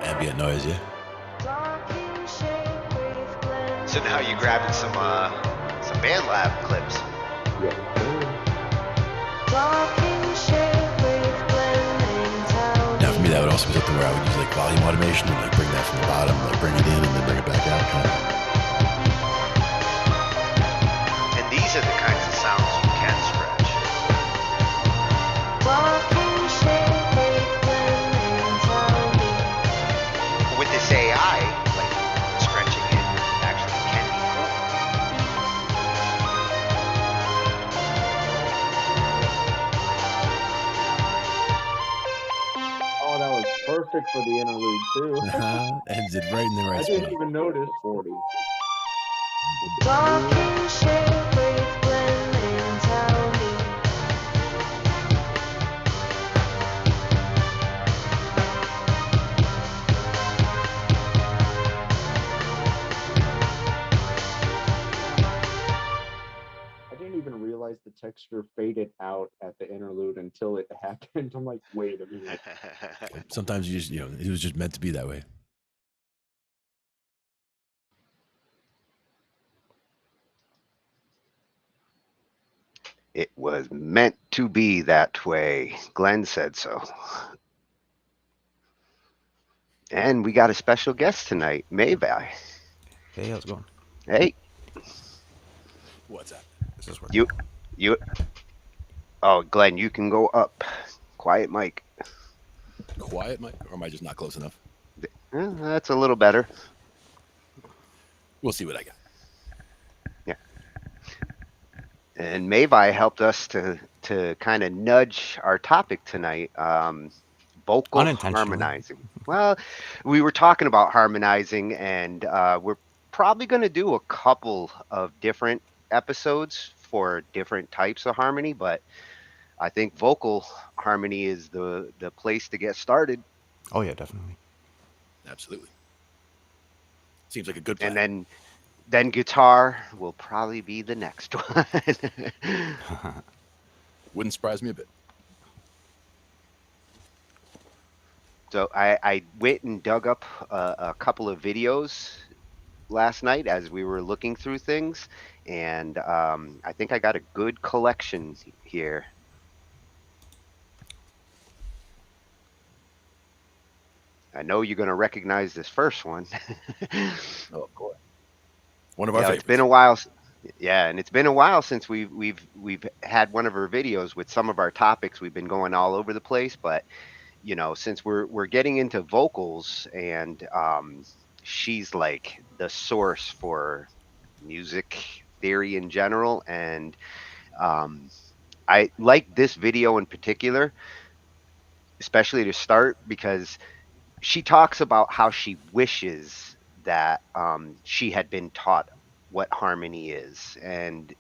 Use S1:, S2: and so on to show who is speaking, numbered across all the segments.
S1: Ambient noise, yeah.
S2: So now you're grabbing some band lab clips.
S3: Yeah.
S1: Now for me that would also be something where I would use like volume automation and like bring that from the bottom, like bring it in and then bring it back out. Kind of.
S2: And these are the kinds of sounds you can stretch. With this AI, like stretching it actually can be cool.
S3: Oh, that was perfect for the interlude too.
S1: Ends it right in the right
S3: I
S1: spot.
S3: didn't even notice 40.
S4: Talkin Shhh with Glenn and Tony.
S3: texture faded out at the interlude until it happened. I'm like, wait a minute.
S1: Sometimes you just, it was just meant to be that way.
S5: It was meant to be that way. Glenn said so. And we got a special guest tonight, Mayvi.
S6: Hey, how's it going?
S5: Hey,
S1: What's that?
S6: Is this working?
S5: you. Oh, Glenn, you can go up. Quiet mic.
S1: Quiet, Mike? Or am I just not close enough?
S5: That's a little better.
S1: We'll see what I got.
S5: And Mayvi helped us to kind of nudge our topic tonight. Vocal
S6: Unintentionally.
S5: harmonizing. Well, we were talking about harmonizing, and we're probably going to do a couple of different episodes for different types of harmony, but I think vocal harmony is the place to get started.
S6: Oh yeah, definitely.
S1: Absolutely. Seems like a good plan.
S5: And then guitar will probably be the next one.
S1: Wouldn't surprise me a bit.
S5: So I went and dug up a couple of videos last night as we were looking through things, and I think I got a good collection here. I know you're going to recognize this first one.
S1: Oh, of course. One of our
S5: Yeah,
S1: favorites.
S5: it's been a while. Yeah, and it's been a while since we've had one of our videos with some of our topics. We've been going all over the place, but since we're getting into vocals, and she's like the source for music theory in general, and I like this video in particular, especially to start, because she talks about how she wishes that she had been taught what harmony is, and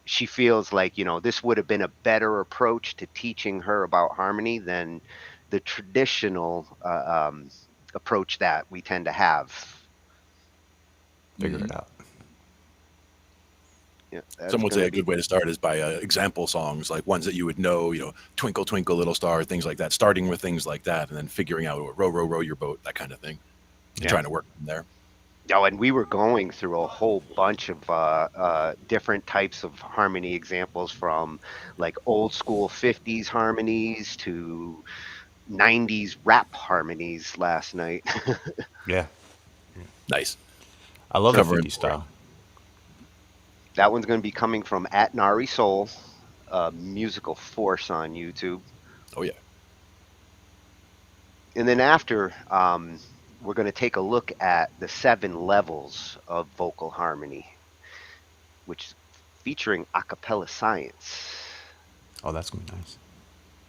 S5: she feels like this would have been a better approach to teaching her about harmony than the traditional approach that we tend to have.
S6: Figure it out.
S5: Yeah,
S1: Some would say a good way to start is by example songs, like ones that you would know, Twinkle, Twinkle, Little Star, things like that, starting with things like that, and then figuring out row, row, row your boat, that kind of thing, and trying to work from there.
S5: Oh, and we were going through a whole bunch of different types of harmony examples, from like old school 50s harmonies to 90s rap harmonies last night.
S6: Yeah,
S1: Nice.
S6: I love the
S1: Covering
S6: 50 style.
S5: That one's going to be coming from @NariSoul, musical force on YouTube.
S1: Oh, yeah.
S5: And then after, we're going to take a look at the 7 levels of vocal harmony, which is featuring a cappella science.
S6: Oh, that's gonna be nice.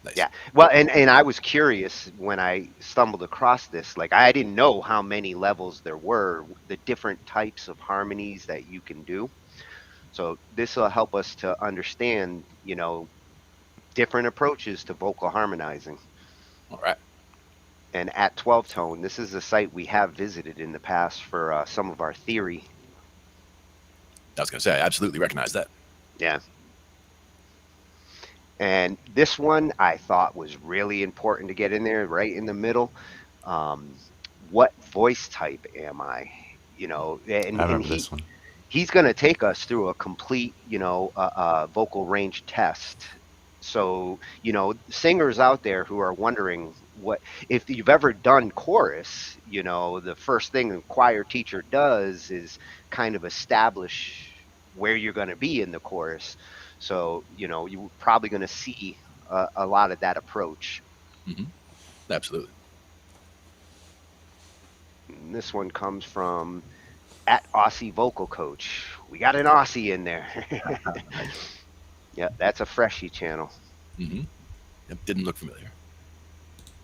S1: Nice.
S5: Yeah. Well, and I was curious when I stumbled across this. Like, I didn't know how many levels there were, the different types of harmonies that you can do. So this will help us to understand, different approaches to vocal harmonizing.
S1: All right.
S5: And @12 Tone, this is a site we have visited in the past for some of our theory.
S1: I was going to say, I absolutely recognize that.
S5: Yeah. And this one I thought was really important to get in there, right in the middle. What voice type am I? And
S6: I remember this one.
S5: he's going to take us through a complete, vocal range test. So, singers out there who are wondering, if you've ever done chorus, the first thing a choir teacher does is kind of establish where you're going to be in the chorus. So, you're probably going to see a lot of that approach.
S1: Mm-hmm. Absolutely.
S5: And this one comes from @Aussie Vocal Coach. We got an Aussie in there. Yeah, that's a freshie channel.
S1: Mm-hmm. It didn't look familiar.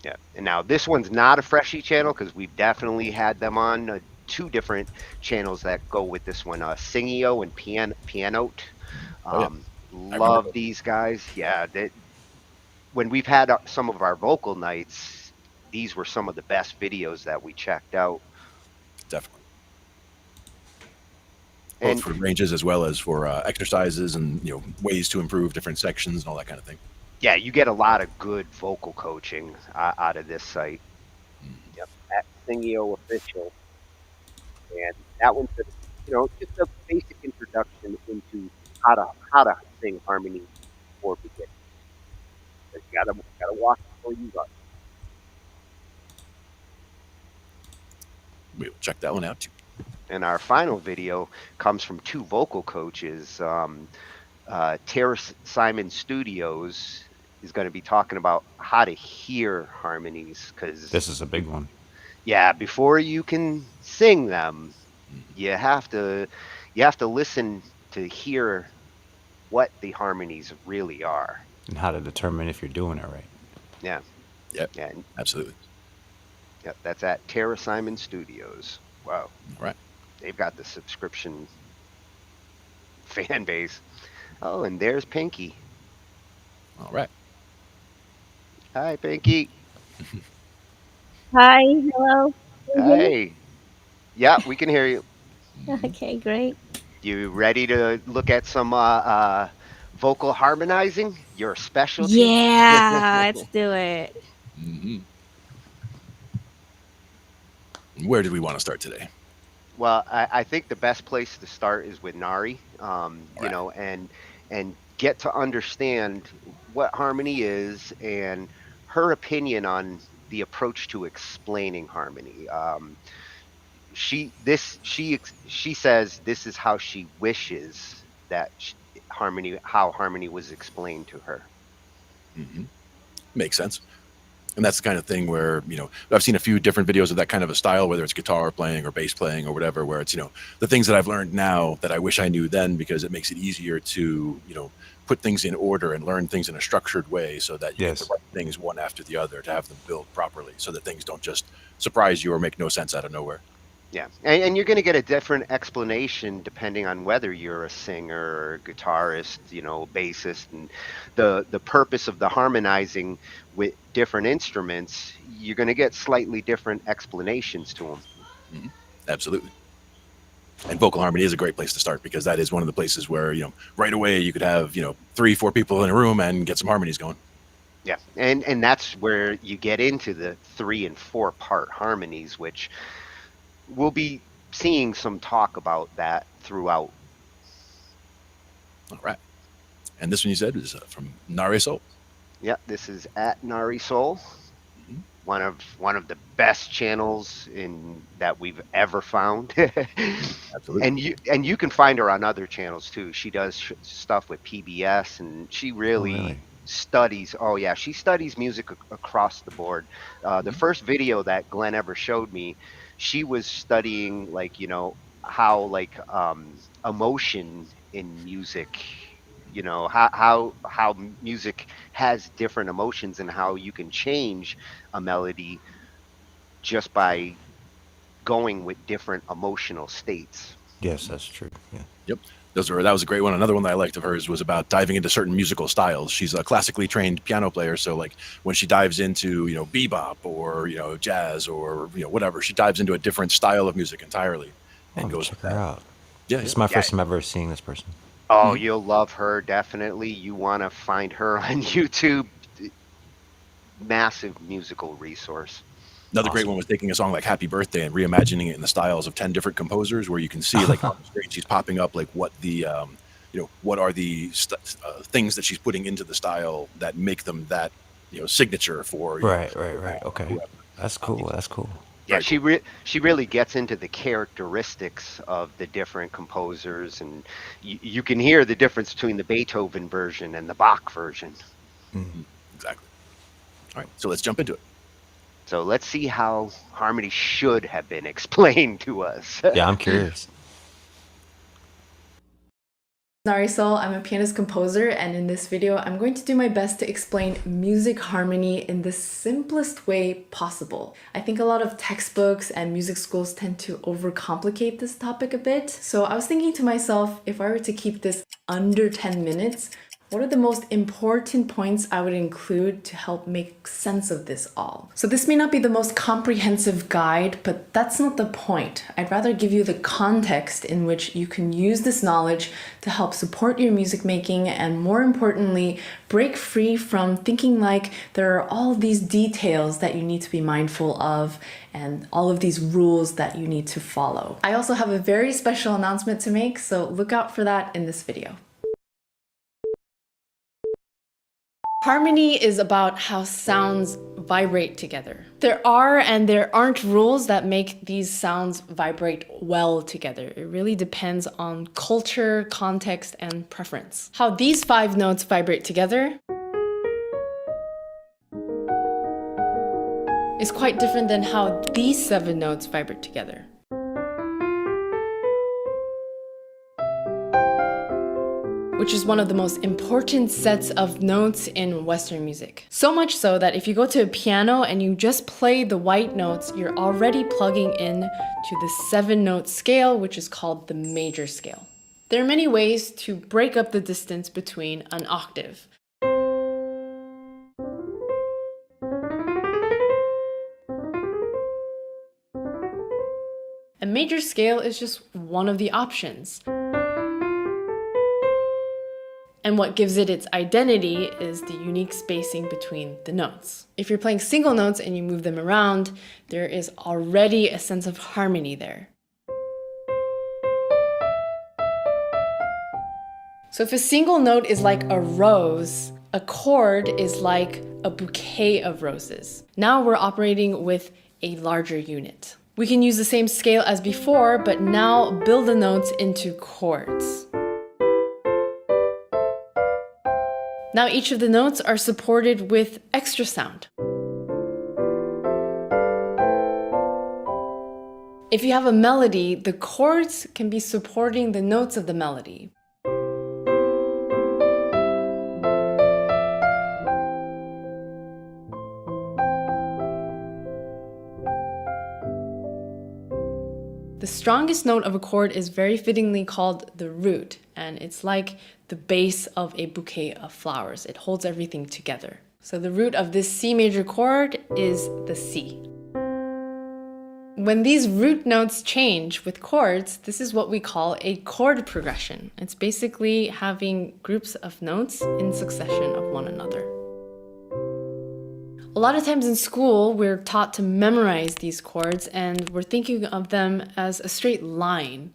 S5: Yeah, and now this one's not a freshie channel, because we've definitely had them on 2 different channels that go with this one, Singio and Pianote. Love these guys. Yeah, when we've had some of our vocal nights, these were some of the best videos that we checked out.
S1: Definitely. both for ranges as well as for exercises and ways to improve different sections and all that kind of thing.
S5: Yeah, you get a lot of good vocal coaching out of this site. Yep, at Singio Official, and that one's just a basic introduction into how to sing harmony for beginners. You gotta walk before you run.
S1: We'll check that one out too.
S5: And our final video comes from two vocal coaches. Terrace Simon Studios is going to be talking about how to hear harmonies, because
S6: This is a big one.
S5: yeah, before you can sing them, you have to listen to hear what the harmonies really are.
S6: And how to determine if you're doing it right.
S5: Yeah.
S1: Yep.
S5: Yeah.
S1: Absolutely.
S5: Yep. That's at Terra Simon Studios. Wow.
S1: All right.
S5: They've got the subscription fan base. Oh, and there's Pinky.
S1: All right.
S5: Hi, Pinky.
S7: Hi, hello. Can you hear me?
S5: Hey. Yeah, we can hear you.
S7: Okay, great.
S5: You ready to look at some vocal harmonizing? Your specialty?
S7: Yeah, let's do it.
S1: Mm-hmm. Where did we want to start today?
S5: Well, I think the best place to start is with Nari, and get to understand what harmony is and her opinion on the approach to explaining harmony. She says this is how she wishes that how harmony was explained to her.
S1: Mm-hmm. Makes sense. And that's the kind of thing where, I've seen a few different videos of that kind of a style, whether it's guitar playing or bass playing or whatever, where it's, the things that I've learned now that I wish I knew then, because it makes it easier to, put things in order and learn things in a structured way so that you get the right things one after the other to have them build properly so that things don't just surprise you or make no sense out of nowhere.
S5: Yeah, and you're going to get a different explanation depending on whether you're a singer or a guitarist, bassist, and the purpose of the harmonizing with different instruments, you're going to get slightly different explanations to them.
S1: Mm-hmm. Absolutely. And vocal harmony is a great place to start because that is one of the places where, right away you could have, 3-4 people in a room and get some harmonies going.
S5: Yeah, and that's where you get into the 3 and 4 part harmonies, which we'll be seeing some talk about that throughout.
S1: All right. And this one you said is from Nari Soul.
S5: Yeah, this is at Nari Soul, one of the best channels that we've ever found.
S1: Absolutely.
S5: And you can find her on other channels too. She does stuff with PBS, and she really studies. Oh yeah, she studies music across the board. The first video that Glenn ever showed me, she was studying how emotion in music, how music has different emotions and how you can change a melody just by going with different emotional states.
S6: Yes, that's true. Yeah.
S1: Yep. That was a great one. Another one that I liked of hers was about diving into certain musical styles. She's a classically trained piano player, so when she dives into bebop or jazz or whatever, she dives into a different style of music entirely and goes
S6: check
S1: with
S6: her
S1: that.
S6: out.
S1: Yeah,
S6: This is my first time ever seeing this person.
S5: Oh, you'll love her, definitely. You want to find her on YouTube. Massive musical resource.
S1: Another great one was taking a song like Happy Birthday and reimagining it in the styles of 10 different composers, where you can see on the screen she's popping up what the what are the things that she's putting into the style that make them that signature for
S6: Right. Okay, that's cool. That's cool.
S5: Yeah, she really gets into the characteristics of the different composers, and you can hear the difference between the Beethoven version and the Bach version.
S1: Mm-hmm. Exactly. All right, so let's jump into it.
S5: So let's see how harmony should have been explained to us.
S6: Yeah, I'm curious.
S8: Nari Soul, I'm a pianist composer, and in this video I'm going to do my best to explain music harmony in the simplest way possible. I think a lot of textbooks and music schools tend to overcomplicate this topic a bit, so I was thinking to myself, if I were to keep this under 10 minutes, What are the most important points I would include to help make sense of this all? So this may not be the most comprehensive guide, but that's not the point. I'd rather give you the context in which you can use this knowledge to help support your music making and, more importantly, break free from thinking like there are all these details that you need to be mindful of and all of these rules that you need to follow. I also have a very special announcement to make, so look out for that in this video. Harmony is about how sounds vibrate together. There are and there aren't rules that make these sounds vibrate well together. It really depends on culture, context, and preference. How these 5 notes vibrate together is quite different than how these 7 notes vibrate together. Which is one of the most important sets of notes in Western music. So much so that if you go to a piano and you just play the white notes, you're already plugging in to the 7-note scale, which is called the major scale. There are many ways to break up the distance between an octave. A major scale is just one of the options. And what gives it its identity is the unique spacing between the notes. If you're playing single notes and you move them around, there is already a sense of harmony there. So if a single note is like a rose, a chord is like a bouquet of roses. Now we're operating with a larger unit. We can use the same scale as before, but now build the notes into chords. Now each of the notes are supported with extra sound. If you have a melody, the chords can be supporting the notes of the melody. The strongest note of a chord is very fittingly called the root, and it's like the base of a bouquet of flowers. It holds everything together. So the root of this C major chord is the C. When these root notes change with chords, this is what we call a chord progression. It's basically having groups of notes in succession of one another. A lot of times in school, we're taught to memorize these chords and we're thinking of them as a straight line.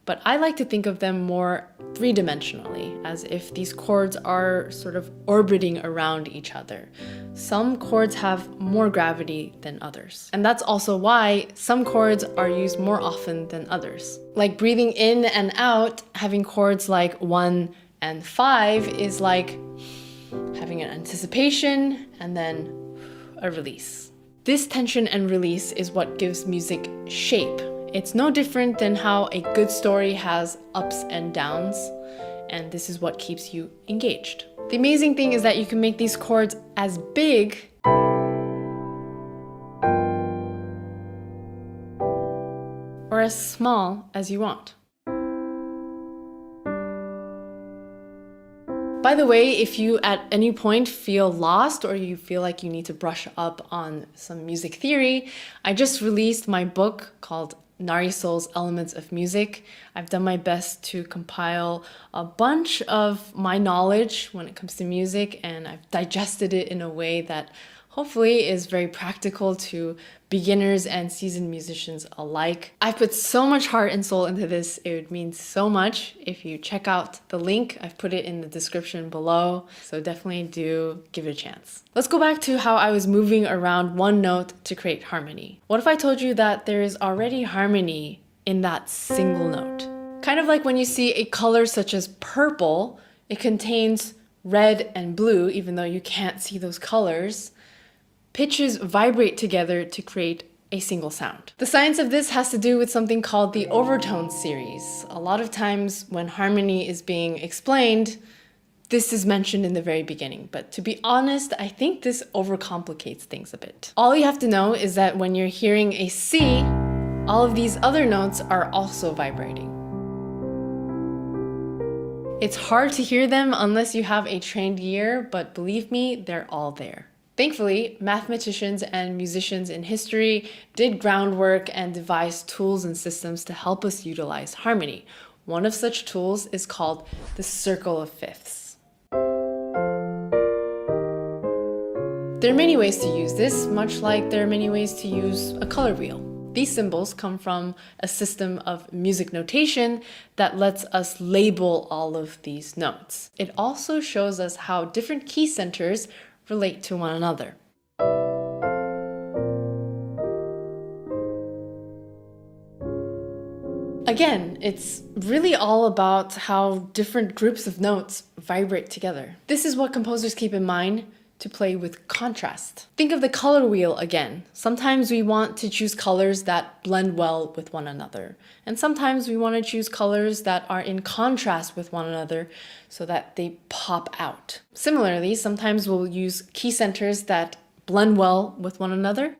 S8: But I like to think of them more three-dimensionally, as if these chords are sort of orbiting around each other. Some chords have more gravity than others. And that's also why some chords are used more often than others. Like breathing in and out, having chords like 1 and 5 is like having an anticipation and then a release. This tension and release is what gives music shape. It's no different than how a good story has ups and downs, and this is what keeps you engaged. The amazing thing is that you can make these chords as big or as small as you want. By the way, if you at any point feel lost or you feel like you need to brush up on some music theory, I just released my book called Nari Soul's Elements of Music. I've done my best to compile a bunch of my knowledge when it comes to music, and I've digested it in a way that hopefully is very practical to beginners and seasoned musicians alike. I've put so much heart and soul into this. It would mean so much if you check out the link. I've put it in the description below, so definitely do give it a chance. Let's go back to how I was moving around one note to create harmony. What if I told you that there is already harmony in that single note? Kind of like when you see a color such as purple, it contains red and blue, even though you can't see those colors. Pitches vibrate together to create a single sound. The science of this has to do with something called the overtone series. A lot of times when harmony is being explained, this is mentioned in the very beginning. But to be honest, I think this overcomplicates things a bit. All you have to know is that when you're hearing a C, all of these other notes are also vibrating. It's hard to hear them unless you have a trained ear, but believe me, they're all there. Thankfully, mathematicians and musicians in history did groundwork and devised tools and systems to help us utilize harmony. One of such tools is called the circle of fifths. There are many ways to use this, much like there are many ways to use a color wheel. These symbols come from a system of music notation that lets us label all of these notes. It also shows us how different key centers relate to one another. Again, it's really all about how different groups of notes vibrate together. This is what composers keep in mind to play with contrast. Think of the color wheel again. Sometimes we want to choose colors that blend well with one another. And sometimes we want to choose colors that are in contrast with one another so that they pop out. Similarly, sometimes we'll use key centers that blend well with one another.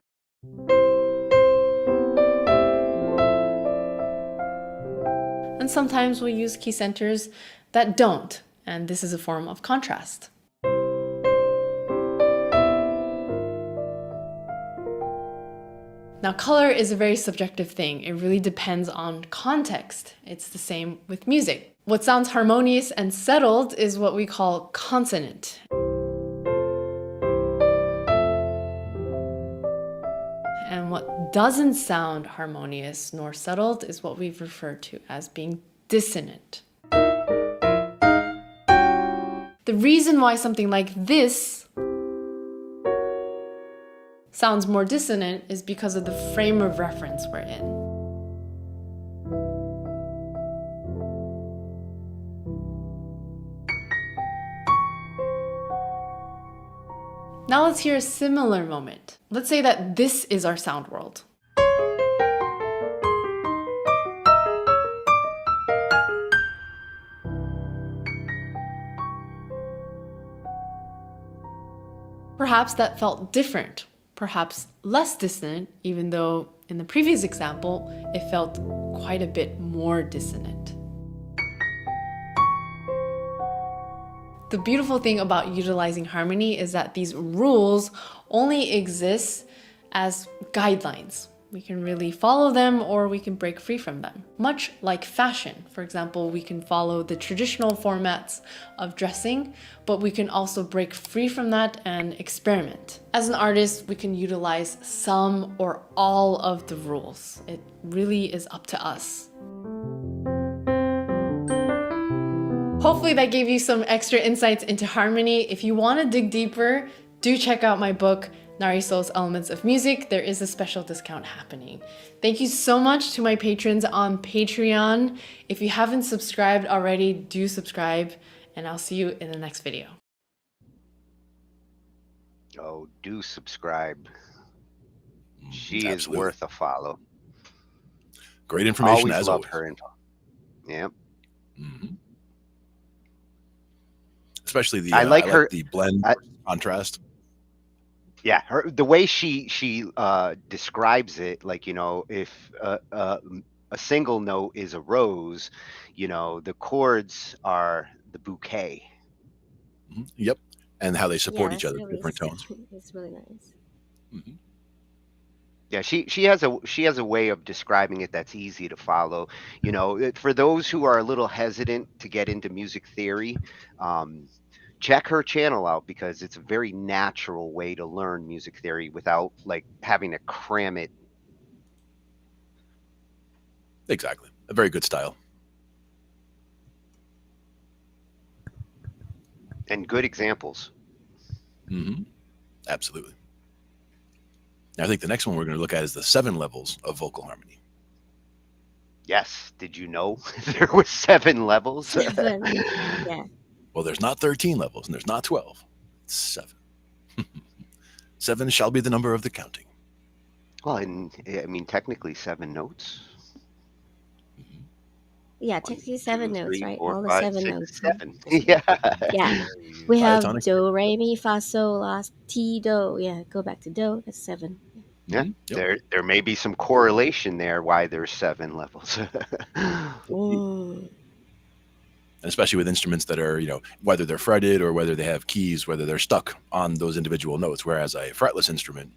S8: And sometimes we'll use key centers that don't. And this is a form of contrast. Now, color is a very subjective thing. It really depends on context. It's the same with music. What sounds harmonious and settled is what we call consonant. And what doesn't sound harmonious nor settled is what we've referred to as being dissonant. The reason why something like this sounds more dissonant is because of the frame of reference we're in. Now let's hear a similar moment. Let's say that this is our sound world. Perhaps that felt different. Perhaps less dissonant, even though in the previous example, it felt quite a bit more dissonant. The beautiful thing about utilizing harmony is that these rules only exist as guidelines. We can really follow them or we can break free from them. Much like fashion. For example, we can follow the traditional formats of dressing, but we can also break free from that and experiment. As an artist, we can utilize some or all of the rules. It really is up to us. Hopefully that gave you some extra insights into harmony. If you want to dig deeper, do check out my book, Narisol's Elements of Music. There is a special discount happening. Thank you so much to my patrons on Patreon. If you haven't subscribed already, do subscribe, and I'll see you in the next video.
S5: Oh, do subscribe. She
S1: Absolutely.
S5: is worth a follow.
S1: Great information
S5: Always
S1: as
S5: love
S1: always.
S5: her info. Yep.
S1: Especially the
S5: I like her
S1: the blend contrast.
S5: Yeah, the way she describes it, like, you know, if a single note is a rose, you know, the chords are the bouquet.
S1: Yep, and how they support
S7: Yeah,
S1: each
S7: that's
S1: other,
S7: really
S1: different tones.
S7: It's really nice.
S5: Yeah, she has a way of describing it that's easy to follow. You know, for those who are a little hesitant to get into music theory, check her channel out because it's a very natural way to learn music theory without like having to cram it.
S1: Exactly, a very good style.
S5: And good examples.
S1: Absolutely. Now, I think the next one we're going to look at is the 7 levels of vocal harmony.
S5: Yes. Did you know there were 7 levels?
S7: 7. Yeah.
S1: Well, there's not 13 levels and there's not 12. It's 7. 7 shall be the number of the counting.
S5: Well, and I mean, technically 7 notes.
S7: Yeah, technically 7 notes,
S5: 3,
S7: right?
S5: 4,
S7: All the
S5: 5,
S7: 7
S5: 6,
S7: notes.
S5: 7. Yeah.
S7: Yeah. We have
S1: Diatonic.
S7: do, re, mi, fa, sol, la, ti, do. Yeah, go back to do. That's 7.
S5: Yeah.
S1: Yep.
S5: There may be some correlation there why there's 7 levels.
S1: And especially with instruments that are, whether they're fretted or whether they have keys, whether they're stuck on those individual notes. Whereas a fretless instrument,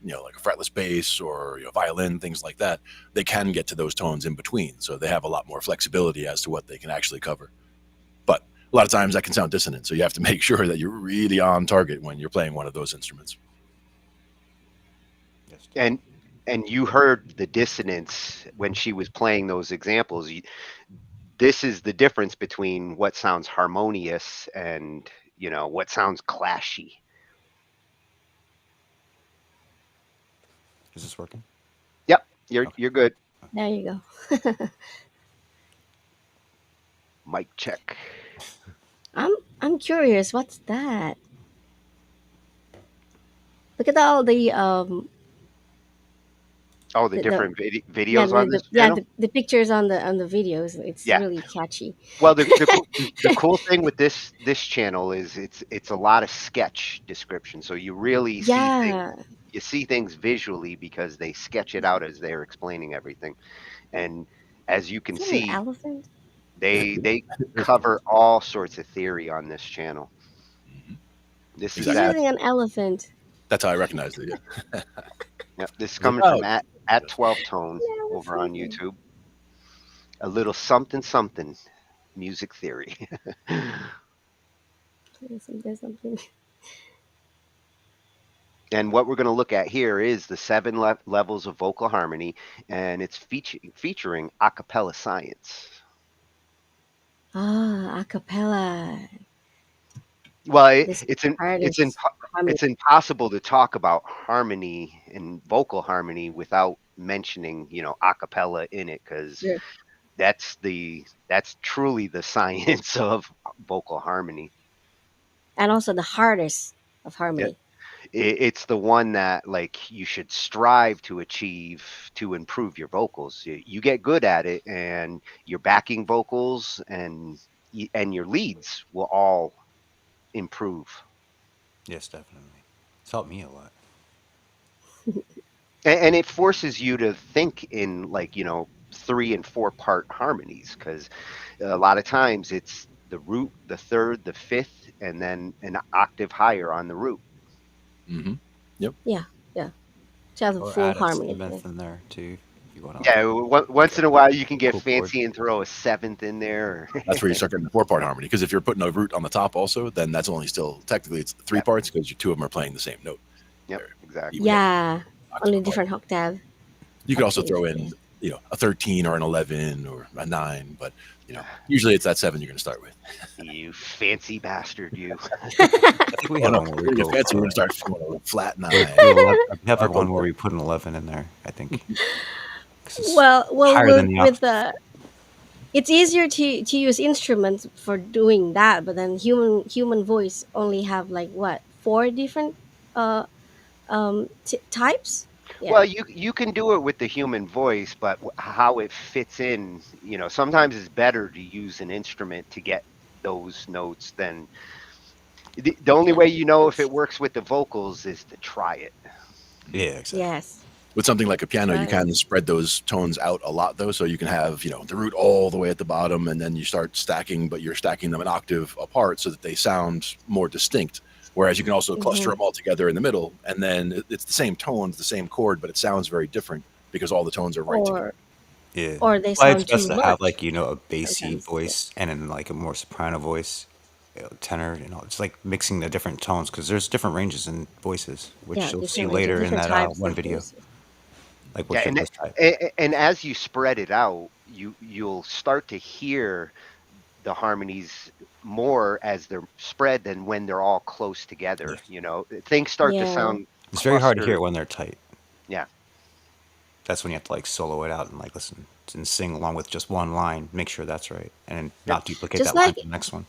S1: like a fretless bass or violin, things like that, they can get to those tones in between. So they have a lot more flexibility as to what they can actually cover. But a lot of times that can sound dissonant. So you have to make sure that you're really on target when you're playing one of those instruments.
S5: And you heard the dissonance when she was playing those examples. This is the difference between what sounds harmonious and what sounds clashy.
S6: Is this working?
S5: Yep, you're good.
S7: There you go.
S5: Mic check.
S7: I'm curious. What's that? Look at all the
S5: Oh, the
S7: the
S5: different
S7: yeah
S5: videos on this channel.
S7: the pictures on the videos. It's
S5: Yeah.
S7: really catchy.
S5: Well, the cool thing with this channel is it's a lot of sketch description, so you really
S7: Yeah.
S5: see things visually because they sketch it out as they're explaining everything. And as you can
S7: Is that an
S5: see,
S7: elephant?
S5: they cover all sorts of theory on this channel. This
S7: He's
S5: is
S1: Exactly.
S7: using an elephant.
S1: That's how I recognized it. Yeah.
S5: this is coming from at 12 Tone over on YouTube. A little something something music theory.
S7: Something.
S5: And what we're going to look at here is the 7 levels of vocal harmony, and it's featuring a cappella science.
S7: Ah, a cappella.
S5: Well,
S7: This
S5: it's
S7: artist harmony.
S5: impossible to talk about harmony and vocal harmony without mentioning, a cappella in it, because
S7: Sure.
S5: that's truly the science of vocal harmony.
S7: And also the hardest of harmony.
S5: It's the one that you should strive to achieve to improve your vocals. You get good at it, and your backing vocals and your leads will all improve.
S6: Yes, definitely. It's helped me a lot.
S5: And it forces you to think in 3 and 4 part harmonies, because a lot of times it's the root, the third, the fifth, and then an octave higher on the root.
S1: Mm-hmm. Yep.
S7: Yeah. To have a
S6: Or
S7: full
S6: add a
S7: harmony.
S6: seventh in there too, if you want to.
S5: Yeah, once in a while you can get
S6: Cool chord.
S5: fancy and throw a seventh in there.
S1: That's where you start getting the 4-part harmony. Because if you're putting a root on the top also, then that's only still technically it's 3 parts because 2 of them are playing the same note.
S5: Yep, exactly.
S7: Yeah. On a
S1: Octave
S7: different octave.
S1: You could also throw in, a 13 or an 11 or a 9, but usually it's that 7 you're going to start with.
S5: You fancy bastard, you.
S6: I think we have one where we
S1: You're
S6: go.
S1: fancy, we're going to start going a flat 9.
S6: We have one where we put an 11 in there. I think.
S7: Well,
S6: higher than the
S7: with the, it's easier to use instruments for doing that, but then human voice only have 4 different types. Yeah.
S5: Well, you can do it with the human voice, but how it fits in, sometimes it's better to use an instrument to get those notes than the only way if it works with the vocals is to try it.
S6: Yeah, exactly.
S7: Yes.
S1: With something like a piano, you can spread those tones out a lot, though. So you can have, the root all the way at the bottom, and then you start stacking, but you're stacking them an octave apart so that they sound more distinct. Whereas you can also cluster them all together in the middle, and then it's the same tones, the same chord, but it sounds very different because all the tones are right together.
S6: Yeah.
S7: Or they
S6: Why
S7: sound
S6: it's best
S7: too
S6: to have
S7: much.
S6: a bassy
S7: sometimes,
S6: voice and then a more soprano voice, tenor. It's like mixing the different tones because there's different ranges in voices, which
S7: Yeah,
S6: you'll see
S7: different ranges,
S6: later in
S7: different
S6: that
S7: types
S6: one
S7: of
S6: video.
S7: voices.
S6: Like what's your best type?
S5: And as you spread it out, you'll start to hear the harmonies more as they're spread than when they're all close together. Things start to
S7: Yeah.
S5: sound
S6: It's very hard to hear
S5: clustered.
S6: when they're tight.
S5: Yeah.
S6: That's when you have to solo it out and listen and sing along with just one line. Make sure that's right, and not duplicate
S7: Just
S6: that line
S7: like
S6: to the next one.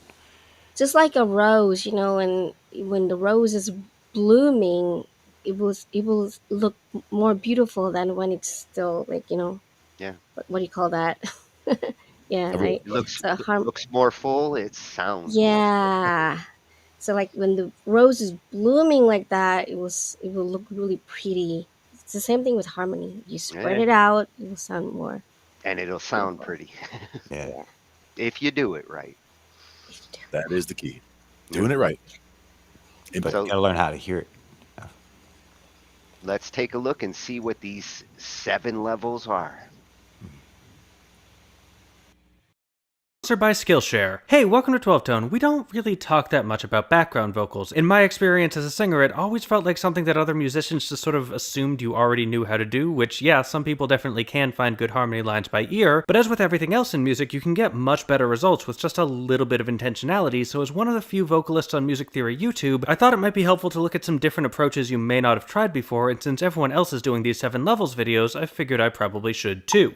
S7: just like a rose, and when the rose is blooming, it will look more beautiful than when it's still
S5: Yeah.
S7: what do you call that? Yeah,
S1: Everyone
S7: right.
S5: It looks
S7: So
S5: looks more full. It sounds more full.
S7: yeah. So when the rose is blooming like that, it will look really pretty. It's the same thing with harmony. You spread
S5: Yeah.
S7: it out, it will sound more
S5: And it'll sound
S7: beautiful.
S5: pretty
S6: Yeah.
S7: Yeah.
S5: if you do it right.
S1: That is the key. Doing it right.
S6: But
S5: So-
S6: you gotta learn how to hear it.
S5: Let's take a look and see what these 7 levels are.
S9: Sponsored by Skillshare. Hey, welcome to 12 Tone. We don't really talk that much about background vocals. In my experience as a singer, it always felt like something that other musicians just sort of assumed you already knew how to do, which, yeah, some people definitely can find good harmony lines by ear, but as with everything else in music, you can get much better results with just a little bit of intentionality, so as one of the few vocalists on Music Theory YouTube, I thought it might be helpful to look at some different approaches you may not have tried before, and since everyone else is doing these 7 levels videos, I figured I probably should too.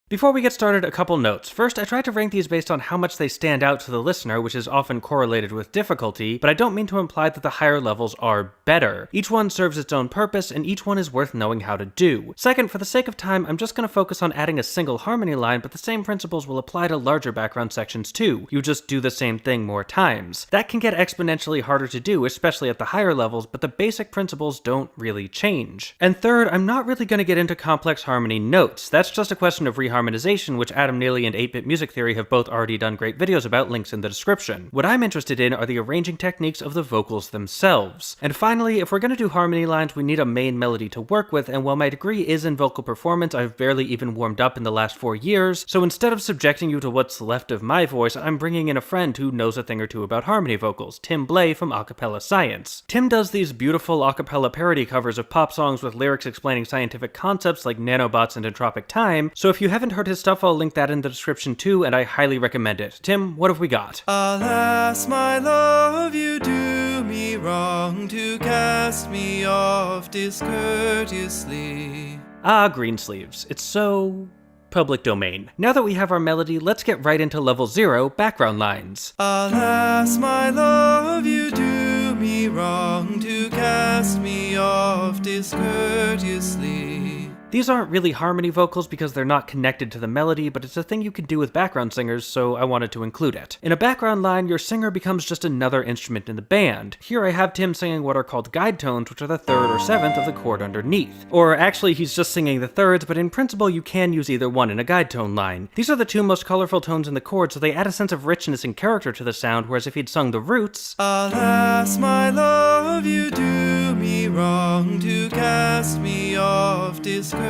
S9: Before we get started, a couple notes. First, I tried to rank these based on how much they stand out to the listener, which is often correlated with difficulty, but I don't mean to imply that the higher levels are better. Each one serves its own purpose, and each one is worth knowing how to do. Second, for the sake of time, I'm just going to focus on adding a single harmony line, but the same principles will apply to larger background sections too. You just do the same thing more times. That can get exponentially harder to do, especially at the higher levels, but the basic principles don't really change. And third, I'm not really going to get into complex harmony notes. That's just a question of reharmonization, which Adam Neely and 8-Bit Music Theory have both already done great videos about, links in the description. What I'm interested in are the arranging techniques of the vocals themselves. And finally, if we're going to do harmony lines, we need a main melody to work with, and while my degree is in vocal performance, I've barely even warmed up in the last 4 years, so instead of subjecting you to what's left of my voice, I'm bringing in a friend who knows a thing or two about harmony vocals, Tim Blay from Acapella Science. Tim does these beautiful acapella parody covers of pop songs with lyrics explaining scientific concepts like nanobots and entropic time, so if you haven't heard his stuff, I'll link that in the description too, and I highly recommend it. Tim, what have we got?
S10: Alas, my love, you do me wrong to cast me off discourteously.
S9: Ah, Greensleeves. It's so public domain. Now that we have our melody, let's get right into level 0, background lines.
S10: Alas, my love, you do me wrong to cast me off discourteously.
S9: These aren't really harmony vocals because they're not connected to the melody, but it's a thing you can do with background singers, so I wanted to include it. In a background line, your singer becomes just another instrument in the band. Here I have Tim singing what are called guide tones, which are the 3rd or 7th of the chord underneath. Or actually, he's just singing the 3rds, but in principle you can use either one in a guide tone line. These are the 2 most colorful tones in the chord, so they add a sense of richness and character to the sound, whereas if he'd sung the roots...
S10: Alas, my love, you do me wrong to cast me off discourteously.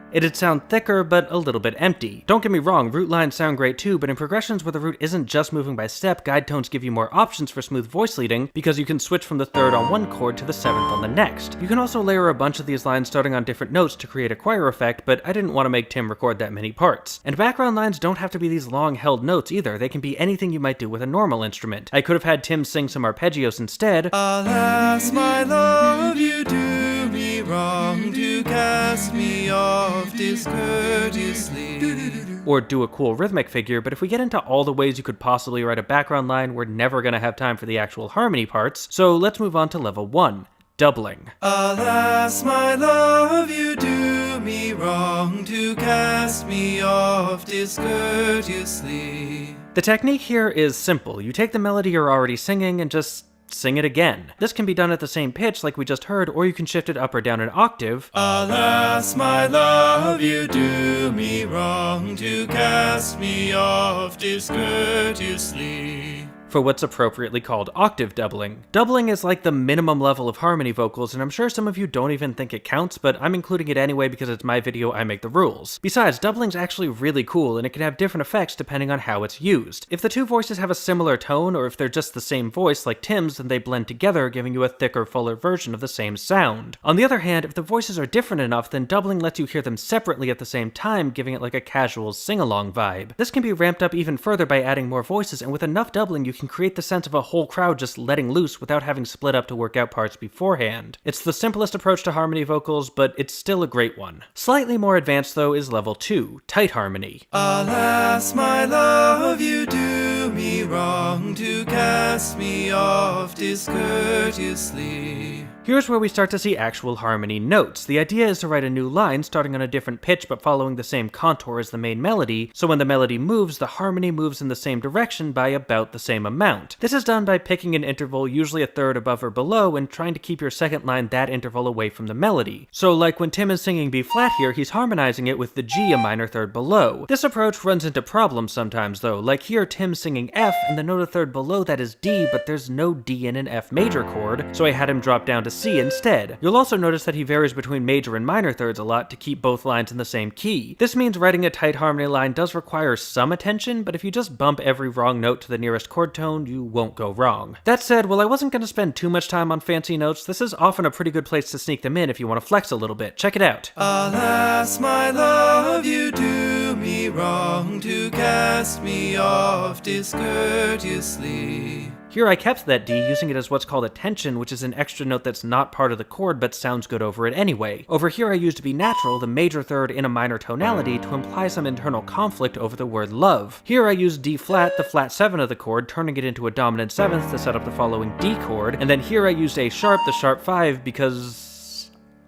S9: It'd sound thicker, but a little bit empty. Don't get me wrong, root lines sound great too, but in progressions where the root isn't just moving by step, guide tones give you more options for smooth voice leading, because you can switch from the 3rd on one chord to the 7th on the next. You can also layer a bunch of these lines starting on different notes to create a choir effect, but I didn't want to make Tim record that many parts. And background lines don't have to be these long-held notes either, they can be anything you might do with a normal instrument. I could have had Tim sing some arpeggios instead.
S10: Alas, my love, you do me wrong to cast me off discourteously.
S9: Or do a cool rhythmic figure, but if we get into all the ways you could possibly write a background line, we're never gonna have time for the actual harmony parts, so let's move on to level 1. Doubling.
S10: Alas, my love, you do me wrong to cast me off discourteously.
S9: The technique here is simple. You take the melody you're already singing and just sing it again. This can be done at the same pitch like we just heard, or you can shift it up or down an octave.
S10: Alas, my love, you do me wrong to cast me off discourteously.
S9: For what's appropriately called octave doubling. Doubling is like the minimum level of harmony vocals, and I'm sure some of you don't even think it counts, but I'm including it anyway because it's my video, I make the rules. Besides, doubling's actually really cool, and it can have different effects depending on how it's used. If the 2 voices have a similar tone, or if they're just the same voice, like Tim's, then they blend together, giving you a thicker, fuller version of the same sound. On the other hand, if the voices are different enough, then doubling lets you hear them separately at the same time, giving it like a casual sing-along vibe. This can be ramped up even further by adding more voices, and with enough doubling you can create the sense of a whole crowd just letting loose without having split up to work out parts beforehand. It's the simplest approach to harmony vocals, but it's still a great one. Slightly more advanced though is level 2, tight harmony.
S10: Alas, my love, you do me wrong to cast me off discourteously.
S9: Here's where we start to see actual harmony notes. The idea is to write a new line starting on a different pitch but following the same contour as the main melody, so when the melody moves, the harmony moves in the same direction by about the same amount. This is done by picking an interval, usually a third above or below, and trying to keep your second line that interval away from the melody. So like when Tim is singing B flat here, he's harmonizing it with the G a minor third below. This approach runs into problems sometimes though, like here Tim's singing F and the note a third below that is D, but there's no D in an F major chord, so I had him drop down to C instead. You'll also notice that he varies between major and minor thirds a lot to keep both lines in the same key. This means writing a tight harmony line does require some attention, but if you just bump every wrong note to the nearest chord tone, you won't go wrong. That said, while I wasn't going to spend too much time on fancy notes, this is often a pretty good place to sneak them in if you want to flex a little bit. Check it out.
S10: Alas, my love, you do me wrong to cast me off discourteously.
S9: Here I kept that D, using it as what's called a tension, which is an extra note that's not part of the chord but sounds good over it anyway. Over here I used B natural, the major third in a minor tonality, to imply some internal conflict over the word love. Here I used D flat, the flat 7 of the chord, turning it into a dominant 7th to set up the following D chord, and then here I used A sharp, the sharp 5, because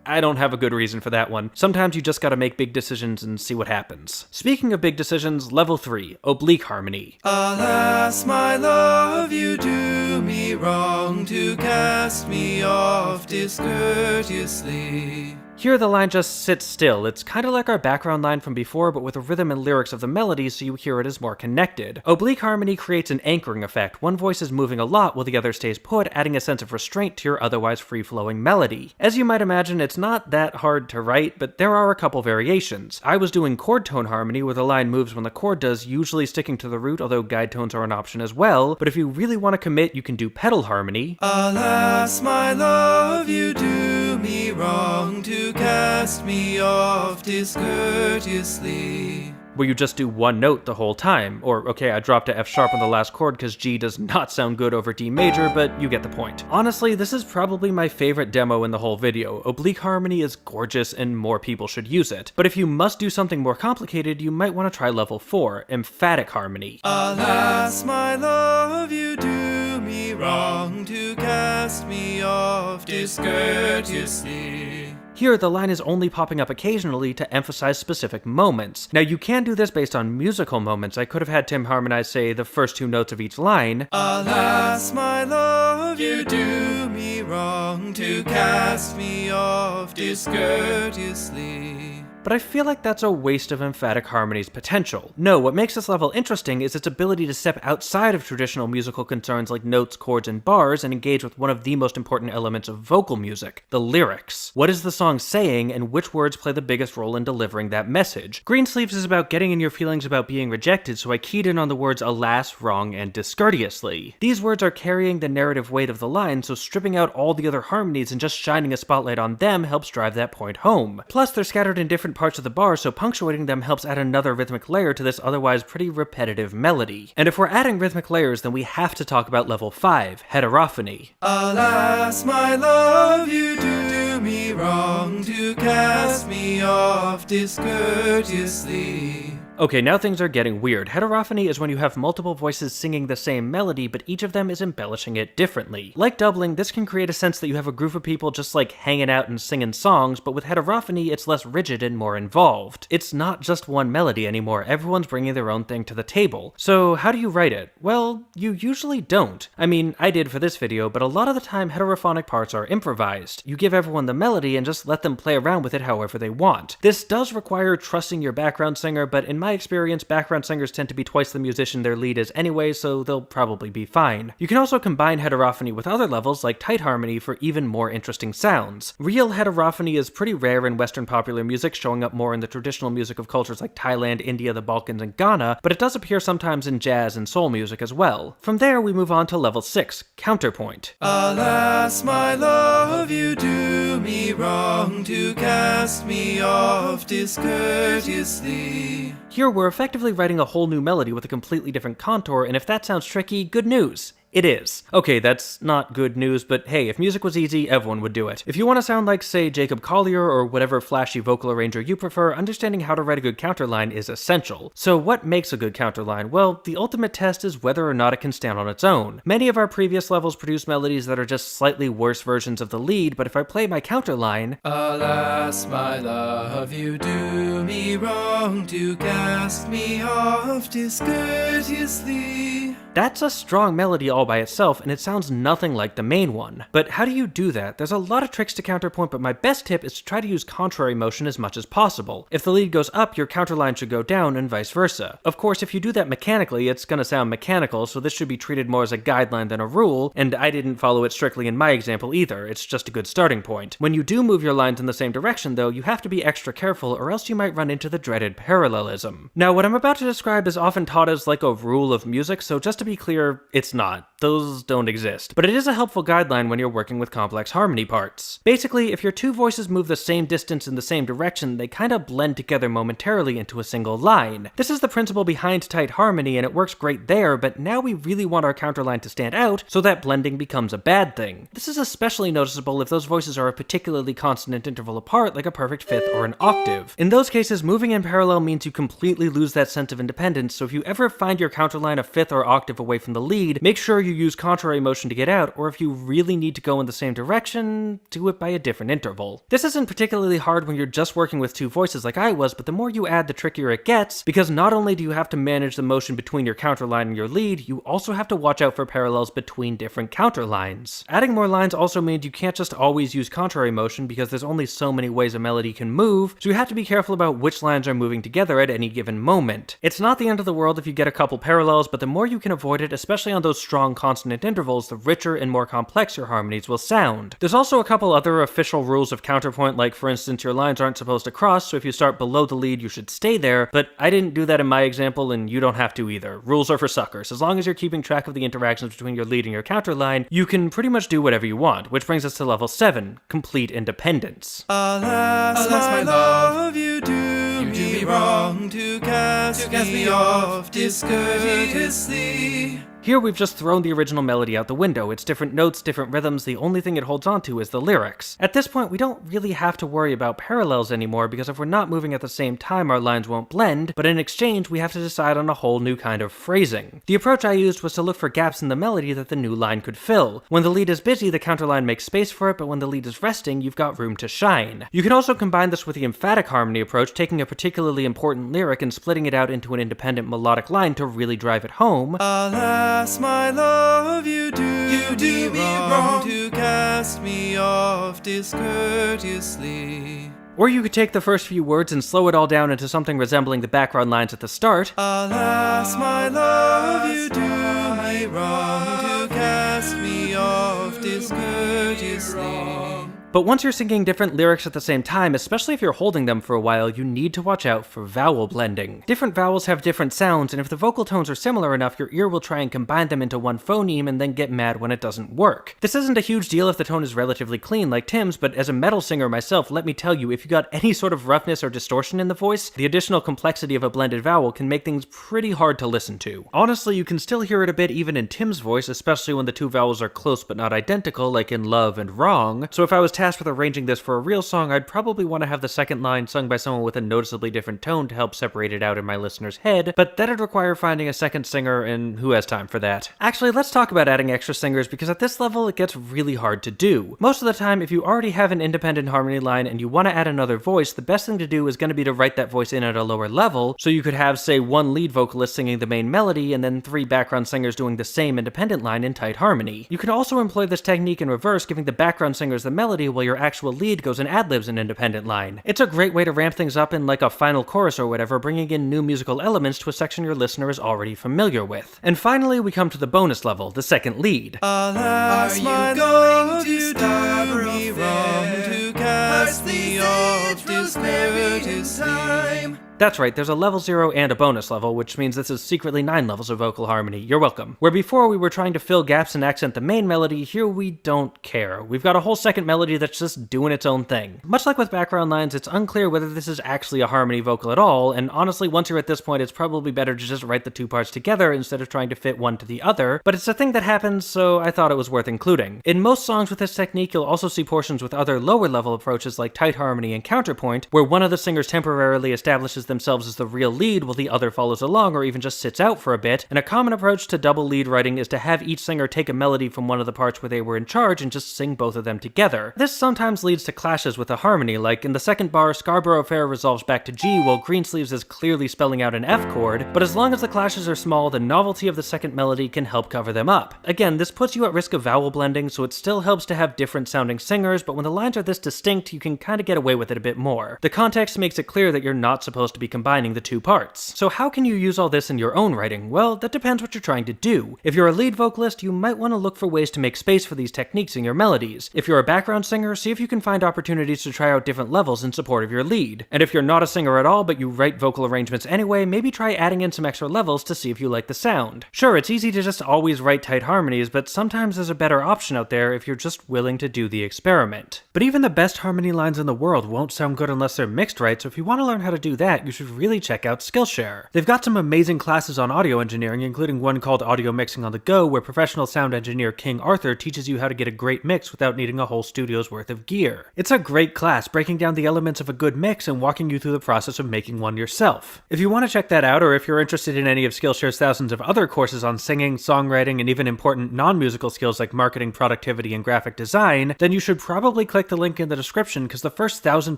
S9: I don't have a good reason for that one. Sometimes you just gotta make big decisions and see what happens. Speaking of big decisions, level 3, oblique harmony.
S10: Alas, my love, you do me wrong to cast me off discourteously.
S9: Here the line just sits still. It's kind of like our background line from before, but with the rhythm and lyrics of the melody so you hear it as more connected. Oblique harmony creates an anchoring effect. One voice is moving a lot while the other stays put, adding a sense of restraint to your otherwise free-flowing melody. As you might imagine, it's not that hard to write, but there are a couple variations. I was doing chord tone harmony where the line moves when the chord does, usually sticking to the root, although guide tones are an option as well, but if you really want to commit, you can do pedal harmony.
S10: Alas, my love, you do me wrong to cast me off discourteously.
S9: Where you just do one note the whole time. Or, okay, I dropped a F sharp on the last chord because G does not sound good over D major, but you get the point. Honestly, this is probably my favorite demo in the whole video. Oblique harmony is gorgeous and more people should use it. But if you must do something more complicated, you might want to try level 4, emphatic harmony.
S10: Alas, my love, you do me wrong to cast me off discourteously.
S9: Here, the line is only popping up occasionally to emphasize specific moments. Now, you can do this based on musical moments. I could have had Tim harmonize, say, the first 2 notes of each line.
S10: Alas, my love, you do me wrong to cast me off discourteously.
S9: But I feel like that's a waste of emphatic harmony's potential. No, what makes this level interesting is its ability to step outside of traditional musical concerns like notes, chords, and bars and engage with one of the most important elements of vocal music, the lyrics. What is the song saying, and which words play the biggest role in delivering that message? Greensleeves is about getting in your feelings about being rejected, so I keyed in on the words alas, wrong, and discourteously. These words are carrying the narrative weight of the line, so stripping out all the other harmonies and just shining a spotlight on them helps drive that point home. Plus, they're scattered in different parts of the bar, so punctuating them helps add another rhythmic layer to this otherwise pretty repetitive melody. And if we're adding rhythmic layers, then we have to talk about level 5, heterophony.
S10: Alas, my love, you do me wrong to cast me off discourteously.
S9: Okay, now things are getting weird. Heterophony is when you have multiple voices singing the same melody, but each of them is embellishing it differently. Like doubling, this can create a sense that you have a group of people just like hanging out and singing songs, but with heterophony, it's less rigid and more involved. It's not just one melody anymore, everyone's bringing their own thing to the table. So how do you write it? Well, you usually don't. I mean, I did for this video, but a lot of the time heterophonic parts are improvised. You give everyone the melody and just let them play around with it however they want. This does require trusting your background singer, but in my experience, background singers tend to be twice the musician their lead is anyway, so they'll probably be fine. You can also combine heterophony with other levels like tight harmony for even more interesting sounds. Real heterophony is pretty rare in Western popular music, showing up more in the traditional music of cultures like Thailand, India, the Balkans, and Ghana, but it does appear sometimes in jazz and soul music as well. From there, we move on to level 6, counterpoint.
S10: Alas, my love, you do me wrong to cast me off discourteously.
S9: Here, we're effectively writing a whole new melody with a completely different contour, and if that sounds tricky, good news. It is. Okay, that's not good news, but hey, if music was easy, everyone would do it. If you want to sound like, say, Jacob Collier or whatever flashy vocal arranger you prefer, understanding how to write a good counterline is essential. So what makes a good counterline? Well, the ultimate test is whether or not it can stand on its own. Many of our previous levels produce melodies that are just slightly worse versions of the lead, but if I play my counterline,
S10: Alas, my love, you do me wrong to cast me off discourteously.
S9: that's a strong melody all by itself, and it sounds nothing like the main one. But how do you do that? There's a lot of tricks to counterpoint, but my best tip is to try to use contrary motion as much as possible. If the lead goes up, your counterline should go down, and vice versa. Of course, if you do that mechanically, it's gonna sound mechanical, so this should be treated more as a guideline than a rule, and I didn't follow it strictly in my example either, it's just a good starting point. When you do move your lines in the same direction, though, you have to be extra careful, or else you might run into the dreaded parallelism. Now, what I'm about to describe is often taught as like a rule of music, so just to be clear, it's not. Those don't exist. But it is a helpful guideline when you're working with complex harmony parts. Basically, if your two voices move the same distance in the same direction, they kinda blend together momentarily into a single line. This is the principle behind tight harmony, and it works great there, but now we really want our counterline to stand out, so that blending becomes a bad thing. This is especially noticeable if those voices are a particularly consonant interval apart, like a perfect fifth or an octave. In those cases, moving in parallel means you completely lose that sense of independence, so if you ever find your counterline a fifth or octave away from the lead, make sure you use contrary motion to get out, or if you really need to go in the same direction, do it by a different interval. This isn't particularly hard when you're just working with two voices like I was, but the more you add, the trickier it gets, because not only do you have to manage the motion between your counterline and your lead, you also have to watch out for parallels between different counterlines. Adding more lines also means you can't just always use contrary motion, because there's only so many ways a melody can move, so you have to be careful about which lines are moving together at any given moment. It's not the end of the world if you get a couple parallels, but the more you can avoid it, especially on those strong consonant intervals, the richer and more complex your harmonies will sound. There's also a couple other official rules of counterpoint, like for instance your lines aren't supposed to cross, so if you start below the lead you should stay there, but I didn't do that in my example and you don't have to either. Rules are for suckers. As long as you're keeping track of the interactions between your lead and your counterline, you can pretty much do whatever you want, which brings us to level 7, complete independence.
S10: Alas, my love, you do me wrong to cast me off discourteously.
S9: Here we've just thrown the original melody out the window. It's different notes, different rhythms, the only thing it holds on to is the lyrics. At this point, we don't really have to worry about parallels anymore, because if we're not moving at the same time, our lines won't blend, but in exchange, we have to decide on a whole new kind of phrasing. The approach I used was to look for gaps in the melody that the new line could fill. When the lead is busy, the counterline makes space for it, but when the lead is resting, you've got room to shine. You can also combine this with the emphatic harmony approach, taking a particularly important lyric and splitting it out into an independent melodic line to really drive it home.
S10: Alas, my love, you do me wrong to cast me off discourteously.
S9: Or you could take the first few words and slow it all down into something resembling the background lines at the start.
S10: Alas, my love, you do me wrong to cast me off discourteously.
S9: But once you're singing different lyrics at the same time, especially if you're holding them for a while, you need to watch out for vowel blending. Different vowels have different sounds, and if the vocal tones are similar enough, your ear will try and combine them into one phoneme and then get mad when it doesn't work. This isn't a huge deal if the tone is relatively clean like Tim's, but as a metal singer myself, let me tell you, if you got any sort of roughness or distortion in the voice, the additional complexity of a blended vowel can make things pretty hard to listen to. Honestly, you can still hear it a bit even in Tim's voice, especially when the two vowels are close but not identical, like in love and wrong, so if I was tasked with arranging this for a real song, I'd probably want to have the second line sung by someone with a noticeably different tone to help separate it out in my listener's head, but that'd require finding a second singer, and who has time for that? Actually, let's talk about adding extra singers, because at this level it gets really hard to do. Most of the time, if you already have an independent harmony line and you want to add another voice, the best thing to do is going to be to write that voice in at a lower level, so you could have, say, one lead vocalist singing the main melody, and then 3 background singers doing the same independent line in tight harmony. You can also employ this technique in reverse, giving the background singers the melody while your actual lead goes and ad-libs an independent line. It's a great way to ramp things up in like a final chorus or whatever, bringing in new musical elements to a section your listener is already familiar with. And finally, we come to the bonus level, the second lead.
S10: Alas, my love, you do me wrong to cast me off discourteously.
S9: That's right, there's a level 0 and a bonus level, which means this is secretly 9 levels of vocal harmony. You're welcome. Where before we were trying to fill gaps and accent the main melody, here we don't care. We've got a whole second melody that's just doing its own thing. Much like with background lines, it's unclear whether this is actually a harmony vocal at all, and honestly, once you're at this point, it's probably better to just write the two parts together instead of trying to fit one to the other, but it's a thing that happens, so I thought it was worth including. In most songs with this technique, you'll also see portions with other lower level approaches like tight harmony and counterpoint, where one of the singers temporarily establishes themselves as the real lead while the other follows along or even just sits out for a bit, and a common approach to double lead writing is to have each singer take a melody from one of the parts where they were in charge and just sing both of them together. This sometimes leads to clashes with a harmony, like in the second bar, Scarborough Fair resolves back to G while Greensleeves is clearly spelling out an F chord, but as long as the clashes are small, the novelty of the second melody can help cover them up. Again, this puts you at risk of vowel blending, so it still helps to have different sounding singers, but when the lines are this distinct, you can kind of get away with it a bit more. The context makes it clear that you're not supposed to be combining the two parts. So how can you use all this in your own writing? Well, that depends what you're trying to do. If you're a lead vocalist, you might want to look for ways to make space for these techniques in your melodies. If you're a background singer, see if you can find opportunities to try out different levels in support of your lead. And if you're not a singer at all, but you write vocal arrangements anyway, maybe try adding in some extra levels to see if you like the sound. Sure, it's easy to just always write tight harmonies, but sometimes there's a better option out there if you're just willing to do the experiment. But even the best harmony lines in the world won't sound good unless they're mixed right, so if you want to learn how to do that, you should really check out Skillshare. They've got some amazing classes on audio engineering, including one called Audio Mixing on the Go, where professional sound engineer King Arthur teaches you how to get a great mix without needing a whole studio's worth of gear. It's a great class, breaking down the elements of a good mix and walking you through the process of making one yourself. If you want to check that out, or if you're interested in any of Skillshare's thousands of other courses on singing, songwriting, and even important non-musical skills like marketing, productivity, and graphic design, then you should probably click the link in the description, because the first 1,000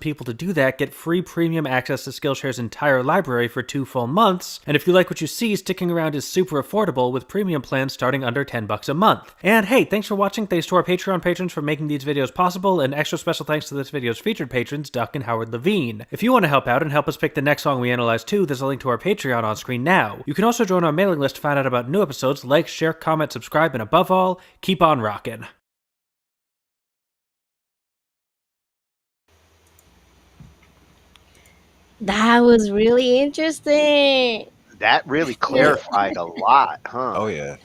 S9: people to do that get free premium access to Skillshare's entire library for 2 full months, and if you like what you see, sticking around is super affordable with premium plans starting under $10 a month. And hey, thanks for watching, thanks to our Patreon patrons for making these videos possible, and extra special thanks to this video's featured patrons, Duck and Howard Levine. If you want to help out and help us pick the next song we analyze too, there's a link to our Patreon on screen now. You can also join our mailing list to find out about new episodes, like, share, comment, subscribe, and above all, keep on rockin'.
S7: That was really interesting.
S5: That really clarified a lot, huh?
S6: Oh yeah.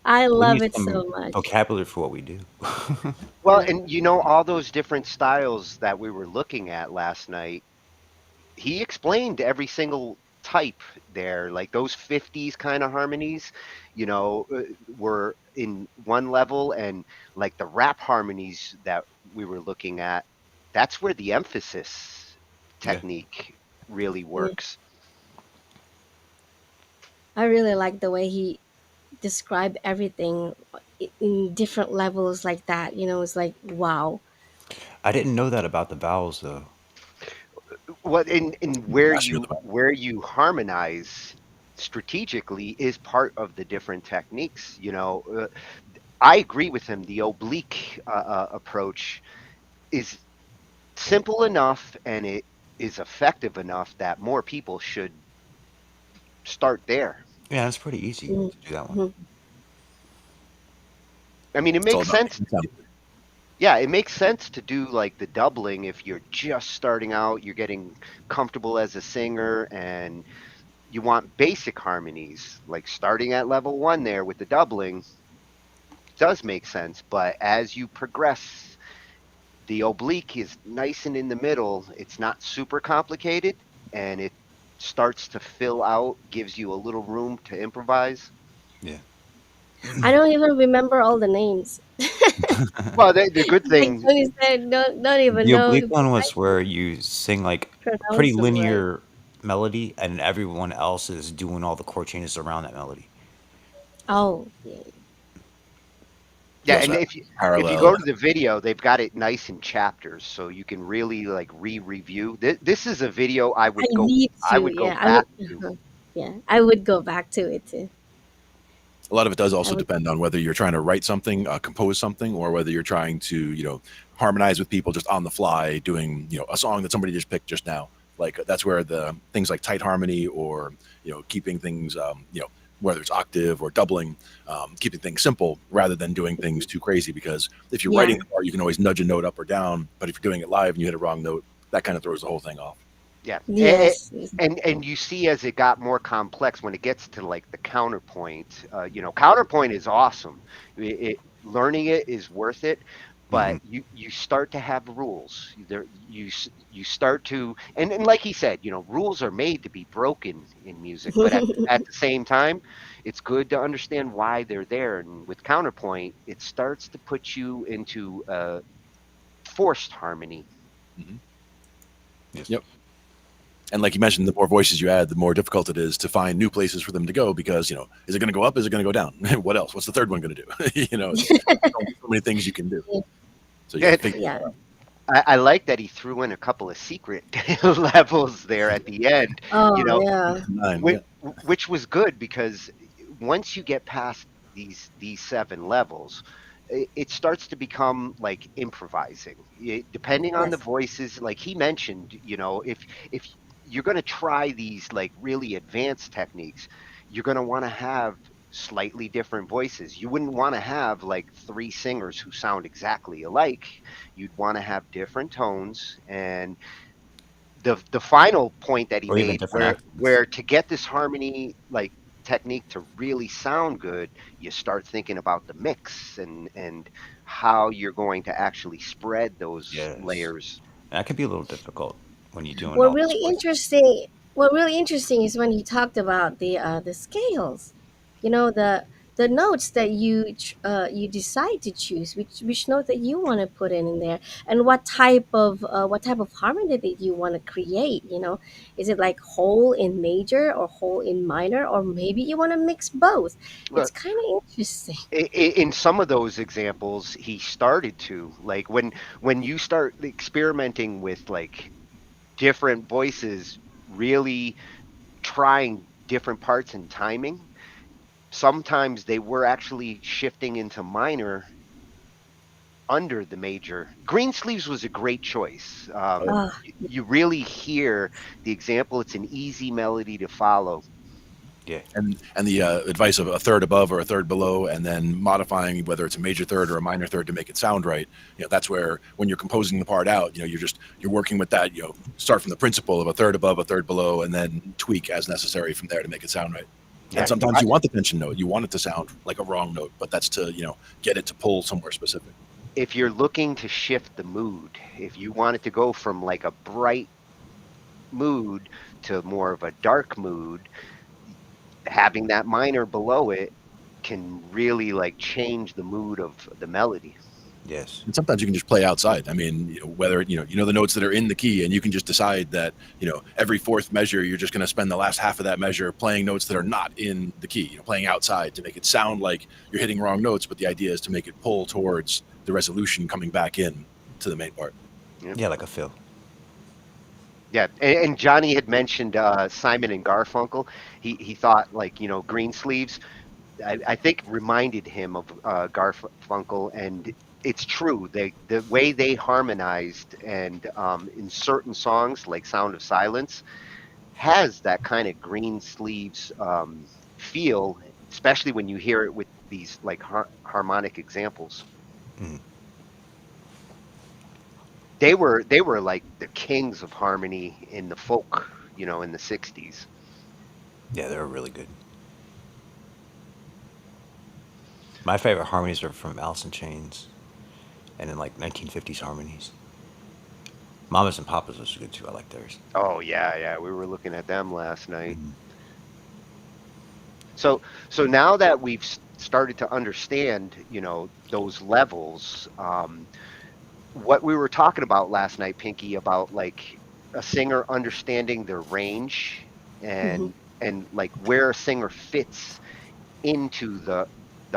S7: I
S6: We
S7: love
S6: need
S7: it
S6: some
S7: so much.
S6: vocabulary for what we do.
S5: Well, and you know, all those different styles that we were looking at last night, he explained every single type there. Like those 50s kind of harmonies, you know, were in one level, and like the rap harmonies that we were looking at, that's where the emphasis technique really works.
S7: I really like the way he described everything in different levels like that. You know, it's like, wow.
S6: I didn't know that about the vowels though.
S5: What in where
S1: Ask you about-
S5: where you harmonize strategically is part of the different techniques. You know, I agree with him. The oblique approach is simple enough, and it is effective enough that more people should start there.
S6: Yeah, it's pretty easy to do that one.
S5: I mean, it
S1: It's all
S5: makes
S1: about
S5: sense.
S1: making sound.
S5: Yeah, it makes sense to do like the doubling if you're just starting out, you're getting comfortable as a singer, and you want basic harmonies. Like starting at level 1 there with the doubling does make sense, but as you progress, the oblique is nice and in the middle. It's not super complicated, and it starts to fill out, gives you a little room to improvise.
S6: Yeah.
S7: I don't even remember all the names.
S5: Well, the good
S7: Like
S5: thing,
S7: when you said, don't even
S6: The
S7: know
S6: oblique
S7: if
S6: one
S7: I
S6: was where you sing like
S7: pronounce
S6: pretty
S7: them right.
S6: linear melody, and everyone else is doing all the chord changes around that melody.
S7: Oh, yeah.
S5: yeah,
S1: also
S5: and
S1: have
S5: if you
S1: parallel.
S5: go to the video, they've got it nice in chapters, so you can really like re-review. This is a video I
S7: I
S5: would go
S7: need to.
S5: I would go
S7: Yeah,
S5: back to.
S7: yeah, I would go back to it too.
S1: A lot of it does also
S7: would-
S1: depend on whether you're trying to write something, compose something, or whether you're trying to, you know, harmonize with people just on the fly, doing, you know, a song that somebody just picked just now. Like that's where the things like tight harmony, or, you know, keeping things, you know, whether it's octave or doubling, keeping things simple rather than doing things too crazy. Because if you're
S7: Yeah.
S1: writing the part, you can always nudge a note up or down. But if you're doing it live and you hit a wrong note, that kind of throws the whole thing off.
S5: Yeah.
S7: Yes.
S5: And you see as it got more complex when it gets to like the counterpoint, counterpoint is awesome. Learning it is worth it,
S6: Hmm.
S5: but you start to have rules. You start to and like he said, rules are made to be broken in music, but at the same time, it's good to understand why they're there. And with counterpoint, it starts to put you into forced harmony.
S1: Hmm.
S6: Yes.
S1: Yep. And like you mentioned, the more voices you add, the more difficult it is to find new places for them to go because, is it going to go up? Is it going to go down? What else? What's the third one going to do? It's so many things you can do. So you got to figure
S7: Yeah.
S1: it out.
S5: I like that he threw in a couple of secret levels there at the end, you
S7: Oh
S5: know,
S7: yeah.
S1: Nine,
S5: which,
S1: yeah.
S5: which was good because once you get past these seven levels, it starts to become like improvising. Depending on the
S7: Yes.
S5: voices, like he mentioned, if you're going to try these like really advanced techniques, you're going to want to have slightly different voices. You wouldn't want to have like three singers who sound exactly alike. You'd want to have different tones. And the final point that he
S6: Or even
S5: made,
S6: different
S5: where
S6: accents.
S5: to get this harmony like technique to really sound good, you start thinking about the mix and how you're going to actually spread those
S6: Yes.
S5: layers.
S6: That could be a little difficult when you're doing
S7: What
S6: all these
S7: really
S6: voices.
S7: interesting what really interesting is when he talked about the scales. The notes that you decide to choose, which note that you want to put in there, and what type of harmony that you want to create. Is it like whole in major or whole in minor, or maybe you want to mix both? It's
S5: Look,
S7: kind of interesting.
S5: in some of those examples, he started to like when you start experimenting with like different voices, really trying different parts and timing. Sometimes they were actually shifting into minor under the major. Greensleeves was a great choice.
S1: Oh, yeah.
S7: Oh,
S5: You really hear the example. It's an easy melody to follow.
S6: Yeah.
S1: And the advice of a third above or a third below, and then modifying whether it's a major third or a minor third to make it sound right. That's where when you're composing the part out, you're working with that. Start from the principle of a third above, a third below, and then tweak as necessary from there to make it sound right. And
S5: Yeah,
S1: sometimes you want the tension note, you want it to sound like a wrong note, but that's to get it to pull somewhere specific.
S5: if you're looking to shift the mood, if you want it to go from like a bright mood to more of a dark mood, having that minor below it can really like change the mood of the melody.
S6: Yes.
S1: And sometimes you can just play outside. I mean, whether the notes that are in the key, and you can just decide that every fourth measure you're just going to spend the last half of that measure playing notes that are not in the key, playing outside to make it sound like you're hitting wrong notes. But the idea is to make it pull towards the resolution coming back in to the main part.
S6: Yeah, like a fill.
S5: Yeah, and Johnny had mentioned Simon and Garfunkel. He thought like Green Sleeves. I think reminded him of Garfunkel, and it's true. The way they harmonized and in certain songs like Sound of Silence has that kind of Green Sleeves feel, especially when you hear it with these like harmonic examples.
S6: Mm.
S5: They were like the kings of harmony in the folk, in the 60s.
S6: Yeah, they're really good. My favorite harmonies are from Alice in Chains and in like 1950s harmonies. Mamas and Papas was good too. I like theirs.
S5: Oh yeah, we were looking at them last night.
S6: Mhm.
S5: So now that we've started to understand, those levels, what we were talking about last night, Pinky, about like a singer understanding their range
S7: mhm.
S5: and like where a singer fits into the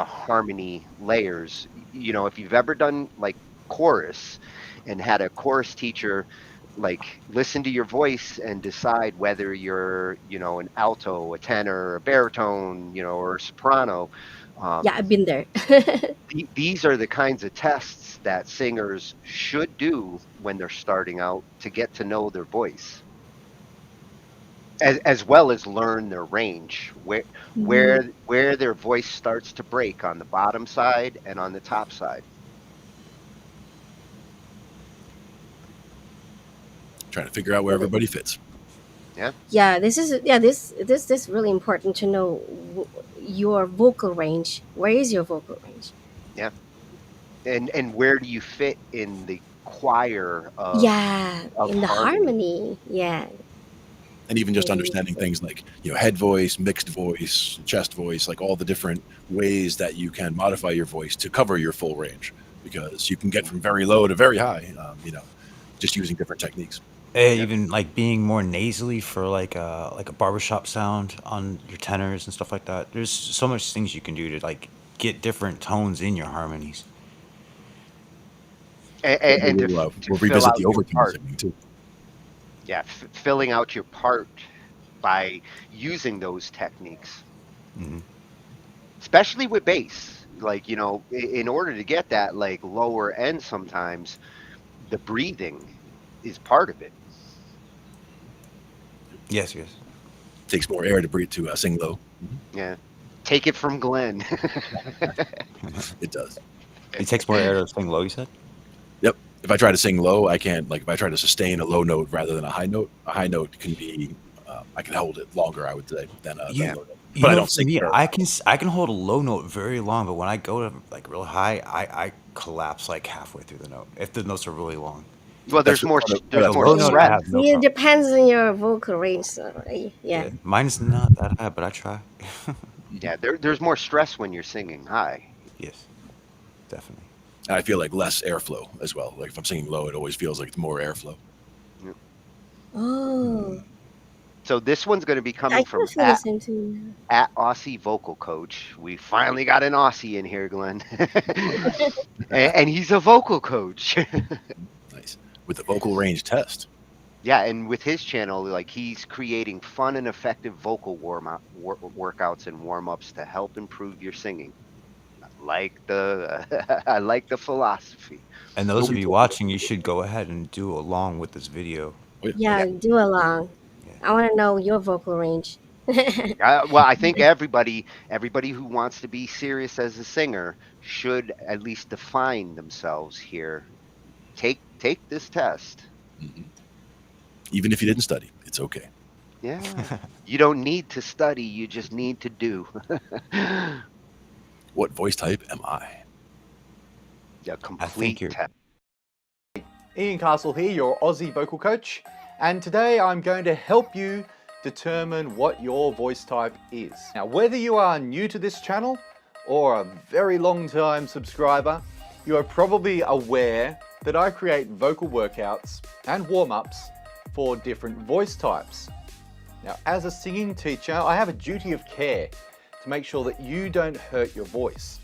S5: harmony layers. If you've ever done like chorus and had a chorus teacher like listen to your voice and decide whether you're an alto, a tenor, a baritone, or a soprano.
S7: Yeah,
S5: um,
S7: I've been there.
S5: these are the kinds of tests that singers should do when they're starting out to get to know their voice, as well as learn their range, where
S7: Mhm.
S5: their voice starts to break on the bottom side and on the top side.
S1: Trying to figure out where everybody fits.
S5: Yeah.
S7: Yeah, this really important to know your vocal range. Where is your vocal range?
S5: Yeah. And where do you fit in the choir
S7: Yeah,
S5: of
S7: in the
S5: harmony?
S7: harmony. Yeah,
S1: And even just
S7: maybe.
S1: understanding things like, head voice, mixed voice, chest voice, like all the different ways that you can modify your voice to cover your full range, because you can get from very low to very high, just using different techniques.
S6: Even like being more nasally for like a barbershop sound on your tenors and stuff like that. There's so much things you can do to like get different tones in your harmonies.
S5: And to
S1: We'll
S5: fill
S1: revisit
S5: out
S1: the
S5: your
S1: overtone
S5: part.
S1: singing too.
S5: Yeah, filling out your part by using those techniques,
S6: Hmm.
S5: especially with bass. Like, in order to get that like lower end, sometimes the breathing is part of it.
S6: Yes, yes.
S1: Takes more air to breathe to sing low.
S5: Yeah. Take it from Glenn.
S1: It does.
S6: It takes more air to sing low, you said?
S1: Yep. If I try to sing low, I can't. Like if I try to sustain a low note rather than a high note can be. I can hold it longer, I would say, than a
S6: You,
S1: low note.
S6: you
S1: But I
S6: know,
S1: don't
S6: for
S1: sing
S6: me,
S1: very
S6: I can hold a low note very long, but when I go to like real high, I collapse like halfway through the note if the notes are really long.
S5: Well,
S1: That's
S5: there's more
S1: part of
S5: there's
S6: A
S5: more
S6: low
S1: the
S6: note,
S1: song.
S6: I
S5: stress.
S6: have no
S7: See, it
S6: problem.
S7: depends on your vocal range. So, yeah.
S6: Yeah, mine is not that high, but I try.
S5: Yeah, there's more stress when you're singing high.
S6: Yes, definitely.
S1: And I feel like less airflow as well. Like if I'm singing low, it always feels like it's more airflow.
S7: Oh,
S5: So this one's going to be
S7: I
S5: coming
S7: kind
S5: from
S7: of feel the same too.
S5: at Aussie Vocal Coach. We finally got an Aussie in here, Glenn. And he's a vocal coach.
S1: Nice. With the vocal range test.
S5: Yeah, and with his channel, like he's creating fun and effective vocal workouts and warm-ups to help improve your singing. I like the philosophy.
S6: And those of you watching, you should go ahead and do along with this video.
S7: Yeah, do along.
S6: Yeah.
S7: I want to know your vocal range.
S5: Well, I think everybody who wants to be serious as a singer should at least define themselves here. Take this test.
S1: Mhm. Even if you didn't study, it's okay.
S5: Yeah. You don't need to study, you just need to do.
S1: What voice type am I?
S5: A complete
S6: you're-
S5: test.
S11: Ian Castle here, your Aussie vocal coach, and today I'm going to help you determine what your voice type is. Now, whether you are new to this channel or a very long time subscriber, you are probably aware that I create vocal workouts and warm-ups for different voice types. Now, as a singing teacher, I have a duty of care to make sure that you don't hurt your voice.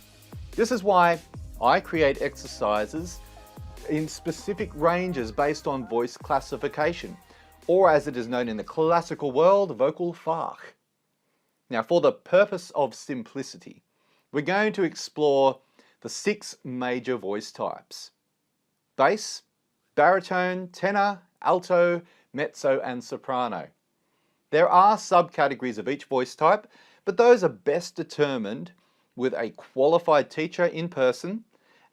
S11: This is why I create exercises in specific ranges based on voice classification, or as it is known in the classical world, vocal fach. Now, for the purpose of simplicity, we're going to explore the 6 major voice types: bass, baritone, tenor, alto, mezzo, and soprano. There are subcategories of each voice type, but those are best determined with a qualified teacher in person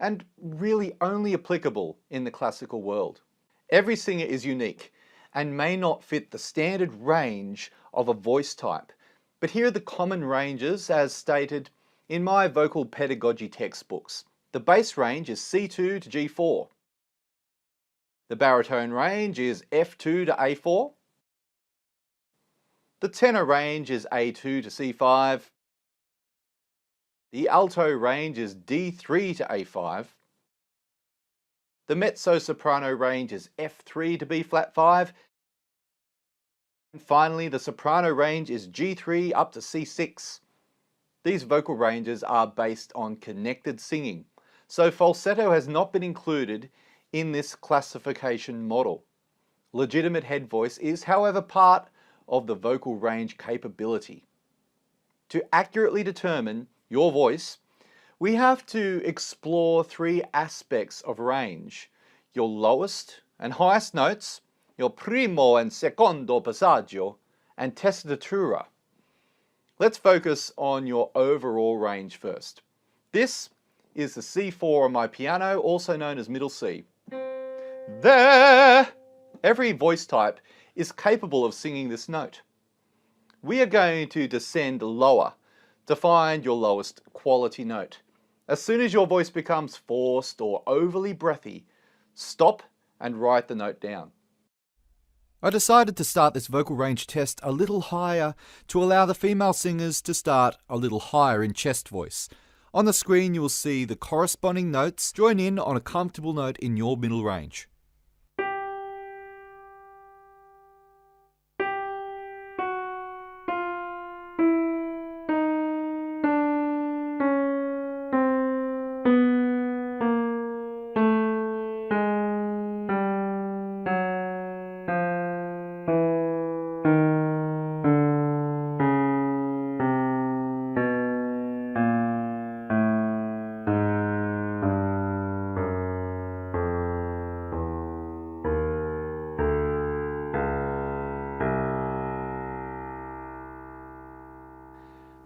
S11: and really only applicable in the classical world. Every singer is unique and may not fit the standard range of a voice type, but here are the common ranges as stated in my vocal pedagogy textbooks. The bass range is C2 to G4. The baritone range is F2 to A4. The tenor range is A2 to C5. The alto range is D3 to A5. The mezzo-soprano range is F3 to B flat 5. And finally, the soprano range is G3 up to C6. These vocal ranges are based on connected singing, so falsetto has not been included in this classification model. Legitimate head voice is, however, part of the vocal range capability. To accurately determine your voice, we have to explore 3 aspects of range: your lowest and highest notes, your primo and secondo passaggio, and tessitura. Let's focus on your overall range first. This is the C4 on my piano, also known as middle C. There! Every voice type is capable of singing this note. We are going to descend lower to find your lowest quality note. As soon as your voice becomes forced or overly breathy, stop and write the note down. I decided to start this vocal range test a little higher to allow the female singers to start a little higher in chest voice. On the screen you will see the corresponding notes join in on a comfortable note in your middle range.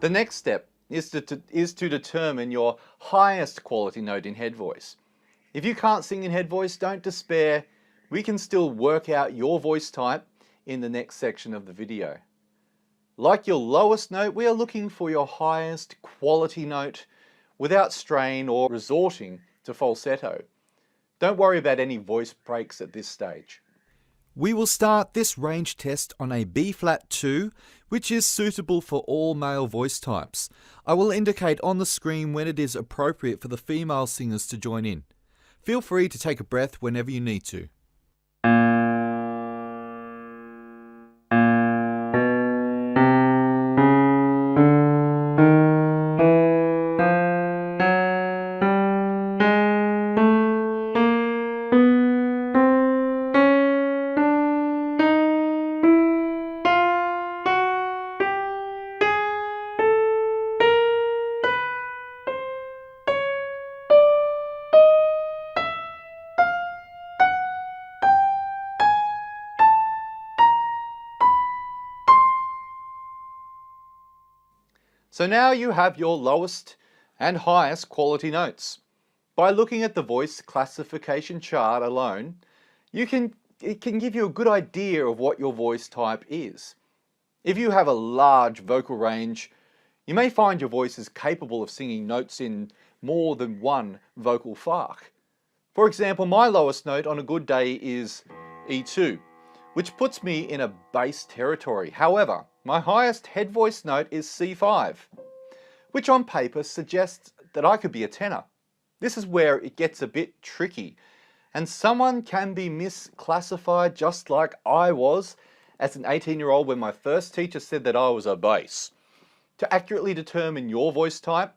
S11: The next step is to determine your highest quality note in head voice. If you can't sing in head voice, don't despair. We can still work out your voice type in the next section of the video. Like your lowest note, we are looking for your highest quality note without strain or resorting to falsetto. Don't worry about any voice breaks at this stage. We will start this range test on a B-flat 2, which is suitable for all male voice types. I will indicate on the screen when it is appropriate for the female singers to join in. Feel free to take a breath whenever you need to. So now you have your lowest and highest quality notes. By looking at the voice classification chart alone, it can give you a good idea of what your voice type is. If you have a large vocal range, you may find your voice is capable of singing notes in more than one vocal fach. For example, my lowest note on a good day is E2, which puts me in a bass territory. However, my highest head voice note is C5, which on paper suggests that I could be a tenor. This is where it gets a bit tricky, and someone can be misclassified just like I was as an 18-year-old when my first teacher said that I was a bass. To accurately determine your voice type,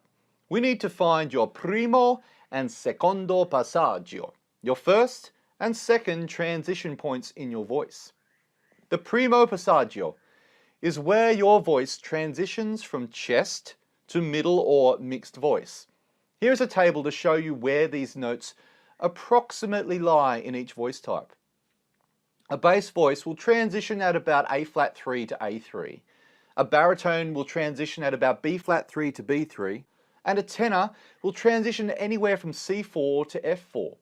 S11: we need to find your primo and secondo passaggio, your first and second transition points in your voice. The primo passaggio is where your voice transitions from chest to middle or mixed voice. Here's a table to show you where these notes approximately lie in each voice type. A bass voice will transition at about A-flat 3 to A3. A baritone will transition at about B-flat 3 to B3. And a tenor will transition anywhere from C4 to F4.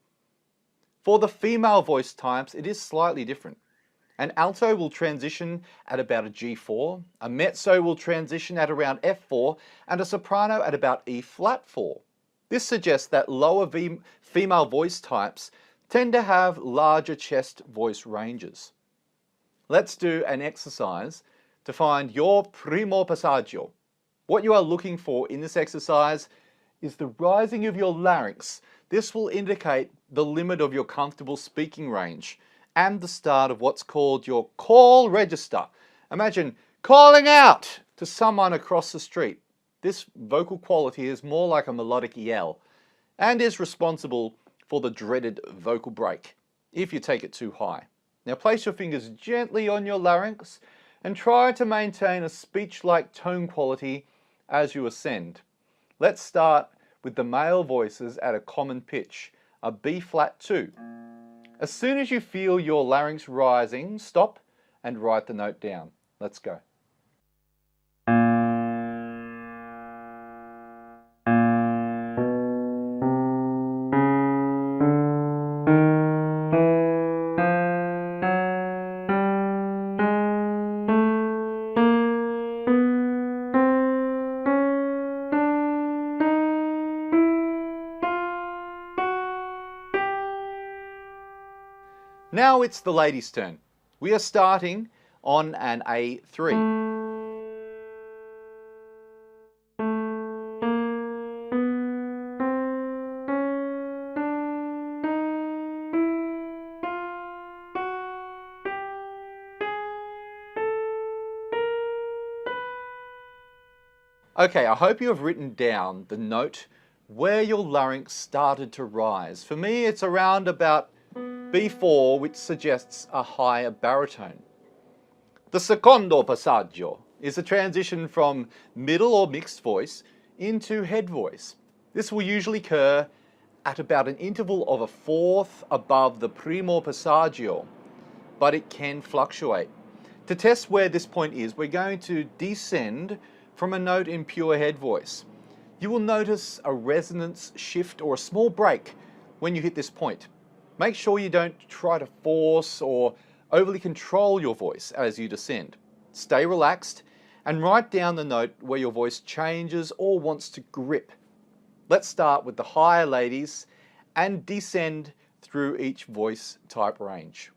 S11: For the female voice types, it is slightly different. An alto will transition at about a G4, a mezzo will transition at around F4, and a soprano at about E-flat 4. This suggests that lower female voice types tend to have larger chest voice ranges. Let's do an exercise to find your primo passaggio. What you are looking for in this exercise is the rising of your larynx. This will indicate the limit of your comfortable speaking range and the start of what's called your call register. Imagine calling out to someone across the street. This vocal quality is more like a melodic yell and is responsible for the dreaded vocal break if you take it too high. Now place your fingers gently on your larynx and try to maintain a speech-like tone quality as you ascend. Let's start with the male voices at a common pitch, a B-flat 2. As soon as you feel your larynx rising, stop and write the note down. Let's go. Now it's the ladies' turn. We are starting on an A3. Okay, I hope you have written down the note where your larynx started to rise. For me, it's around about B4, which suggests a higher baritone. The secondo passaggio is a transition from middle or mixed voice into head voice. This will usually occur at about an interval of a fourth above the primo passaggio, but it can fluctuate. To test where this point is, we're going to descend from a note in pure head voice. You will notice a resonance shift or a small break when you hit this point. Make sure you don't try to force or overly control your voice as you descend. Stay relaxed and write down the note where your voice changes or wants to grip. Let's start with the higher ladies and descend through each voice type range.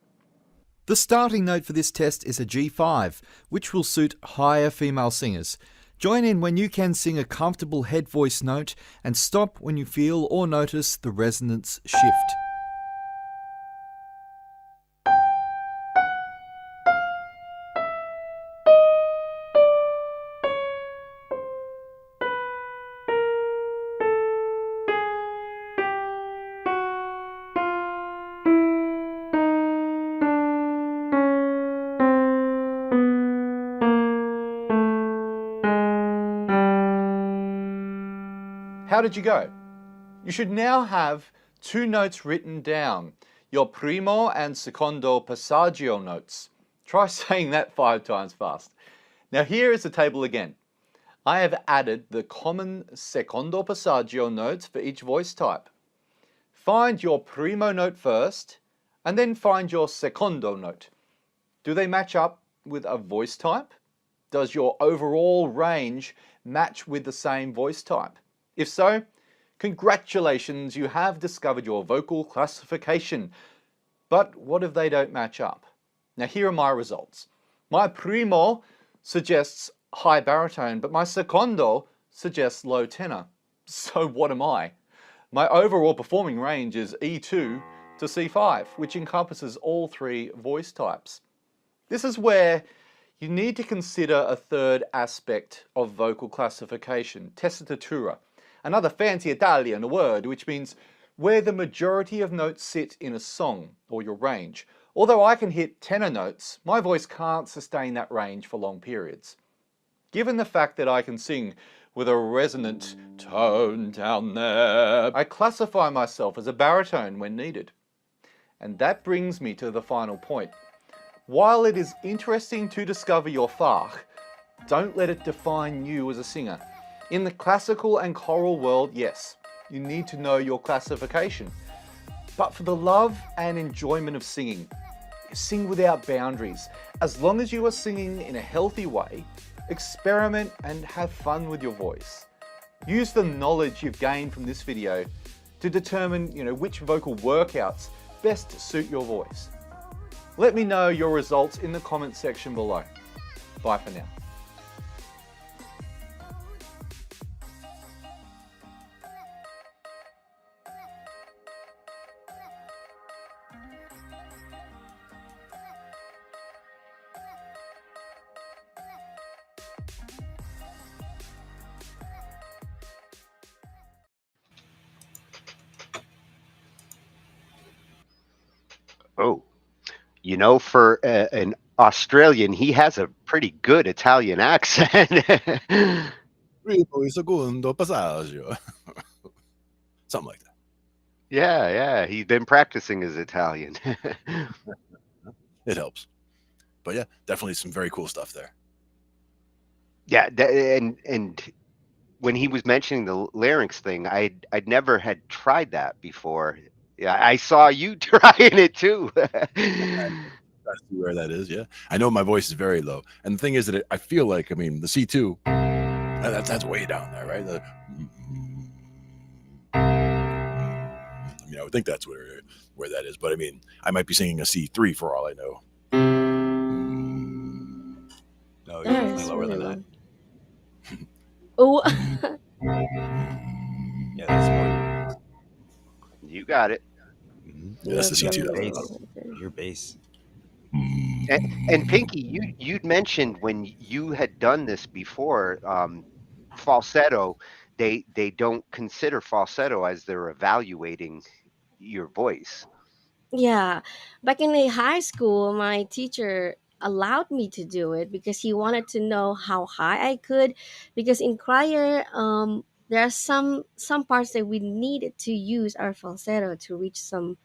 S12: The starting note for this test is a G5, which will suit higher female singers. Join in when you can sing a comfortable head voice note and stop when you feel or notice the resonance shift.
S11: How did you go? You should now have two notes written down, your primo and secondo passaggio notes. Try saying that 5 times fast. Now here is the table again. I have added the common secondo passaggio notes for each voice type. Find your primo note first, and then find your secondo note. Do they match up with a voice type? Does your overall range match with the same voice type? If so, congratulations, you have discovered your vocal classification. But what if they don't match up? Now here are my results. My primo suggests high baritone, but my secondo suggests low tenor. So what am I? My overall performing range is E2 to C5, which encompasses all 3 voice types. This is where you need to consider a third aspect of vocal classification, tessitura. Another fancy Italian word which means where the majority of notes sit in a song or your range. Although I can hit tenor notes, my voice can't sustain that range for long periods. Given the fact that I can sing with a resonant tone down there, I classify myself as a baritone when needed. And that brings me to the final point. While it is interesting to discover your fach, don't let it define you as a singer. In the classical and choral world, yes, you need to know your classification. But for the love and enjoyment of singing, sing without boundaries. As long as you are singing in a healthy way, experiment and have fun with your voice. Use the knowledge you've gained from this video to determine, which vocal workouts best suit your voice. Let me know your results in the comment section below. Bye for now.
S5: Oh, for an Australian, he has a pretty good Italian accent.
S1: Primo e secondo passaggio. Something like that.
S5: Yeah, he's been practicing his Italian.
S1: It helps. But yeah, definitely some very cool stuff there.
S5: Yeah, and when he was mentioning the larynx thing, I'd never had tried that before. Yeah, I saw you trying it too.
S1: That's where that is. Yeah, I know my voice is very low, and the thing is that I feel like, the C2, that's way down there, right? I would think that's where that is. But I mean, I might be singing a C3 for all I know.
S6: No, you're
S7: Oh,
S6: definitely
S7: it's
S6: lower
S7: really
S6: than that.
S7: low. Oh,
S6: Yeah, that's more.
S5: You got it.
S1: Yeah, that's
S7: you're
S1: the
S6: That's
S1: C2.
S7: very
S1: That's
S6: bass.
S1: not.
S7: low. Okay.
S6: Your bass.
S5: And Pinky, you'd mentioned when you had done this before, falsetto. They don't consider falsetto as they're evaluating your voice.
S7: Yeah, back in the high school, my teacher allowed me to do it because he wanted to know how high I could. Because in choir, there are some parts that we needed to use our falsetto to reach some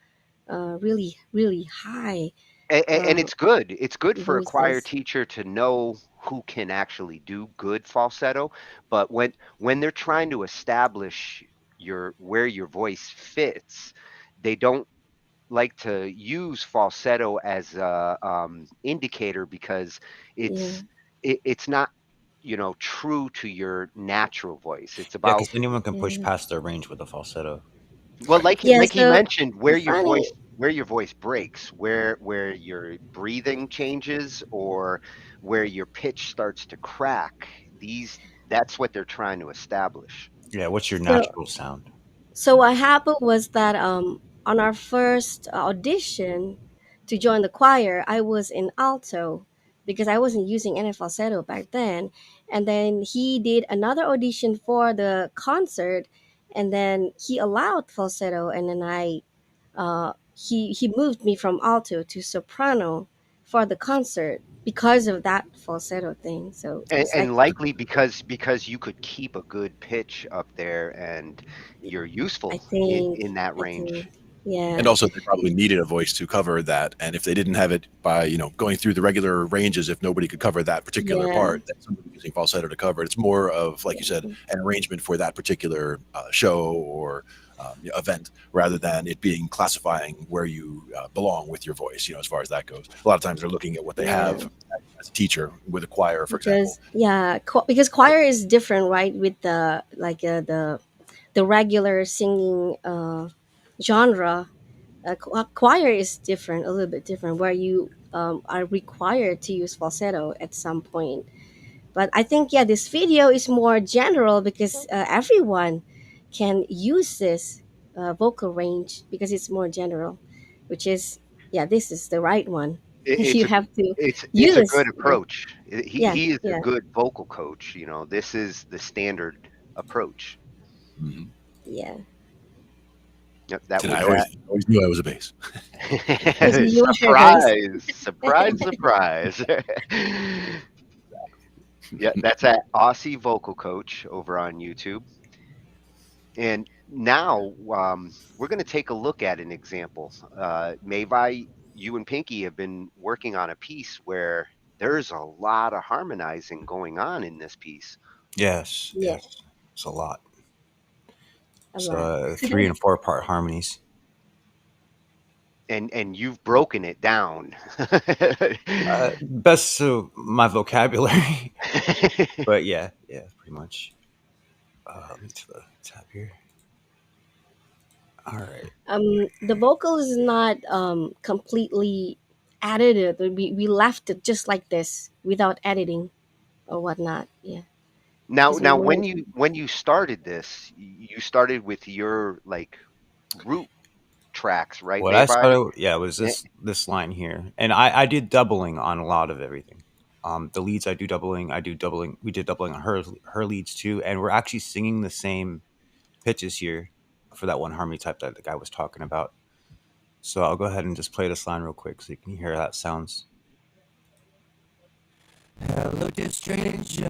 S7: really really high
S5: And
S7: uh,
S5: it's good. It's good for a choir
S7: voices.
S5: teacher to know who can actually do good falsetto. But when they're trying to establish your where your voice fits, they don't like to use falsetto as a indicator because
S7: Yeah,
S5: it's not true to your natural voice. It's
S6: Yeah,
S5: about
S6: because anyone can push
S7: yeah,
S6: past their range with a falsetto.
S5: well,
S1: Right.
S7: yeah.
S5: like he
S7: So
S5: mentioned,
S7: the funny,
S5: where your voice breaks, where your breathing changes, or where your pitch starts to crack. These That's what they're trying to establish.
S6: Yeah, what's your
S7: so
S6: natural sound?
S7: So what happened was that on our first audition to join the choir, I was in alto because I wasn't using any falsetto back then. And then he did another audition for the concert, and then he allowed falsetto, and then he moved me from alto to soprano for the concert because of that falsetto thing. So it's like
S5: And likely because you could keep a good pitch up there, and you're
S7: I
S5: useful
S7: think
S5: in that
S7: I think
S5: range.
S1: And
S7: yeah,
S1: also, they probably needed a voice to cover that. And if they didn't have it by, going through the regular ranges, if nobody could cover that particular
S7: yeah,
S1: part, then somebody using falsetto to cover it. It's more of, like you said, an arrangement for that particular show or event, rather than it being classifying where you belong with your voice. As far as that goes, a lot of times they're looking at what they
S7: yeah.
S1: have as a teacher with a choir, for example.
S7: Because yeah, because choir is different, right? With the like the regular singing genre, choir is different, a little bit different, where you are required to use falsetto at some point. But I think yeah, this video is more general because everyone can use this vocal range because it's more general, which is yeah, this is the right one.
S5: It's
S7: You
S5: a
S7: have to
S5: it's a
S7: use
S5: good
S7: this.
S5: approach.
S7: Yeah,
S5: He is a
S7: yeah,
S5: good vocal coach. This is the standard approach.
S1: Mhm.
S7: yeah.
S5: Yep, that
S1: And
S5: was
S1: I
S5: that.
S1: always knew I was a bass.
S7: You were base.
S5: Surprise, surprise, surprise. Yeah, that's at Aussie Vocal Coach over on YouTube. And now we're going to take a look at an example. Mavi, you and Pinky have been working on a piece where there's a lot of harmonizing going on in this piece.
S6: Yes,
S7: Yeah,
S6: yes. It's a lot.
S7: a
S6: It's
S7: lot.
S6: 3 and 4 part harmonies.
S5: And you've broken it down.
S6: Best of my vocabulary. But yeah, pretty much. Let me to the tab here. All right.
S7: The vocal is not completely edited. We left it just like this without editing or whatnot. Yeah, because we
S5: Now
S7: wanted.
S5: when you started this, you started with your like root tracks, right,
S6: What I
S5: Mavi?
S6: started, yeah, was this line here, and I did doubling on a lot of everything. The leads I do doubling. I do doubling. We did doubling on her leads too, and we're actually singing the same pitches here for that one harmony type that the guy was talking about. So I'll go ahead and just play this line real quick so you can hear how that sounds. Hello, dear stranger.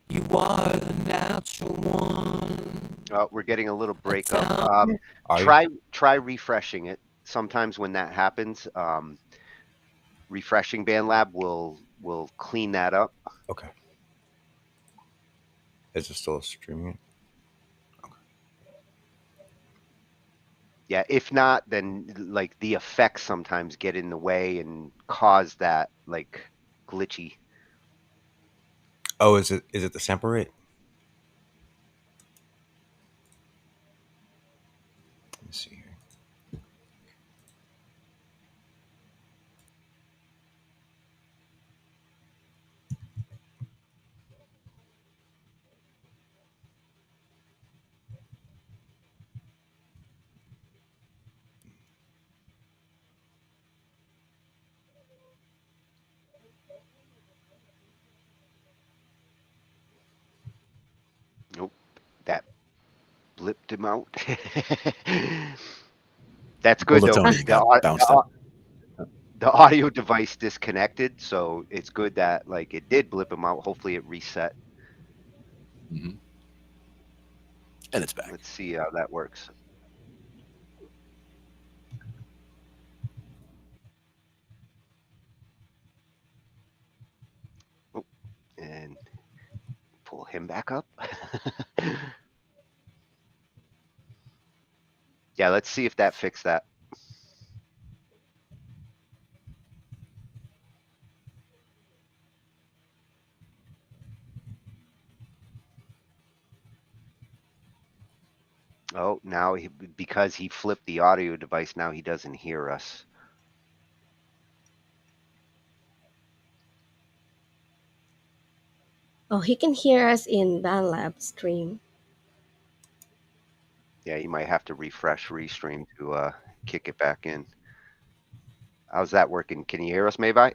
S6: You are the natural one.
S5: We're getting a little breakup.
S6: Are you?
S5: Try refreshing it. Sometimes when that happens, refreshing BandLab will clean that up.
S6: Okay. Is it still streaming?
S5: Yeah, if not, then like the effects sometimes get in the way and cause that like glitchy.
S6: Oh, is it the sample rate? me see here.
S5: Nope, that blipped him out. That's
S1: Well,
S5: good
S1: the
S5: though,
S1: Tony
S5: because
S1: got bounced out.
S5: the audio device disconnected, so it's good that like it did blip him out. Hopefully it reset.
S1: Hmm. And it's back.
S5: Let's see how that works. Oh, and pull him back up. Yeah, let's see if that fixed that. Oh, now because he flipped the audio device, now he doesn't hear us.
S7: Oh, he can hear us in BandLab stream.
S5: Yeah, you might have to refresh restream to kick it back in. How's that working? Can you hear us, Mavi?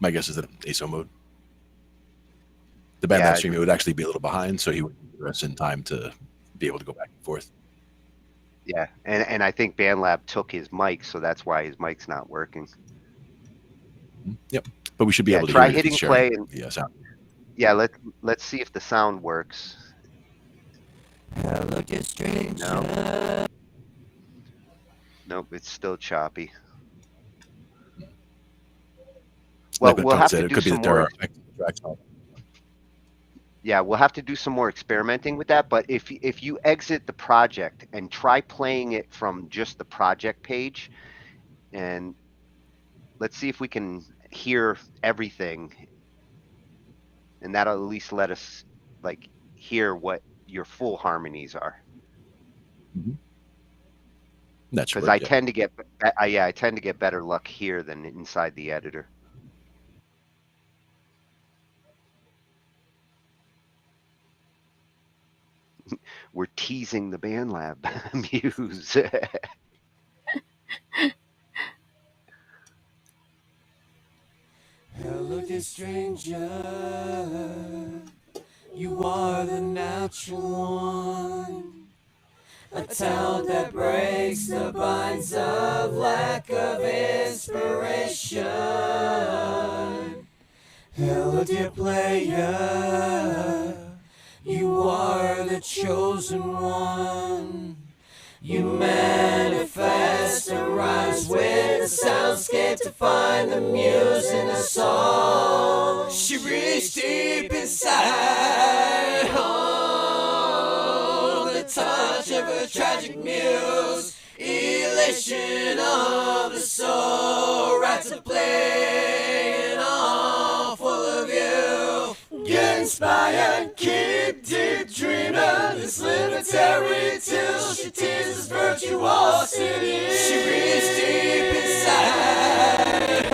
S1: My guess is that ASO mode. The band
S5: Yeah,
S1: live stream, it would actually be a little behind, so he would hear us in time to be able to go back and forth.
S5: yeah, and I think BandLab took his mic, so that's why his mic's not working.
S1: Yep, but we should be
S5: Yeah,
S1: able to hear
S5: try
S1: it if he's
S5: hitting
S1: sharing
S5: play and
S1: the sound.
S5: yeah, let's see if the sound works.
S10: Hello, dear stranger.
S5: No. Nope, it's still choppy. Well,
S1: Like what
S5: we'll
S1: Tony
S5: have to
S1: said, it
S5: do
S1: could be
S5: some
S1: that there
S5: more.
S1: are tracks on.
S5: Yeah, we'll have to do some more experimenting with that. But if you exit the project and try playing it from just the project page, and let's see if we can hear everything, and that'll at least let us like hear what your full harmonies are.
S1: That should
S5: Because
S1: work.
S5: I
S1: Yeah.
S5: tend to get, I tend to get better luck here than inside the editor. We're teasing the BandLab muse.
S10: Hello, dear stranger. You are the natural one. A talent that breaks the binds of lack of inspiration. Hello, dear player. You are the chosen one. You manifest and rise with the soundscape to find the muse in the song. She reached deep inside. Oh, the touch of a tragic muse. Elation of the soul. Right to playing all full of you. Get inspired, keep deep dreaming. This libertary till she teases virtuosity. She reaches deep inside.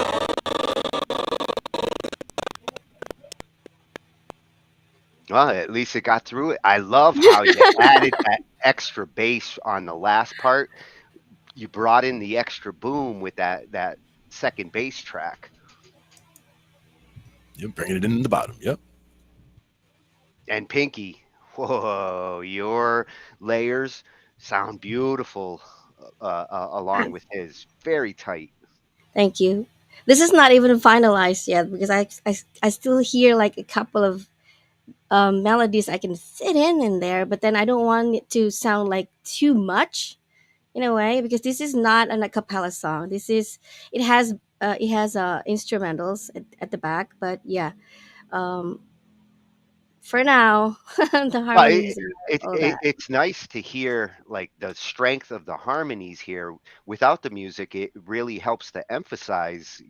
S5: Well, at least it got through it. I love how you added that extra bass on the last part. You brought in the extra boom with that second bass track.
S1: You're bringing it in the bottom. Yep.
S5: And Pinky, whoa, your layers sound beautiful along with his. Very tight.
S7: Thank you. This is not even finalized yet because I still hear like a couple of melodies I can fit in there, but then I don't want it to sound like too much in a way because this is not an a cappella song. This is it has instrumentals at the back, but yeah, um, for now the
S5: Well,
S7: harmonies are all that.
S5: it's nice to hear like the strength of the harmonies here. Without the music, it really helps to emphasize,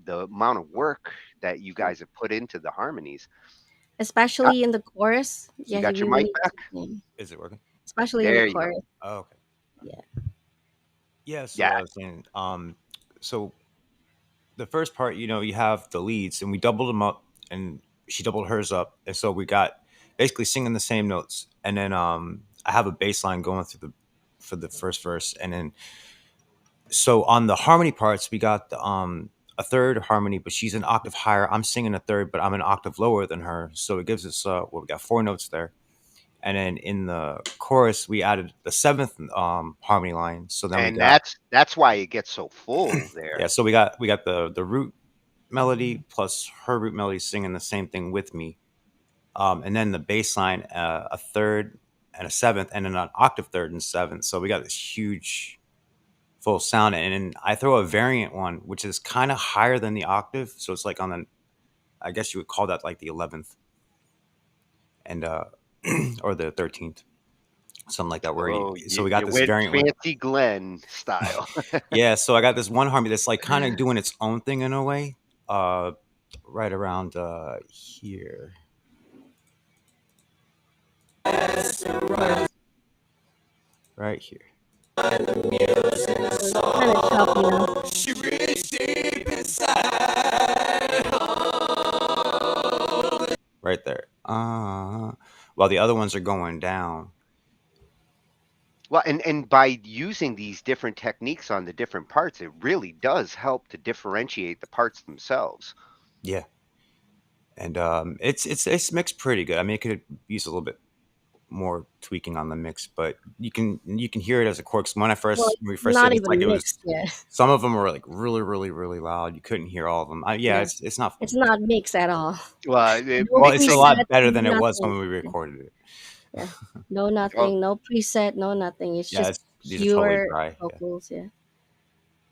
S5: the amount of work that you guys have put into the harmonies.
S7: especially in the chorus.
S5: You
S7: Yeah, he
S5: got your
S7: really
S5: mic
S7: needs
S5: back?
S7: to sing,
S6: Is it working?
S7: especially in the
S5: There you go.
S7: chorus.
S6: Oh, okay.
S7: Yeah.
S6: Yeah. So
S5: Yeah.
S6: I was saying, so the first part, you have the leads, and we doubled them up, and she doubled hers up, and so we got basically singing the same notes, and then I have a bass line going through for the first verse, and then so on the harmony parts, we got a third harmony, but she's an octave higher. I'm singing a third, but I'm an octave lower than her, so it gives us we got 4 notes there. And then in the chorus, we added the seventh harmony line. So then we
S5: And
S6: got
S5: that's why it gets so full there.
S6: yeah. So we got the root melody plus her root melody singing the same thing with me, and then the bass line, a third and a seventh, and then an octave third and seventh. So we got this huge full sound, and then I throw a variant one, which is kind of higher than the octave. So it's like on the, I guess you would call that like the 11th, and or the 13th. Something like that.
S5: Oh,
S6: So we got
S5: you
S6: this
S5: went
S6: variant one.
S5: fancy Glenn style.
S6: Yeah, so I got this one harmony that's like kind of doing its own thing in a way. Right around here. Right here.
S7: Kind of choppy now.
S10: She reached deep inside.
S6: Right there. While the other ones are going down.
S5: Well, and by using these different techniques on the different parts, it really does help to differentiate the parts themselves.
S6: Yeah. And it's mixed pretty good. I mean, it could use a little bit more tweaking on the mix, but you can hear it as a chorus. When
S7: Well,
S6: we
S7: it's
S6: first said
S7: not
S6: it, it's like
S7: even
S6: it was
S7: mixed yet.
S6: some of them were like really really really loud. You couldn't hear all of them. Yeah,
S7: Yeah,
S6: it's not fun.
S7: it's not mixed at all.
S5: Well,
S7: No
S6: Well, it's a
S5: mixing,
S6: lot
S7: preset,
S6: better than it was
S7: nothing.
S6: when we recorded it.
S7: Yeah, no
S5: well,
S7: nothing, no preset, no nothing. It's
S6: Yeah,
S7: just
S6: these are totally
S7: pure
S6: dry. Yeah.
S7: vocals. Yeah.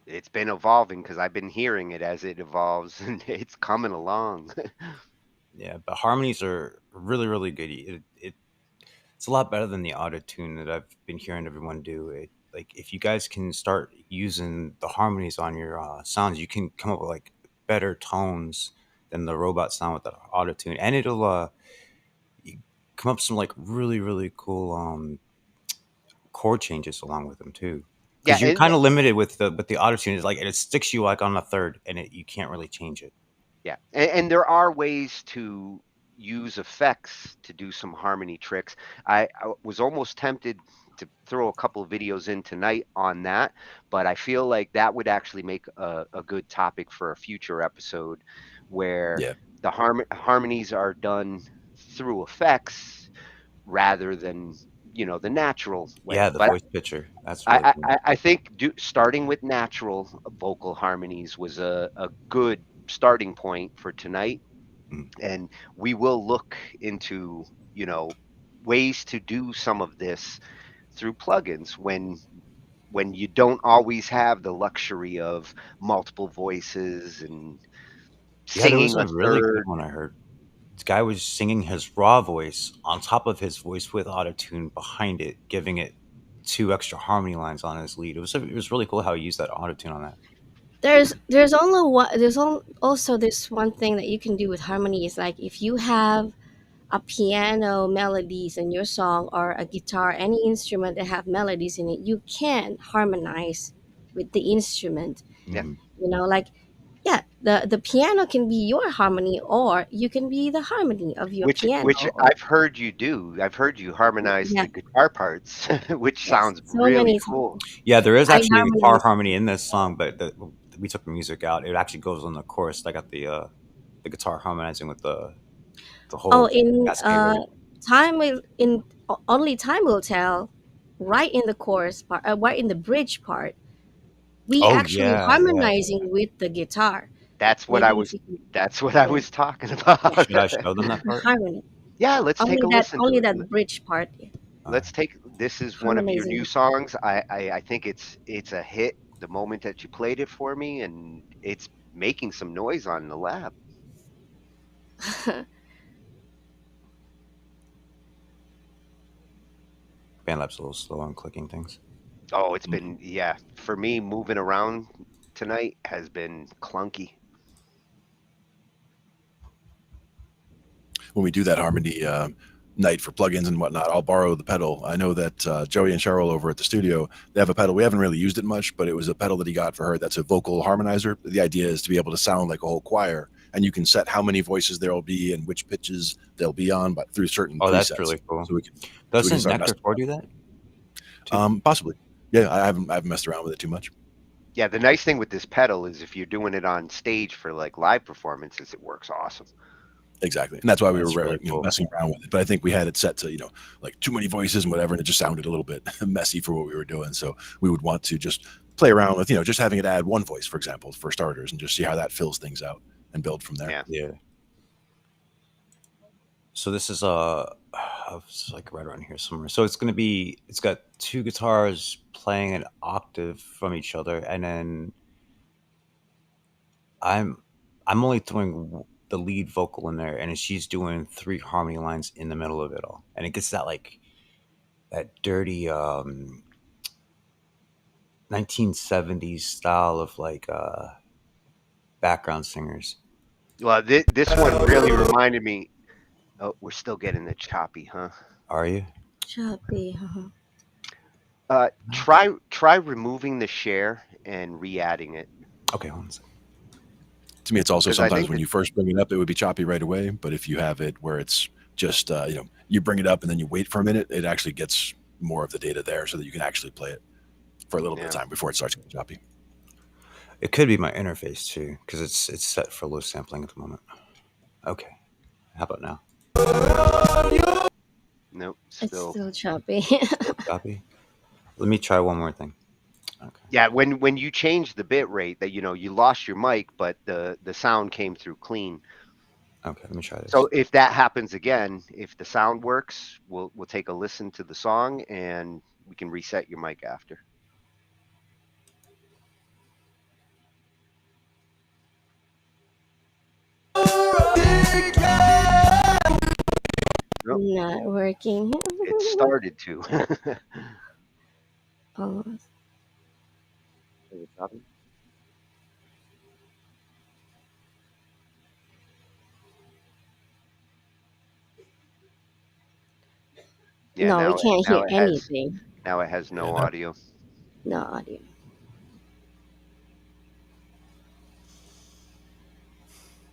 S5: it's been evolving because I've been hearing it as it evolves, and it's coming along.
S6: Yeah, but harmonies are really, really good. It's a lot better than the auto tune that I've been hearing everyone do. Like if you guys can start using the harmonies on your sounds, you can come up with like better tones than the robot sound with the auto tune, and it'll come up with some like really, really cool chord changes along with them too.
S5: Yeah,
S6: Because you're kind of limited with the auto tune. Is like it sticks you like on a third, and you can't really change it.
S5: yeah, and there are ways to use effects to do some harmony tricks. I was almost tempted to throw a couple of videos in tonight on that, but I feel like that would actually make a good topic for a future episode where
S1: Yeah.
S5: the harmonies are done through effects rather than the natural way.
S6: Yeah, the
S5: But
S6: voice pitcher. That's really cool.
S5: I think starting with natural vocal harmonies was a good starting point for tonight,
S6: Mm.
S5: and we will look into ways to do some of this through plugins when you don't always have the luxury of multiple voices and
S6: Yeah, there was
S5: singing
S6: a
S5: a
S6: really good
S5: third.
S6: one I heard. This guy was singing his raw voice on top of his voice with autotune behind it, giving it 2 extra harmony lines on his lead. It was really cool how he used that autotune on that.
S7: There's only one. Also this one thing that you can do with harmony is like if you have a piano melodies in your song or a guitar, any instrument that have melodies in it, you can harmonize with the instrument.
S5: Yeah.
S6: Mhm.
S7: Like yeah, the piano can be your harmony or you can be the harmony of your piano.
S5: Which I've heard you do. I've heard you harmonize
S7: Yeah,
S5: the guitar parts, which
S7: yes,
S5: sounds
S7: so
S5: really
S7: many
S5: cool.
S7: times.
S6: Yeah, there is
S7: I
S6: actually a guitar
S7: harmonize.
S6: harmony in this song, but we took the music out. It actually goes on the chorus. I got the guitar harmonizing with the
S7: Oh,
S6: whole
S7: in
S6: cascade layer.
S7: only time will tell. Right in the chorus part, right in the bridge part, we
S6: Oh
S7: actually
S6: yeah, yeah.
S7: harmonizing with the guitar.
S5: That's what I
S7: Maybe if
S5: was.
S7: you can,
S5: That's what I
S7: yeah,
S5: was talking
S7: yeah,
S5: about.
S6: Should I show them that
S7: the
S6: part?
S7: harmony.
S5: Yeah, let's take a listen to
S7: Only
S5: it.
S7: that bridge part. Yeah.
S6: All right.
S5: Let's take. This is one of your
S7: Harmonizing
S5: new
S7: with
S5: songs. I think it's a hit the moment that you played it for me, and it's making some noise on the lab.
S6: BandLab's a little slow on clicking things.
S5: Oh, it's been for me moving around tonight has been clunky.
S1: when we do that harmony night for plugins and whatnot, I'll borrow the pedal. I know that Joey and Cheryl over at the studio, they have a pedal. We haven't really used it much, but it was a pedal that he got for her. That's a vocal harmonizer. The idea is to be able to sound like a whole choir, and you can set how many voices there will be and which pitches they'll be on, but through certain
S6: Oh,
S1: presets.
S6: that's really cool.
S1: So we can
S6: Doesn't
S1: start
S6: Nectar
S1: messing
S6: 4 do that?
S1: possibly. Yeah, I haven't messed around with it too much.
S5: Yeah, the nice thing with this pedal is if you're doing it on stage for like live performances, it works awesome.
S1: Exactly, and that's why we
S6: That's
S1: were
S6: really cool.
S1: messing around with it. But I think we had it set to like too many voices and whatever, and it just sounded a little bit messy for what we were doing. So we would want to just play around with just having it add one voice, for example, for starters, and just see how that fills things out and build from there.
S5: Yeah.
S6: So this is it's like right around here somewhere. So it's got two guitars playing an octave from each other, and then I'm only throwing the lead vocal in there, and she's doing 3 harmony lines in the middle of it all, and it gets that like that dirty 1970s style of like background singers.
S5: Well, this one really reminded me. Oh, we're still getting the choppy, huh?
S6: Are you?
S7: Choppy.
S5: Try removing the share and re-adding it.
S6: Okay, hold on a second.
S1: To me, it's also
S5: 'Cause I
S1: sometimes
S5: think
S1: when you first bring it up, it would be choppy right away. But if you have it where it's just you bring it up and then you wait for a minute, it actually gets more of the data there so that you can actually play it for a little bit of time before it starts getting choppy.
S6: It could be my interface too, because it's set for low sampling at the moment. Okay, how about now?
S5: Nope,
S7: It's still choppy.
S6: Still choppy. Let me try one more thing. Okay.
S5: Yeah, when you change the bit rate, that you lost your mic, but the sound came through clean.
S6: Okay, let me try this.
S5: So if that happens again, if the sound works, we'll take a listen to the song and we can reset your mic after. Nope.
S7: Not working.
S5: It started to.
S7: Almost.
S3: Is it choppy?
S5: Yeah,
S7: No,
S5: now
S7: we can't hear
S5: it has,
S7: anything.
S5: now it has no audio.
S7: No audio.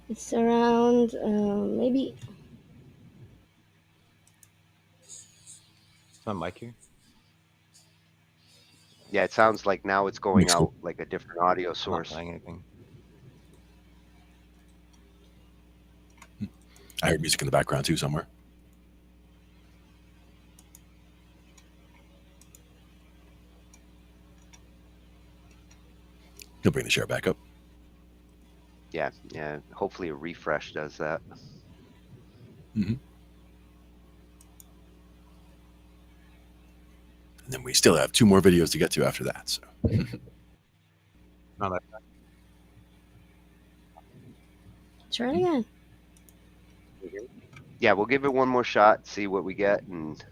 S7: It's around maybe.
S6: Is my mic here?
S5: Yeah, it sounds like now it's going out like a different audio
S6: I'm not
S5: source.
S6: playing anything.
S1: I heard music in the background too somewhere. He'll bring the share back up.
S5: Yeah. Hopefully a refresh does that.
S1: Mm-hmm. And then we still have 2 more videos to get to after that. So.
S6: Not that bad.
S7: Try it again.
S5: Yeah, we'll give it one more shot, see what we get, and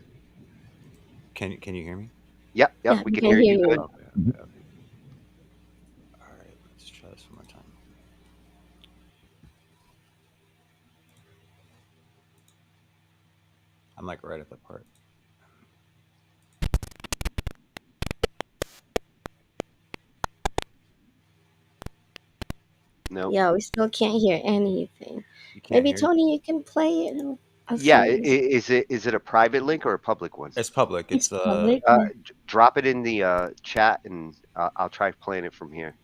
S6: Can you hear me?
S5: yep,
S7: Yeah,
S5: we can hear you good.
S6: Okay. All right, let's try this one more time. I'm like right at the part.
S5: No.
S7: Yeah, we still can't hear anything.
S6: You can't
S7: Maybe
S6: hear it?
S7: Tony, you can play it. I'll
S5: Yeah,
S7: see.
S5: is it a private link or a public one?
S6: It's public.
S7: It's public.
S5: Drop it in the chat, and I'll try playing it from here.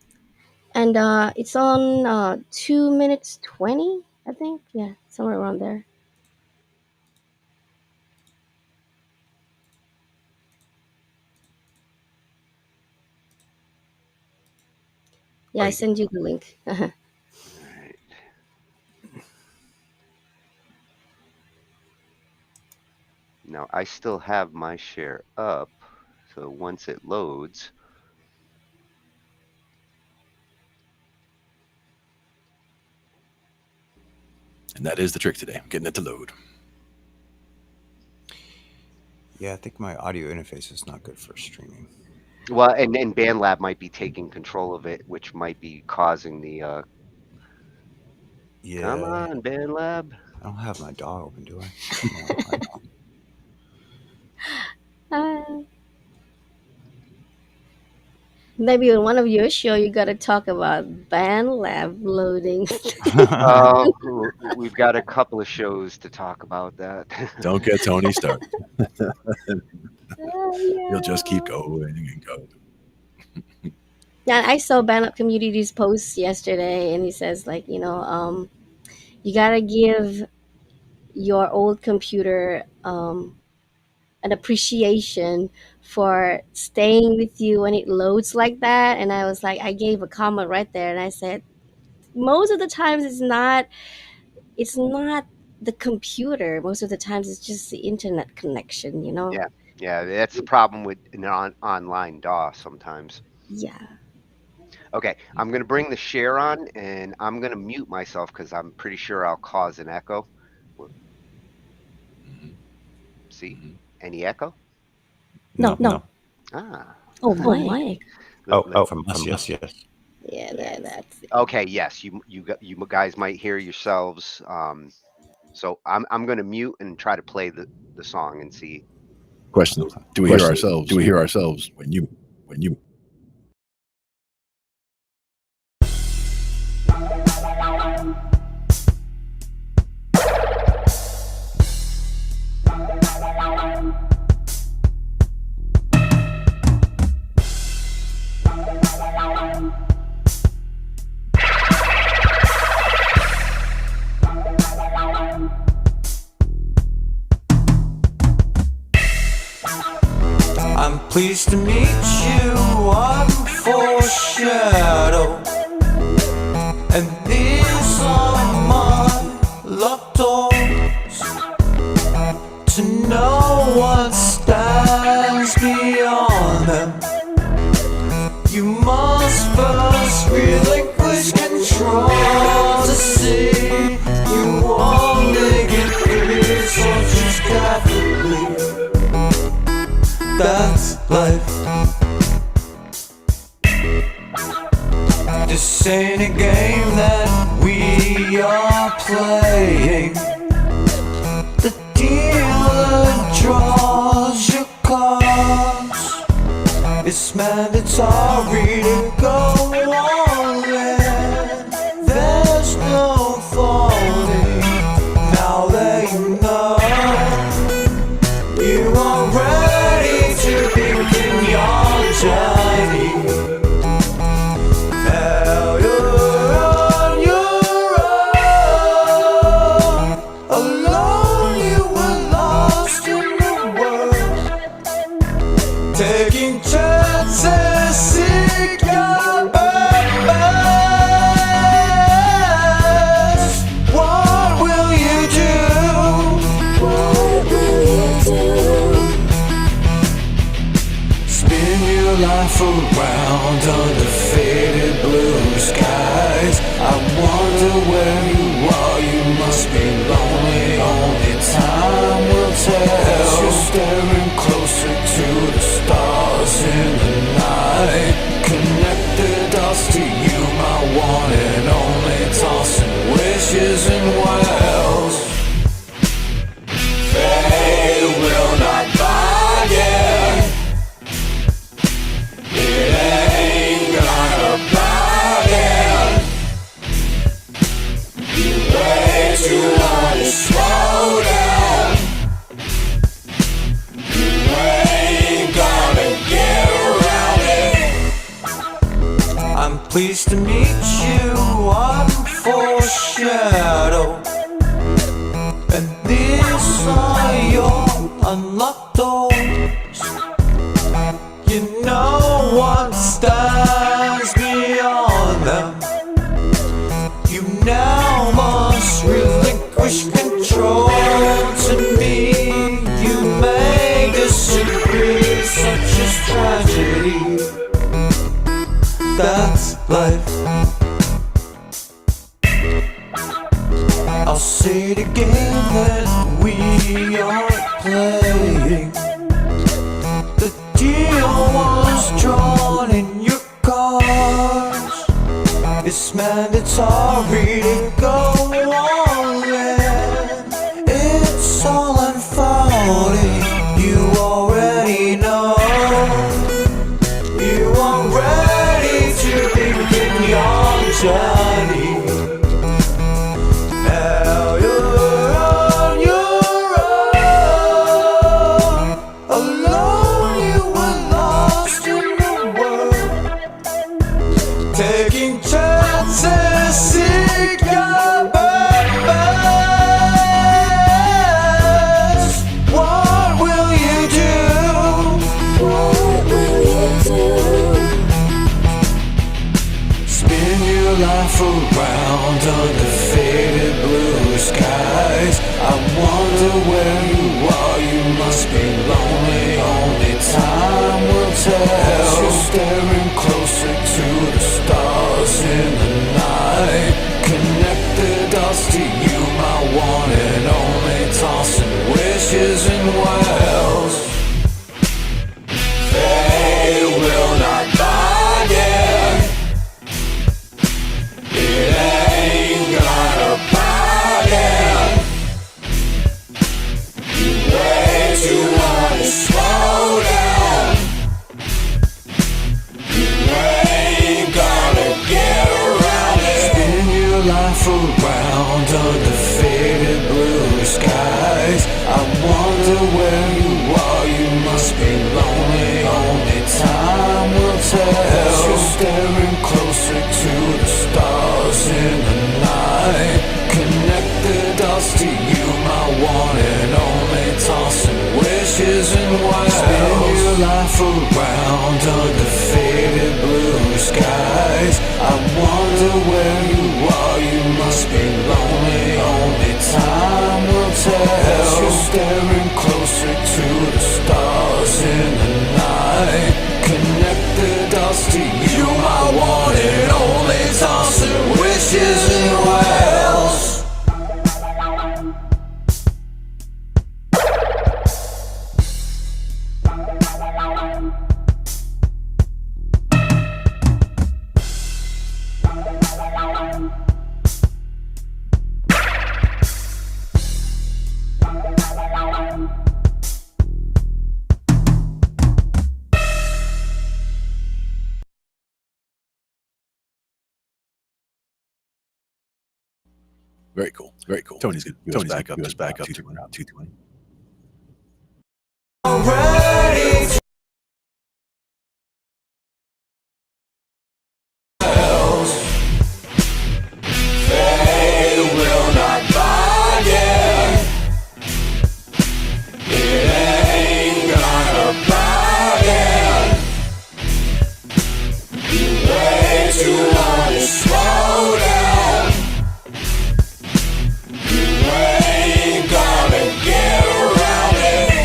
S7: And it's on 2 minutes 20, I think. Yeah, somewhere around there. Yeah, I send you the link.
S5: All right. Now I still have my share up, so once it loads.
S1: And that is the trick today, getting it to load.
S6: Yeah, I think my audio interface is not good for streaming.
S5: Well, and BandLab might be taking control of it, which might be causing the.
S6: Yeah.
S5: Come on, BandLab.
S6: I don't have my DAW open, do I? No, I don't.
S7: Uh, maybe in one of your show you got to talk about band lab loading.
S5: We've got a couple of shows to talk about that.
S1: Don't get Tony started.
S7: Yeah.
S1: He'll just keep going and going.
S7: Yeah, I saw Band Up Community's post yesterday, and he says like, you gotta give your old computer an appreciation for staying with you when it loads like that. And I was like, I gave a comment right there, and I said, most of the times it's not the computer. Most of the times it's just the internet connection.
S5: Yeah, that's the problem with an online DAW sometimes.
S7: Yeah.
S5: Okay, I'm going to bring the share on, and I'm going to mute myself because I'm pretty sure I'll cause an echo. See? Any echo?
S7: No.
S5: Ah.
S7: Oh my.
S6: From us, yes.
S7: Yeah, that's it.
S5: Okay, yes, you guys might hear yourselves. So I'm going to mute and try to play the song and see.
S1: Question: Do we hear ourselves? Do we hear ourselves when you?
S10: I'm pleased to meet you, I'm foreshadow, and these are my locked doors to know what stands beyond them. You must first relinquish control to see you won't make it free, so just carefully. That's life. This ain't a game that we are playing. The dealer draws your cards. It's mandatory to go all in. There's no falling. Now that you know, you are ready to begin your journey. Now you're on your own. Alone you were lost in the world, taking chances, seek your purpose. What will you do? What will you do? Spin your life around under faded blue skies. I wonder where you are, you must be lonely, only time will tell. You're staring closer to the stars in the night. Connect the dots to you, my one and only, tossing wishes and wells. Fate will not bargain. It ain't gonna bargain. You way too long to slow down. You ain't gonna get around it. I'm pleased to meet you, I'm foreshadow, and these are your unlocked doors. You know what stands beyond them. You now must relinquish control to me. You may disagree, such is tragedy. That's life. I'll say the game that we are playing. The deal was drawn in your cards. It's mandatory to go all in. around under faded blue skies. I wonder where you are, you must be lonely. Only time will tell. You're staring closer to the stars in the night. Connect the dots to you, my one and only. Tossing wishes and wild. Spin your life around under faded blue skies. I wonder where you are, you must be lonely. Only time will tell. You're staring closer to the stars in the night. Connect the dots to you, my one and only. Tossing wishes and wells.
S1: Very cool. Very cool. Tony's good. Tony's back up. Just back up to around 220.
S10: They will not bargain. It ain't gonna bargain. You way too long to slow down. You ain't gonna get around it.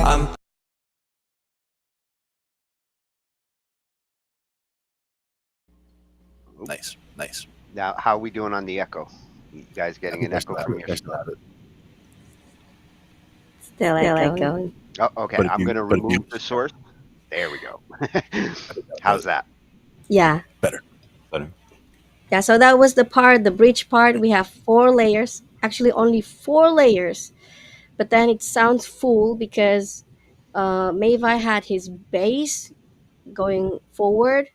S10: I'm
S1: Nice. Nice.
S5: Now, how are we doing on the echo? You guys getting an echo from your
S1: I still have it.
S7: Still echoing.
S5: Oh, okay.
S1: But if
S5: I'm
S1: you-
S5: going to
S1: but if you-
S5: remove the source. There we go. How's that?
S7: Yeah.
S1: Better.
S7: Yeah, so that was the part, the bridge part. We have 4 layers, actually only 4 layers, but then it sounds full because Mavi had his bass going forward,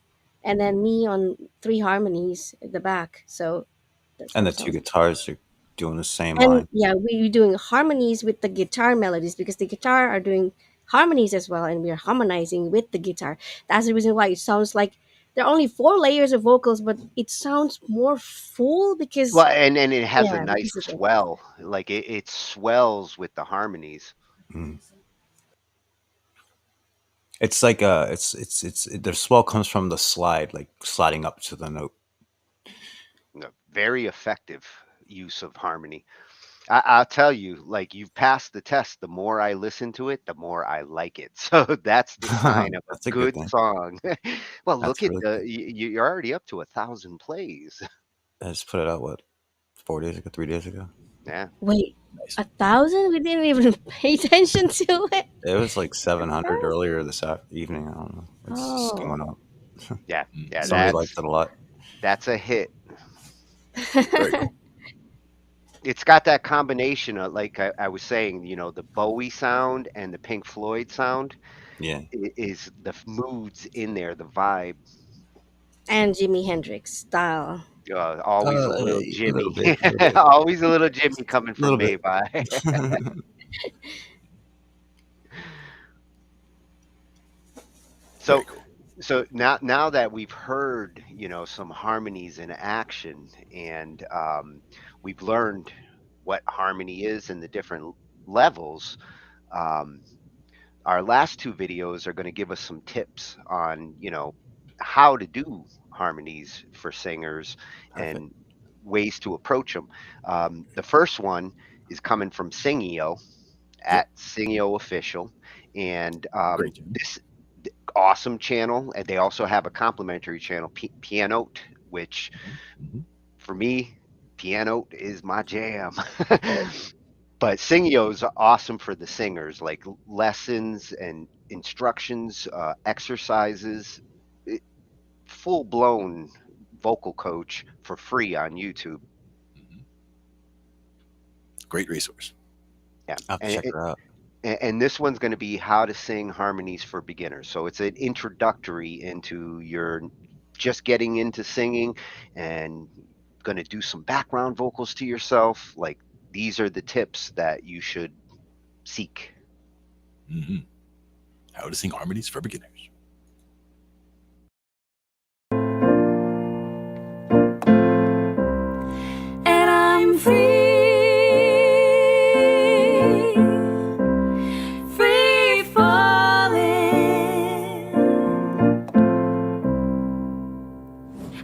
S7: and then me on 3 harmonies at the back. So that's
S6: And
S7: what
S6: the
S7: it
S6: two
S7: sounds.
S6: guitars are doing the same
S7: And
S6: line.
S7: yeah, we're doing harmonies with the guitar melodies because the guitar are doing harmonies as well, and we're harmonizing with the guitar. That's the reason why it sounds like there are only 4 layers of vocals, but it sounds more full because
S5: Well, and it has a
S7: yeah,
S5: nice
S7: because of the,
S5: swell. Like it swells with the harmonies.
S6: Mm. It's like the swell comes from the slide, like sliding up to the note.
S5: Very effective use of harmony. I'll tell you, like you've passed the test. The more I listen to it, the more I like it. So that's the sign of a
S6: That's a good
S5: good
S6: thing.
S5: song. Well, look
S6: That's
S5: at
S6: really
S5: the
S6: good.
S5: you're already up to 1,000 plays.
S6: I just put it out, what, 4 days ago, 3 days ago?
S5: Yeah.
S7: wait, 1,000? We didn't even pay attention to it.
S6: It was like 700 earlier this evening. I don't know. It's just
S7: Oh.
S6: going up.
S5: Yeah. Yeah.
S6: Somebody liked it a lot.
S5: That's a hit.
S1: Very cool.
S5: It's got that combination of, like I was saying, the Bowie sound and the Pink Floyd sound
S6: Yeah.
S5: is the moods in there, the vibe.
S7: And Jimi Hendrix style.
S5: Always a
S6: A
S5: little
S6: little
S5: Jimmy.
S6: bit, a little bit.
S5: Always a little Jimmy coming from
S6: Little bit.
S5: Mavi. So,
S1: Very cool.
S5: so now that we've heard, some harmonies in action, and we've learned what harmony is and the different levels, um, our last 2 videos are going to give us some tips on, how to do harmonies for singers
S6: Perfect.
S5: and ways to approach them. The first one is coming from Singio at Singio Official, and
S1: Great channel.
S5: this awesome channel, and they also have a complimentary channel, Pianote, which for me, Pianote is my jam. But Singio's awesome for the singers, like lessons and instructions, exercises, full blown vocal coach for free on YouTube.
S1: Great resource.
S5: Yeah.
S6: I'll have to check her out.
S5: And this one's going to be how to sing harmonies for beginners. So it's an introductory into your just getting into singing and going to do some background vocals to yourself, like these are the tips that you should seek.
S1: Mm-hmm. How to sing harmonies for beginners.
S10: And I'm free falling.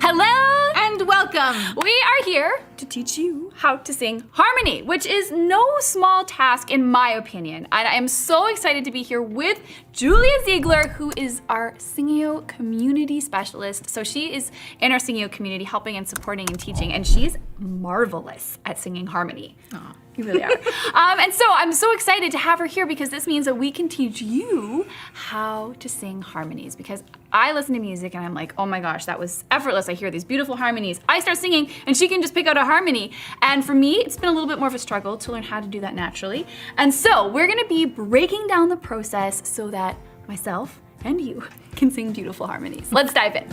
S13: Hello and welcome. We are here to teach you how to sing harmony, which is no small task in my opinion. And I am so excited to be here with Julia Ziegler, who is our Singio community specialist. So she is in our Singio community helping and supporting and teaching, and she's marvelous at singing harmony. Aw. You really are. And so I'm so excited to have her here because this means that we can teach you how to sing harmonies, because I listen to music and I'm like, oh my gosh, that was effortless. I hear these beautiful harmonies. I start singing and she can just pick out a harmony. And for me, it's been a little bit more of a struggle to learn how to do that naturally. And so we're gonna be breaking down the process so that myself and you can sing beautiful harmonies. Let's dive in.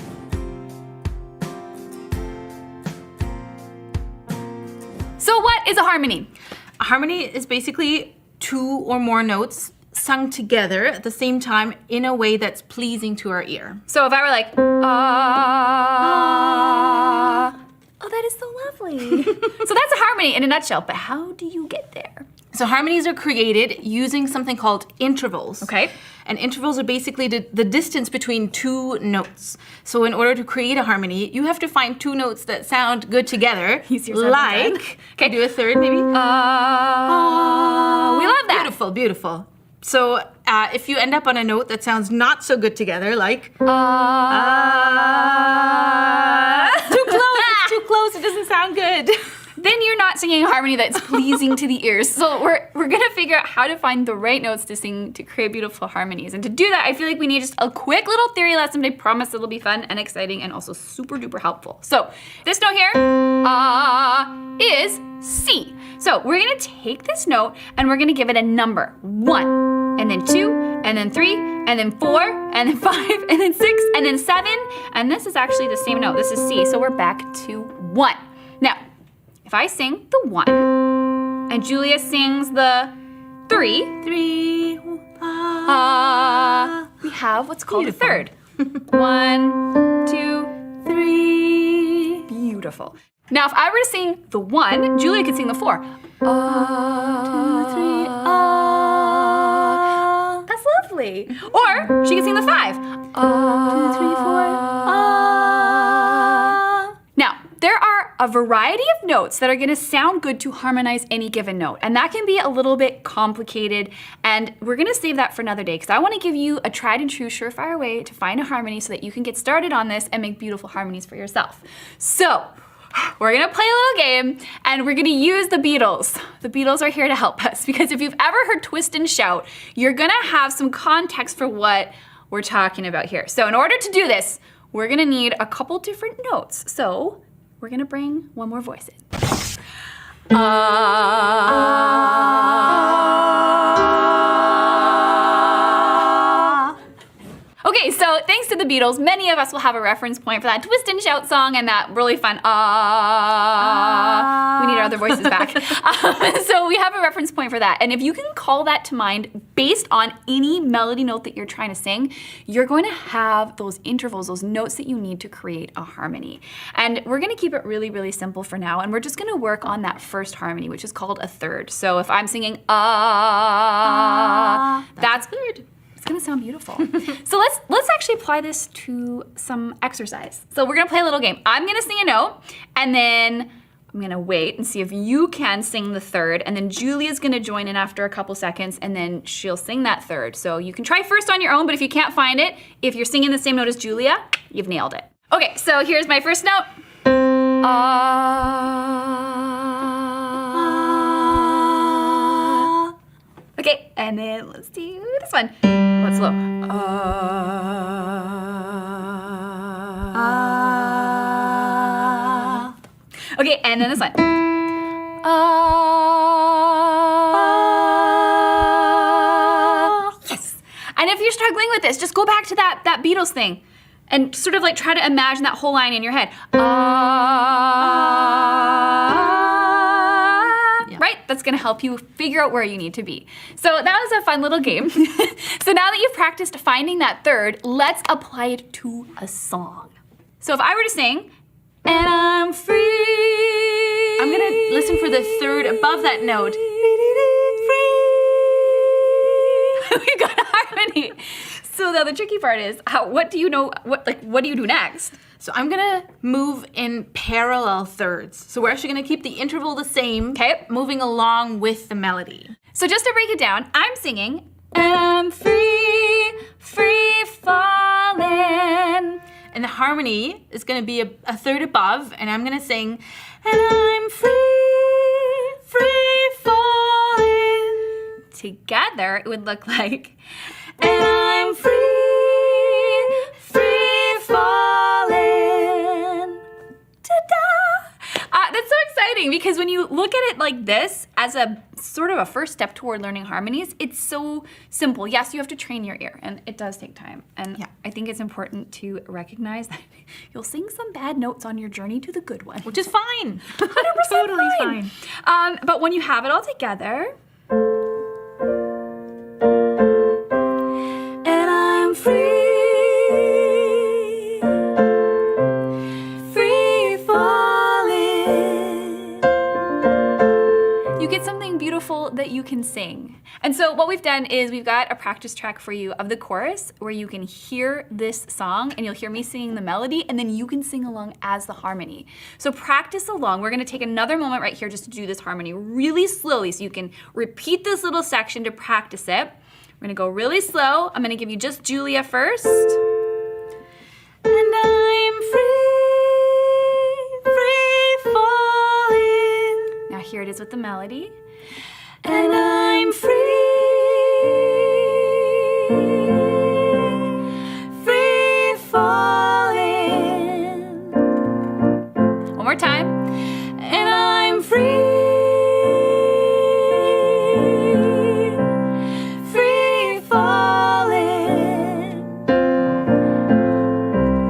S13: So what is a harmony?
S14: A harmony is basically two or more notes sung together at the same time in a way that's pleasing to our ear.
S13: So if I were like, ah, oh, that is so lovely. So that's a harmony in a nutshell, but how do you get there?
S14: So harmonies are created using something called intervals.
S13: Okay.
S14: And intervals are basically the distance between two notes. So in order to create a harmony, you have to find two notes that sound good together. Like, okay, do a third maybe. We love
S13: that.
S14: Beautiful, beautiful. So if you end up on a note that sounds not so good together, like,
S13: It's too close, it's too close, it doesn't sound good. Then you're not singing a harmony that's pleasing to the ears. So we're gonna figure out how to find the right notes to sing to create beautiful harmonies. And to do that, I feel like we need just a quick little theory lesson, but I promise it'll be fun and exciting and also super duper helpful. So this note here is C. So we're gonna take this note and we're gonna give it a number. 1, and then 2, and then 3, and then 4, and then 5, and then 6, and then 7. And this is actually the same note. This is C, so we're back to 1. Now, if I sing the 1, and Julia sings the 3, we have what's called a third. 1, 2, 3. Beautiful. Now, if I were to sing the 1, Julia could sing the 4. 2, 3, That's lovely. Or she could sing the 5. 2, 3, 4. Now, there are a variety of notes that are gonna sound good to harmonize any given note. And that can be a little bit complicated. And we're gonna save that for another day because I wanna give you a tried and true surefire way to find a harmony so that you can get started on this and make beautiful harmonies for yourself. So, we're gonna play a little game and we're gonna use the Beatles. The Beatles are here to help us because if you've ever heard Twist and Shout, you're gonna have some context for what we're talking about here. So in order to do this, we're gonna need a couple different notes. So we're gonna bring one more voice in. Okay, so thanks to the Beatles, many of us will have a reference point for that Twist and Shout song and that really fun we need our other voices back. So we have a reference point for that. And if you can call that to mind based on any melody note that you're trying to sing, you're going to have those intervals, those notes that you need to create a harmony. And we're gonna keep it really, really simple for now. And we're just gonna work on that first harmony, which is called a third. So if I'm singing that's third. It's gonna sound beautiful. So let's actually apply this to some exercise. So we're gonna play a little game. I'm gonna sing a note, and then I'm gonna wait and see if you can sing the third, and then Julia's gonna join in after a couple seconds, and then she'll sing that third. So you can try first on your own, but if you can't find it, if you're singing the same note as Julia, you've nailed it. Okay, so here's my first note. Okay, and then let's do this one. What's low? Okay, and then this one. Yes. And if you're struggling with this, just go back to that Beatles thing and sort of like try to imagine that whole line in your head. that's gonna help you figure out where you need to be. So that was a fun little game. So now that you've practiced finding that third, let's apply it to a song. So if I were to sing, and I'm free.
S14: I'm gonna listen for the third above that note.
S13: We got a harmony. So now the tricky part is, what do you know? What do you do next?
S14: So I'm gonna move in parallel thirds. So we're actually gonna keep the interval the same,
S13: okay,
S14: moving along with the melody.
S13: So just to break it down, I'm singing, and I'm free, free falling.
S14: And the harmony is gonna be a third above, and I'm gonna sing, and I'm free, free falling.
S13: Together, it would look like,
S14: and I'm free, free falling.
S13: Ta-da! That's so exciting because when you look at it like this as a sort of a first step toward learning harmonies, it's so simple. Yes, you have to train your ear, and it does take time. And yeah, I think it's important to recognize that you'll sing some bad notes on your journey to the good one,
S14: which is fine.
S13: 100%
S14: totally
S13: fine. But when you have it all together,
S10: and I'm free, free falling,
S13: you get something beautiful that you can sing. And so what we've done is we've got a practice track for you of the chorus where you can hear this song and you'll hear me singing the melody, and then you can sing along as the harmony. So practice along. We're gonna take another moment right here just to do this harmony really slowly so you can repeat this little section to practice it. We're gonna go really slow. I'm gonna give you just Julia first.
S10: and I'm free, free falling.
S13: Now here it is with the melody.
S10: And I'm free, free falling.
S13: One more time.
S10: And I'm free, free falling.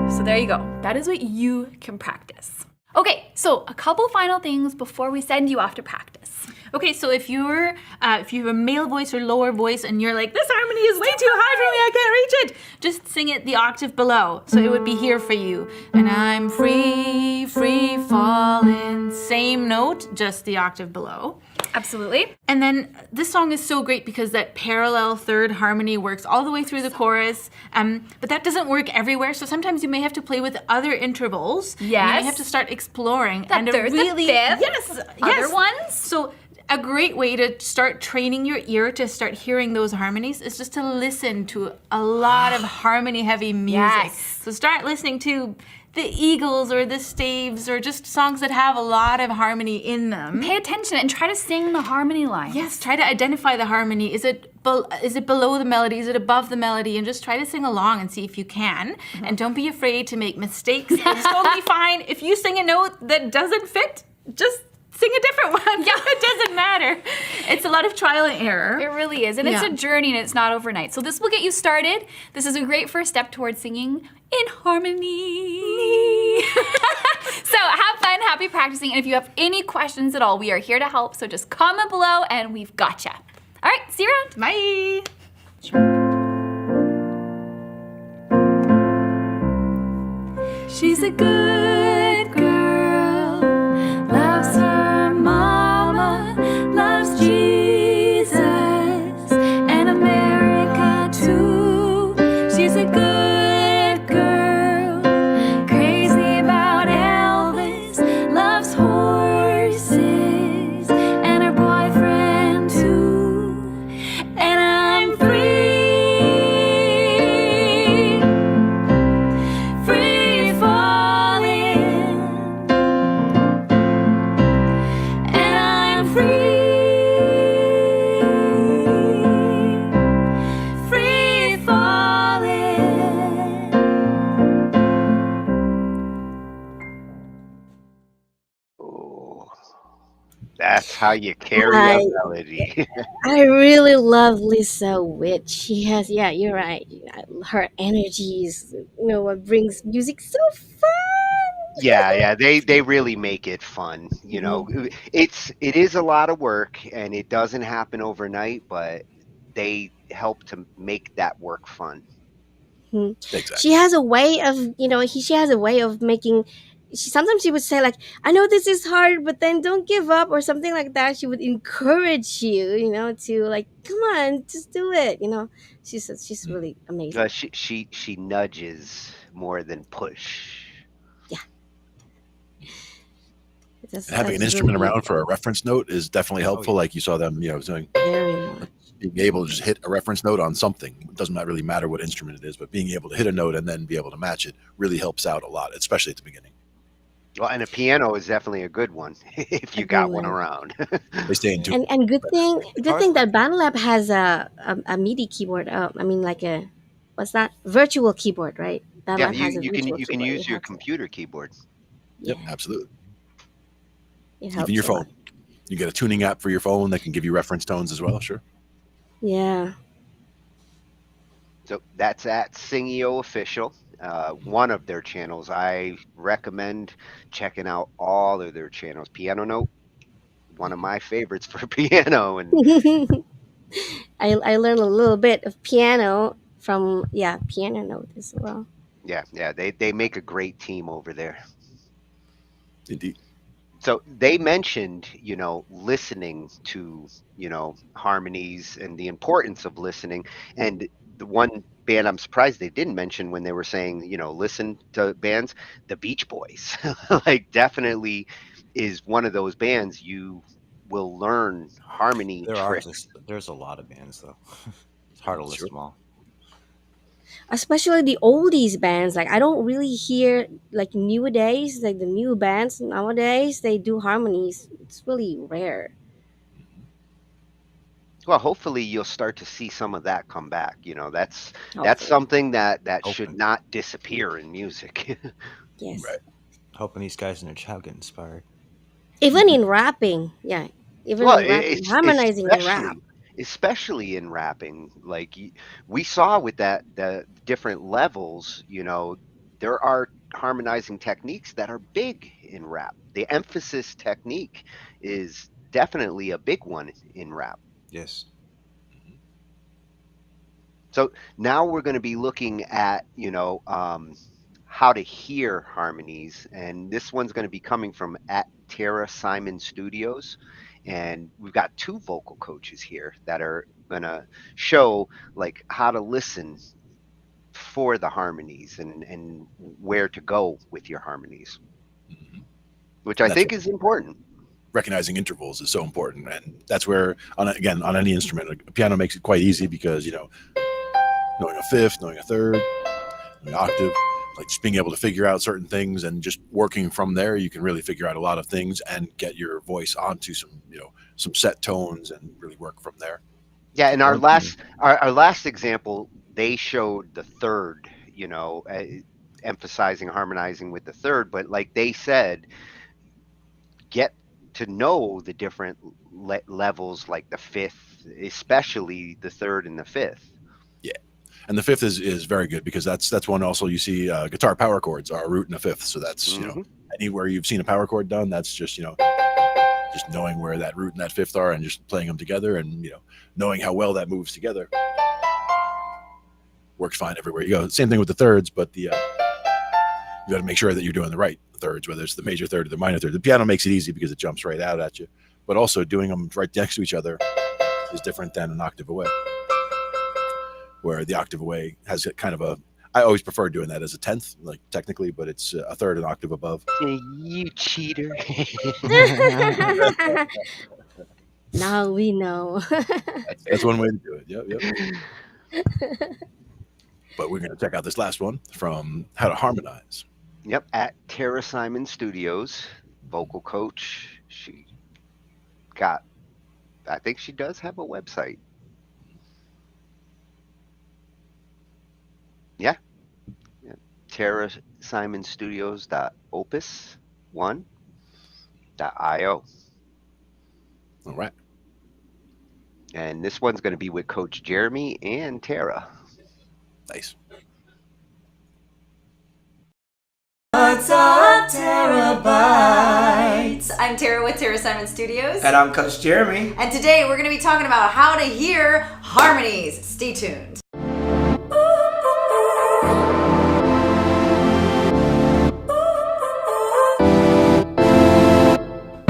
S13: So there you go. That is what you can practice. Okay, so a couple final things before we send you off to practice.
S14: Okay, so if you have a male voice or lower voice and you're like, this harmony is way too high for me, I can't reach it, just sing it the octave below. So it would be here for you. And I'm free, free falling. Same note, just the octave below.
S13: Absolutely.
S14: And then this song is so great because that parallel third harmony works all the way through the chorus, but that doesn't work everywhere. So sometimes you may have to play with other intervals.
S13: Yes.
S14: You may have to start exploring.
S13: The third, the fifth,
S14: yes,
S13: other ones.
S14: So a great way to start training your ear to start hearing those harmonies is just to listen to a lot of harmony-heavy music.
S13: Yes.
S14: So start listening to the Eagles or the Staves or just songs that have a lot of harmony in them.
S13: Pay attention and try to sing the harmony line.
S14: Yes, try to identify the harmony. Is it below the melody? Is it above the melody? And just try to sing along and see if you can. Mm-hmm. And don't be afraid to make mistakes. It's totally fine. If you sing a note that doesn't fit, just sing a different one. Yeah, it doesn't matter. It's a lot of trial and error.
S13: It really is. And it's a journey and it's not overnight. So this will get you started. This is a great first step towards singing in harmony. So have fun, happy practicing. And if you have any questions at all, we are here to help. So just comment below and we've gotcha. All right, see you around.
S14: Bye.
S10: She's a good girl, loves her mama, loves Jesus and America too. She's a good girl, crazy about Elvis, loves horses and her boyfriend too. And I'm free, free falling. And I'm free, free falling.
S5: Oh, that's how you carry
S7: Right.
S5: a melody.
S7: I really love Lisa Witt. She has, yeah, you're right. Her energy is, what brings music so fun.
S5: Yeah, they really make it fun. You know, it is a lot of work and it doesn't happen overnight, but they help to make that work fun.
S7: Mhm. She
S1: Exactly.
S7: has a way of, she has a way of making. Sometimes she would say like, "I know this is hard, but then don't give up," or something like that. She would encourage you, to like, "Come on, just do it." She's really amazing.
S5: She nudges more than push.
S7: Yeah,
S1: And having an
S7: that's really
S1: instrument around for
S7: beautiful.
S1: a reference note is definitely
S6: Oh
S1: helpful.
S6: yeah.
S1: Like you saw them, doing
S7: Very much.
S1: being able to just hit a reference note on something. It doesn't really matter what instrument it is, but being able to hit a note and then be able to match it really helps out a lot, especially at the beginning.
S5: Well, and a piano is definitely a good one if
S7: A
S5: you
S7: good
S5: got one
S7: one.
S5: around.
S1: They stay in tune.
S7: And good
S6: Guitars
S7: thing
S6: like
S7: that BandLab has a MIDI keyboard. I mean, like a, what's that? Virtual keyboard, right?
S5: Yeah,
S7: BandLab has a virtual
S5: you can
S7: keyboard. It
S5: use your
S7: helps a lot.
S5: computer keyboard.
S1: Yep,
S7: Yeah,
S1: absolutely.
S7: it
S1: Even
S7: helps
S1: your
S7: a lot.
S1: phone. You get a tuning app for your phone that can give you reference tones as well. Sure.
S7: Yeah.
S5: So that's at Singio Official. One of their channels. I recommend checking out all of their channels. Piano Note, one of my favorites for piano, and
S7: I learned a little bit of piano from, piano note as well.
S5: yeah, they make a great team over there.
S1: Indeed.
S5: So they mentioned, listening to, harmonies and the importance of listening. And the one band I'm surprised they didn't mention when they were saying, listen to bands, the Beach Boys, like definitely is one of those bands you will learn harmony tricks.
S6: there's a lot of bands though. It's hard to list
S1: Sure.
S6: them all.
S7: Especially the oldies bands. Like, I don't really hear like nowadays, like the new bands nowadays, they do harmonies. It's really rare.
S5: Well, hopefully you'll start to see some of that come back. That's
S7: Hopefully.
S5: something that should
S6: Hoping.
S5: not disappear in music.
S7: Yes.
S1: Right.
S6: Hoping these guys in their chat get inspired.
S7: Even in rapping. Yeah. Even
S5: Well,
S7: in rapping. Harmonizing in rap.
S5: especially in rapping, like we saw with the different levels, there are harmonizing techniques that are big in rap. The emphasis technique is definitely a big one in rap.
S6: Yes.
S5: So now we're going to be looking at, how to hear harmonies. And this one's going to be coming from at Tara Simon Studios. And we've got two vocal coaches here that are going to show like how to listen for the harmonies and where to go with your harmonies, which I
S1: That's
S5: think is important.
S1: recognizing intervals is so important, and that's where on any instrument, like a piano makes it quite easy because knowing a fifth, knowing a third, knowing an octave, like just being able to figure out certain things and just working from there, you can really figure out a lot of things and get your voice onto some set tones and really work from there.
S5: Yeah, and our last example, they showed the third, emphasizing harmonizing with the third, but like they said, get to know the different levels, like the fifth, especially the third and the fifth.
S1: Yeah, and the fifth is very good because that's one also you see guitar power chords are a root and a fifth, so that's anywhere you've seen a power chord done, that's just just knowing where that root and that fifth are and just playing them together and knowing how well that moves together works fine everywhere you go. Same thing with the thirds, but you got to make sure that you're doing the right thirds, whether it's the major third or the minor third. The piano makes it easy because it jumps right out at you, but also doing them right next to each other is different than an octave away, where the octave away has kind of I always prefer doing that as a tenth, like technically, but it's a third an octave above.
S5: You cheater.
S7: Now we know.
S1: That's one way to do it. Yep. But we're going to check out this last one from How to Harmonize.
S5: Yep, at Tara Simon Studios, vocal coach. I think she does have a website. Yeah. Tara Simon Studios.opus1.io.
S1: All right.
S5: And this one's going to be with Coach Jeremy and Tara.
S1: Nice.
S10: Ta-ta. terabytes. I'm Tara with Tara Simon Studios.
S15: And I'm Coach Jeremy.
S10: And today we're going to be talking about how to hear harmonies. Stay tuned.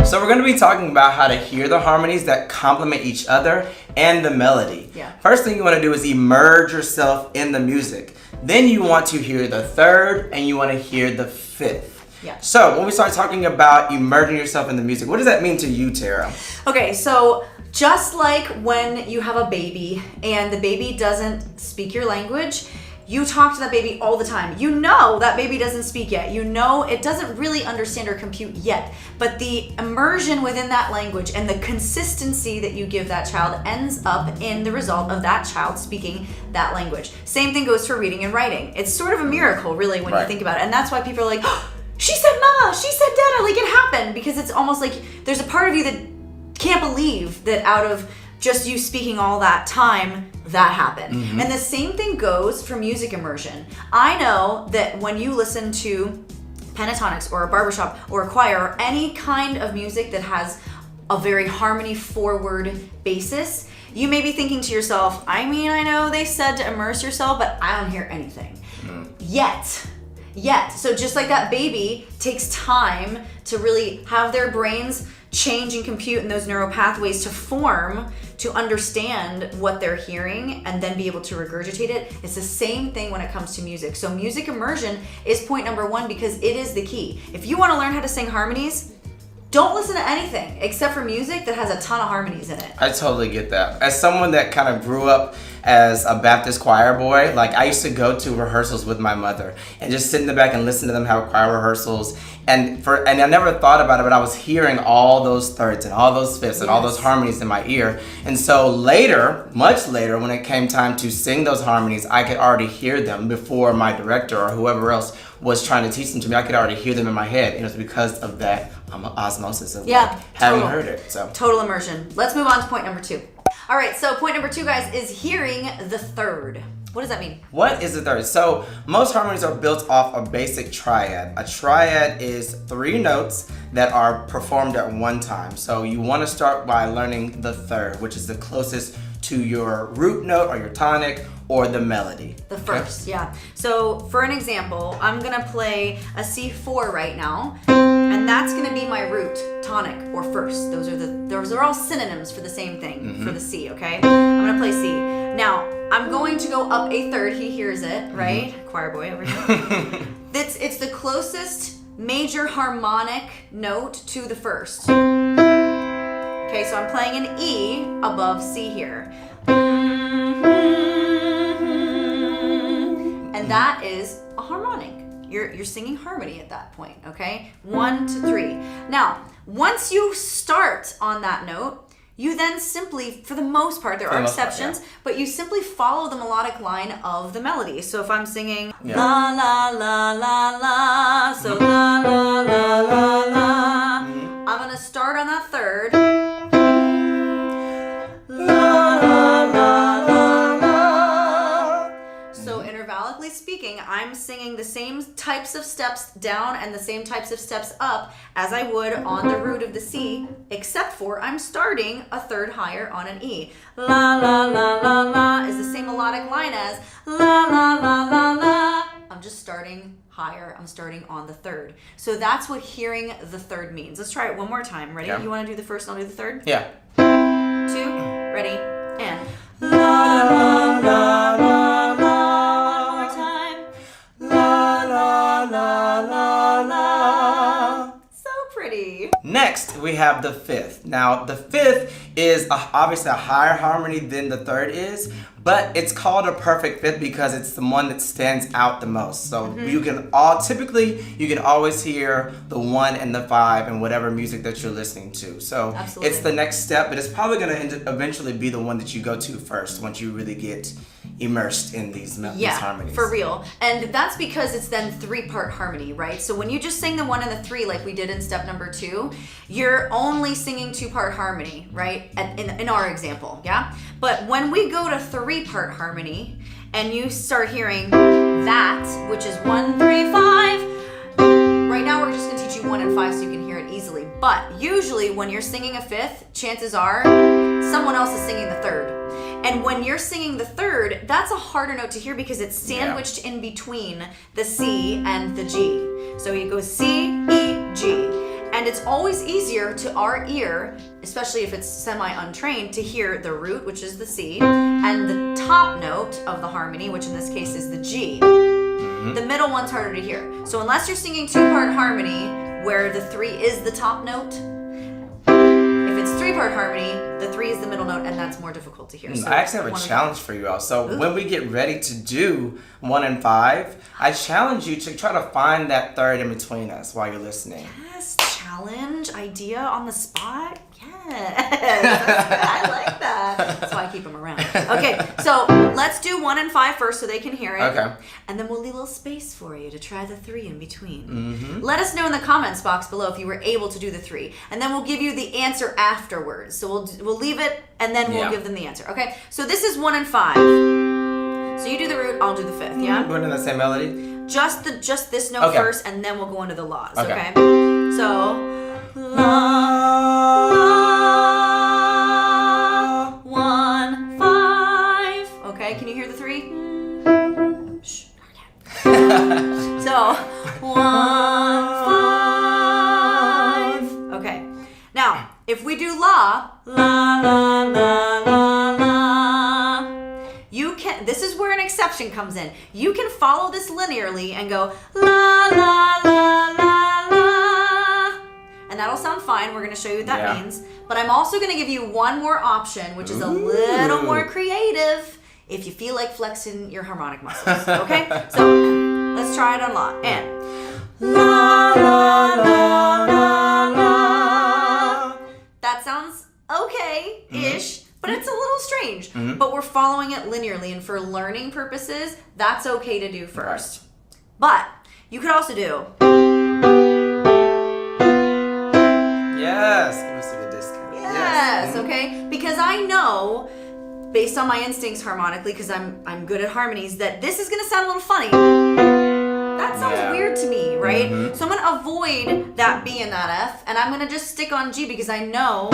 S15: So we're going to be talking about how to hear the harmonies that complement each other and the melody.
S10: Yeah.
S15: First thing you want to do is immerse yourself in the music. Then you want to hear the third and you want to hear the fifth.
S10: Yeah.
S15: So when we start talking about immersing yourself in the music, what does that mean to you, Tara?
S10: Okay, so just like when you have a baby and the baby doesn't speak your language, you talk to that baby all the time. You know that baby doesn't speak yet. You know it doesn't really understand or compute yet. But the immersion within that language and the consistency that you give that child ends up in the result of that child speaking that language. Same thing goes for reading and writing. It's sort of a miracle, really, when you think about it. And that's why people are like, oh, she said mama, she said dada, like it happened. Because it's almost like there's a part of you that can't believe that out of just you speaking all that time, that happened.
S15: Mm-hmm.
S10: And the same thing goes for music immersion. I know that when you listen to pentatonics or a barbershop or a choir or any kind of music that has a very harmony forward basis, you may be thinking to yourself, I mean, I know they said to immerse yourself, but I don't hear anything. Yet. So just like that baby takes time to really have their brains change and compute in those neural pathways to form, to understand what they're hearing and then be able to regurgitate it. It's the same thing when it comes to music. So music immersion is point number one because it is the key. If you want to learn how to sing harmonies, don't listen to anything except for music that has a ton of harmonies in it.
S15: I totally get that. As someone that kind of grew up as a Baptist choir boy, like I used to go to rehearsals with my mother and just sit in the back and listen to them have choir rehearsals. And I never thought about it, but I was hearing all those thirds and all those fifths and all those harmonies in my ear. And so later, much later, when it came time to sing those harmonies, I could already hear them before my director or whoever else was trying to teach them to me. I could already hear them in my head. And it was because of that osmosis of like, having heard it. So
S10: total immersion. Let's move on to point number two. All right, so point number two, guys, is hearing the third. What does that mean?
S15: What is the third? So most harmonies are built off a basic triad. A triad is 3 notes that are performed at one time. So you want to start by learning the third, which is the closest to your root note or your tonic or the melody.
S10: The first, yeah. So for an example, I'm gonna play a C4 right now, and that's gonna be my root, tonic, or first. Those are all synonyms for the same thing, for the C, okay? I'm gonna play C. Now, I'm going to go up a third, he hears it, right? Choir boy over here. It's the closest major harmonic note to the first. Okay, so I'm playing an E above C here. And that is a harmonic. You're singing harmony at that point, okay? 1 to 3. Now, once you start on that note, you then simply, for the most part, there are exceptions, but you simply follow the melodic line of the melody. So if I'm singing la la la la la, so la la la la la, I'm gonna start on that third. Speaking, I'm singing the same types of steps down and the same types of steps up as I would on the root of the C, except for I'm starting a third higher on an E. La la la la la is the same melodic line as la la la la la. I'm just starting higher. I'm starting on the third. So that's what hearing the third means. Let's try it one more time. Ready?
S15: Yeah.
S10: You want to do the first and I'll do the third?
S15: Yeah.
S10: 2, ready, and la la la la.
S15: Next, we have the fifth. Now, the fifth is obviously a higher harmony than the third is, but it's called a perfect fifth because it's the one that stands out the most. So you can always hear the 1 and the 5 in whatever music that you're listening to. So it's the next step, but it's probably going to eventually be the one that you go to first once you really get immersed in these harmonies.
S10: For real. And that's because it's then 3-part harmony, right? So when you just sing the 1 and the 3 like we did in step number 2, you're only singing 2-part harmony, right? In our example, yeah? But when we go to 3-part harmony and you start hearing that, which is 1, 3, 5, right now we're just gonna
S16: and 5 so you can hear it easily. But usually when you're singing a 5th, chances are someone else is singing the 3rd. And when you're singing the 3rd, that's a harder note to hear because it's sandwiched in between the C and the G. So it goes C, E, G. And it's always easier to our ear, especially if it's semi-untrained, to hear the root, which is the C, and the top note of the harmony, which in this case is the G. The middle one's harder to hear. So unless you're singing 2-part harmony, where the 3 is the top note, if it's 3-part harmony, the 3 is the middle note, and that's more difficult to hear. So
S15: I actually have a challenge for you all. So when we get ready to do 1 and 5, I challenge you to try to find that 3rd in between us while you're listening.
S16: Yes, challenge, idea on the spot. Yes, I like that. That's why I keep them around. Okay, so let's do 1 and 5 first so they can hear it.
S15: Okay.
S16: And then we'll leave a little space for you to try the 3 in between. Let us know in the comments box below if you were able to do the 3. And then we'll give you the answer afterwards. So we'll leave it and then we'll give them the answer. Okay, so this is 1 and 5. So you do the root, I'll do the 5th, yeah?
S15: We're doing the same melody?
S16: Just this note first, and then we'll go into the laws, okay? So, la, 1, 5. Okay, can you hear the 3? Shh, okay. So, 1, 5. Okay. Now, if we do la, la, la, la, la, la, you can, this is where an exception comes in. You can follow this linearly and go la, la, la, la, la. And that'll sound fine. We're going to show you what that means. But I'm also going to give you one more option, which is a little more creative if you feel like flexing your harmonic muscles. Okay? So let's try it on la. And la, la, la, la, la. That sounds okay-ish. But it's a little strange. But we're following it linearly, and for learning purposes, that's okay to do first. But you could also do.
S15: Yes, give us a good discount.
S16: Yes, okay? Because I know, based on my instincts harmonically, because I'm good at harmonies, that this is gonna sound a little funny. That sounds weird to me, right? So I'm gonna avoid that B and that F, and I'm gonna just stick on G because I know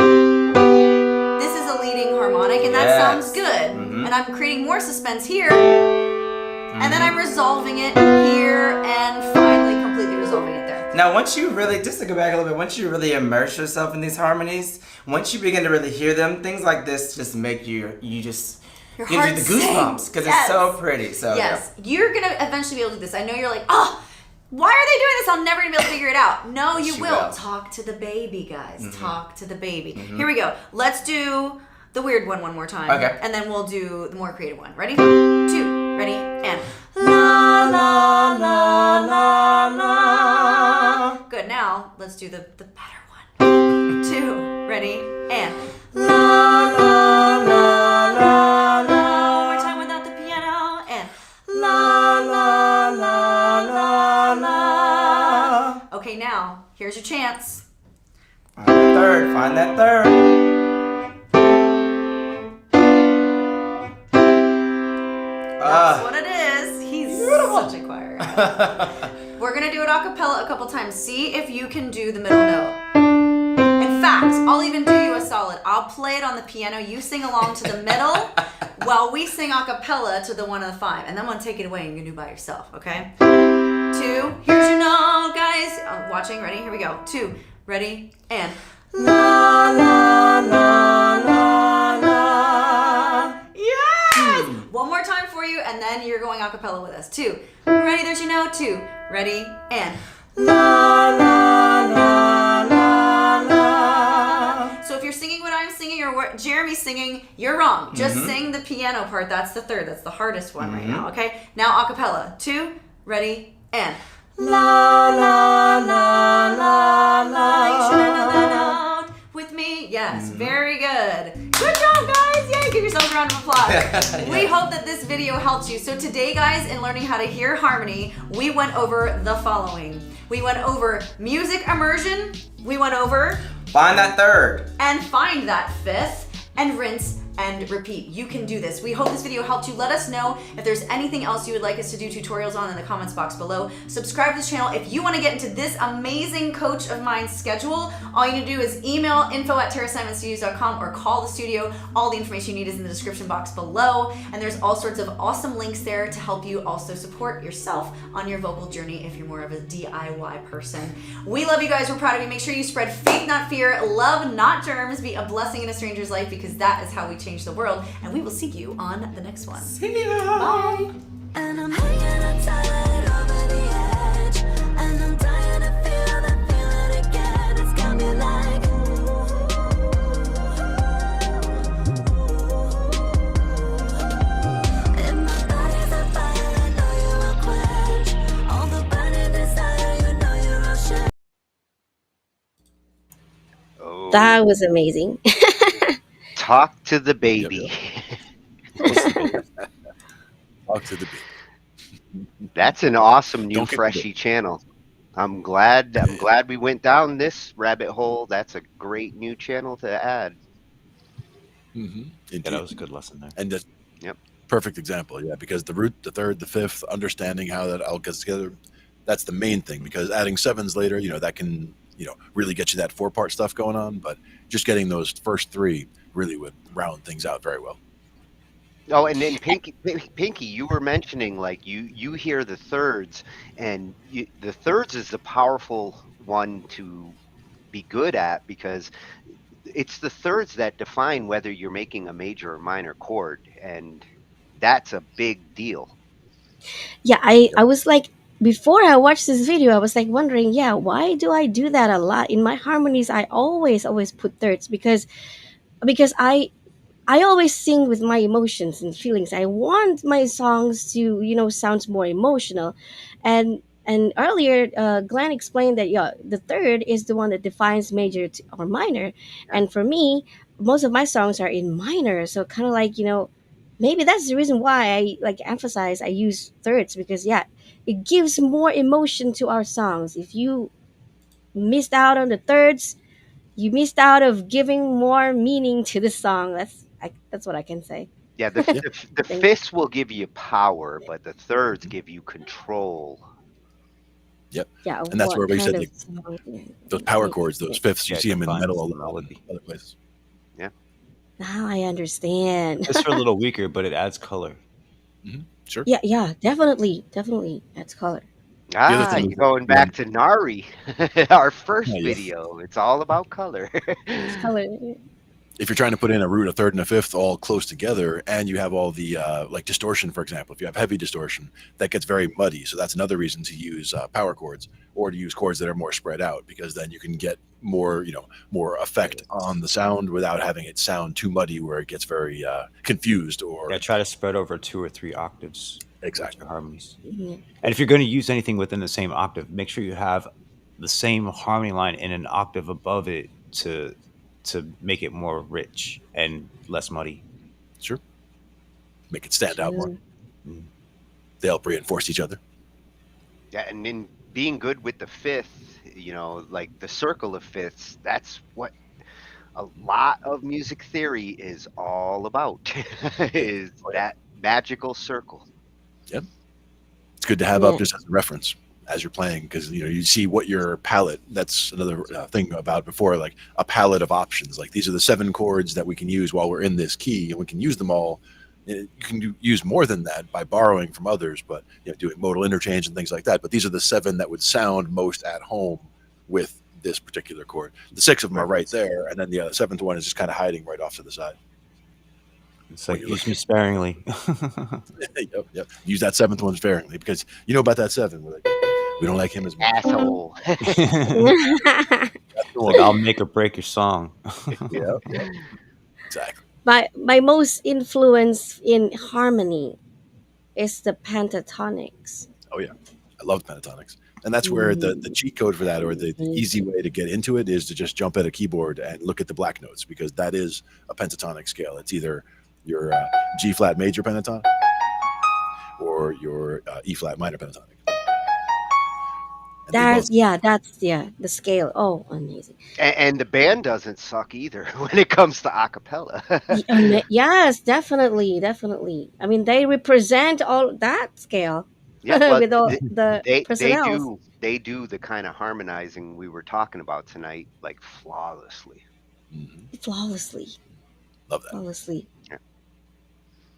S16: this is a leading harmonic, and that sounds good. And I'm creating more suspense here, and then I'm resolving it here, and finally completely resolving it there.
S15: Now, once you really, just to go back a little bit, once you really immerse yourself in these harmonies, once you begin to really hear them, things like this just make you just
S16: Your
S15: gives you
S16: heart
S15: the goosebumps because it's so pretty. So
S16: yes, you're gonna eventually be able to do this. I know you're like, oh, why are they doing this? I'm never gonna be able to figure it out. No, you will. Talk to the baby, guys. Talk to the baby. Here we go. Let's do the weird one more time.
S15: Okay.
S16: And then we'll do the more creative one. Ready? 2. Ready? And la la la la la. Good. Now let's do the better one. 2. Ready? And la la la la la. One more time without the piano. And la la la la la. Okay, now here's your chance.
S15: Find that third. Find that third.
S16: That's what it is. He's such a choir. We're gonna do it a cappella a couple times. See if you can do the middle note. In fact, I'll even do you a solid. I'll play it on the piano. You sing along to the middle while we sing a cappella to the 1 and the 5. And then I'm gonna take it away and you can do it by yourself, okay? 2. Here's your note, guys. I'm watching. Ready? Here we go. 2. Ready? And la la la la la. Yes! One more time for you, and then you're going a cappella with us. 2. Ready? There's your note. 2. Ready? And la la la la la. So if you're singing what I'm singing or what Jeremy's singing, you're wrong. Just sing the piano part. That's the 3rd. That's the hardest one right now. Okay. Now a cappella. 2. Ready? And la la la la la. You should know that note with me. Yes. Very good. Good job, guys. Yay. Give yourself a round of applause. We hope that this video helped you. So today, guys, in learning how to hear harmony, we went over the following. We went over music immersion. We went over
S15: find that third.
S16: and find that 5th, and rinse and repeat. You can do this. We hope this video helped you. Let us know if there's anything else you would like us to do tutorials on in the comments box below. Subscribe to this channel. If you want to get into this amazing coach of mine's schedule, all you need to do is email info@terrasimonstudios.com or call the studio. All the information you need is in the description box below. And there's all sorts of awesome links there to help you also support yourself on your vocal journey if you're more of a DIY person. We love you guys. We're proud of you. Make sure you spread faith, not fear, love, not germs, be a blessing in a stranger's life, because that is how we change the world. And we will see you on the next one.
S10: See ya.
S16: Bye.
S10: And I'm hanging outside over the edge, and I'm dying to feel that feeling again. It's got me like, and my body's on fire. I know you will quench all the burning desire. You know you're all shit.
S5: Oh,
S7: That was amazing.
S5: talk to the baby.
S1: Talk to the baby.
S5: That's an awesome new
S1: Don't get
S5: Freshie channel. I'm glad we went down this rabbit hole. That's a great new channel to add.
S1: Mm-hmm.
S6: Yeah, that was a good lesson there.
S1: And just
S5: Yep.
S1: perfect example, yeah, because the root, the third, the fifth, understanding how that all gets together, that's the main thing. Because adding sevens later, that can, really get you that 4-part stuff going on. But just getting those first 3 really would round things out very well.
S5: Oh, and then Pinky, you were mentioning like you hear the thirds, and the thirds is the powerful one to be good at, because it's the thirds that define whether you're making a major or minor chord, and that's a big deal.
S7: Yeah, I was like, before I watched this video, I was like wondering, yeah, why do I do that a lot in my harmonies? I always put thirds because I always sing with my emotions and feelings. I want my songs to, sound more emotional. And earlier, Glenn explained that, yeah, the third is the one that defines major or minor. And for me, most of my songs are in minor. So kind of like, maybe that's the reason why I like emphasize I use thirds, because yeah, it gives more emotion to our songs. If you missed out on the thirds, you missed out of giving more meaning to the song. That's what I can say.
S5: Yeah, the fifths will give you power, but the thirds give you control.
S1: Yep.
S7: Yeah,
S1: And that's where we said like,
S7: song?
S1: those power chords, those fifths, you see them in
S6: defines
S1: metal a
S6: the
S1: lot,
S6: melody.
S1: other places.
S5: Yeah.
S7: Now I understand.
S6: It's a little weaker, but it adds color.
S1: Mm-hmm. Sure.
S7: Yeah, definitely. That's color.
S1: other thing
S5: You're
S1: is
S5: going back to Nari, our first video. It's all about color.
S7: It's color.
S1: if you're trying to put in a root, a third, and a fifth all close together, and you have all the like distortion, for example, if you have heavy distortion, that gets very muddy. So that's another reason to use power chords, or to use chords that are more spread out, because then you can get more, more effect on the sound without having it sound too muddy where it gets very confused. Or
S6: try to spread over 2 or 3 octaves.
S1: Exactly.
S6: Your harmonies.
S7: Mhm.
S6: And if you're going to use anything within the same octave, make sure you have the same harmony line in an octave above it to make it more rich and less muddy.
S1: Sure. Make it stand out more. They help reinforce each other.
S5: Yeah, and in being good with the fifth, like the circle of fifths, that's what a lot of music theory is all about, is that magical circle.
S1: Yep. It's good to have up just as a reference as you're playing, because you see what your palette. That's another thing about before, like a palette of options. Like these are the 7 chords that we can use while we're in this key, and we can use them all. You can use more than that by borrowing from others, but doing modal interchange and things like that. But these are the 7 that would sound most at home with this particular chord. The 6 of them are right there, and then the 7th one is just kind of hiding right off to the side.
S6: It's like, use me sparingly.
S1: Yep. Use that 7th one sparingly, because you know about that 7. We're like, we don't like him as much.
S5: Asshole.
S6: I'll make or break your song.
S1: Yeah. Exactly.
S7: My most influence in harmony is the pentatonics.
S1: Oh yeah, I love pentatonics, and that's where the cheat code for that, or the easy way to get into it, is to just jump at a keyboard and look at the black notes, because that is a pentatonic scale. It's either your G flat major pentatonic or your E flat minor pentatonic. And they both
S7: That's the scale. Oh, amazing.
S5: And the band doesn't suck either when it comes to acapella.
S7: Yes, definitely, definitely. I mean, they represent all that scale
S5: Yeah, well,
S7: with all the
S5: they
S7: personnel
S5: do the kind of harmonizing we were talking about tonight, like flawlessly.
S7: flawlessly,
S1: Love that.
S7: flawlessly.
S5: Yeah.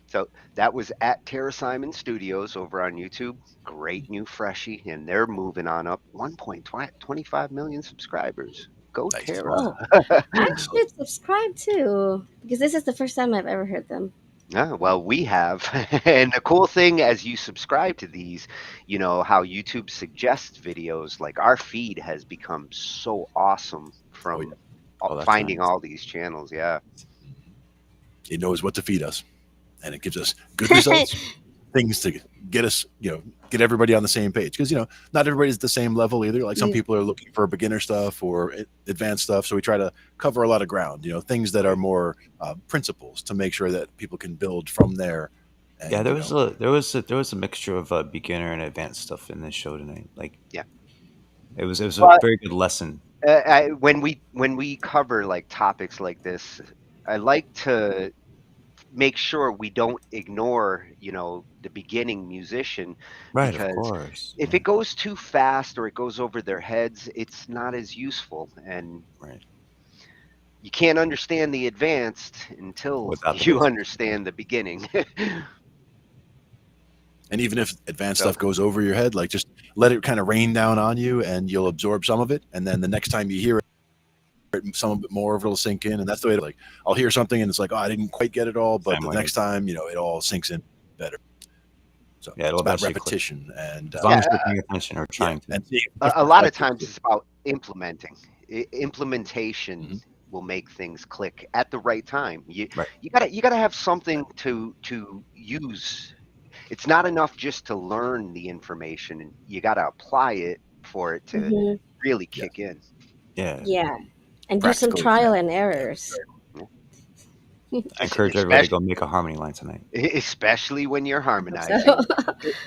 S5: So that was at Tara Simon Studios over on YouTube. Great new freshie, and they're moving on up 1.25 million subscribers. Go
S1: Nice.
S5: Tara.
S7: Oh, I should subscribe too because this is the first time I've ever heard them.
S5: Yeah, well, we have. And the cool thing as you subscribe to these, you know, how YouTube suggests videos, like our feed has become so awesome from
S6: Oh, that's
S5: finding
S6: nice.
S5: all these channels. Yeah.
S1: It knows what to feed us, and it gives us good results, things to get us, get everybody on the same page. Because not everybody's at the same level either. Like some people are looking for beginner stuff or advanced stuff, so we try to cover a lot of ground. Things that are more principles to make sure that people can build from there. And,
S6: Yeah, there was a mixture of beginner and advanced stuff in this show tonight. Like,
S5: yeah,
S6: it was a
S5: But
S6: very good lesson.
S5: when we cover like topics like this, I like to make sure we don't ignore, the beginning musician,
S6: Right, of
S5: because
S6: course.
S5: if it goes too fast or it goes over their heads, it's not as useful, and you can't understand the advanced until
S6: Without the
S5: you
S6: basics.
S5: understand the beginning.
S1: And even if advanced stuff goes over your head, like just let it kind of rain down on you, and you'll absorb some of it. And then the next time you hear it, some of it more of it'll sink in. And that's the way. Like I'll hear something, and it's like, oh, I didn't quite get it all, but the next time, it all sinks in better. So
S6: Yeah, it'll
S1: it's about
S6: eventually click.
S1: repetition, and
S6: As long as you're paying attention or trying to.
S1: and
S5: A lot of times it's about implementing. Implementation will make things click at the right time. You gotta have something to use. It's not enough just to learn the information, and you gotta apply it for it to really kick in.
S7: Yeah, and do some
S1: Practical
S7: trial and errors.
S6: I encourage everybody to go make a harmony line tonight.
S5: Especially when you're harmonizing.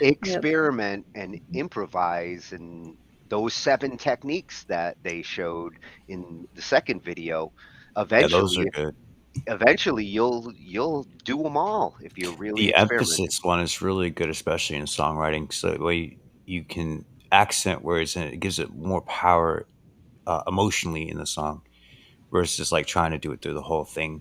S5: Experiment and improvise, and those 7 techniques that they showed in the second video,
S6: Those are
S5: eventually
S6: good.
S5: you'll do them all if you're really
S6: The
S5: experimenting.
S6: emphasis one is really good, especially in songwriting. So that way you can accent words and it gives it more power emotionally in the song versus like trying to do it through the whole thing.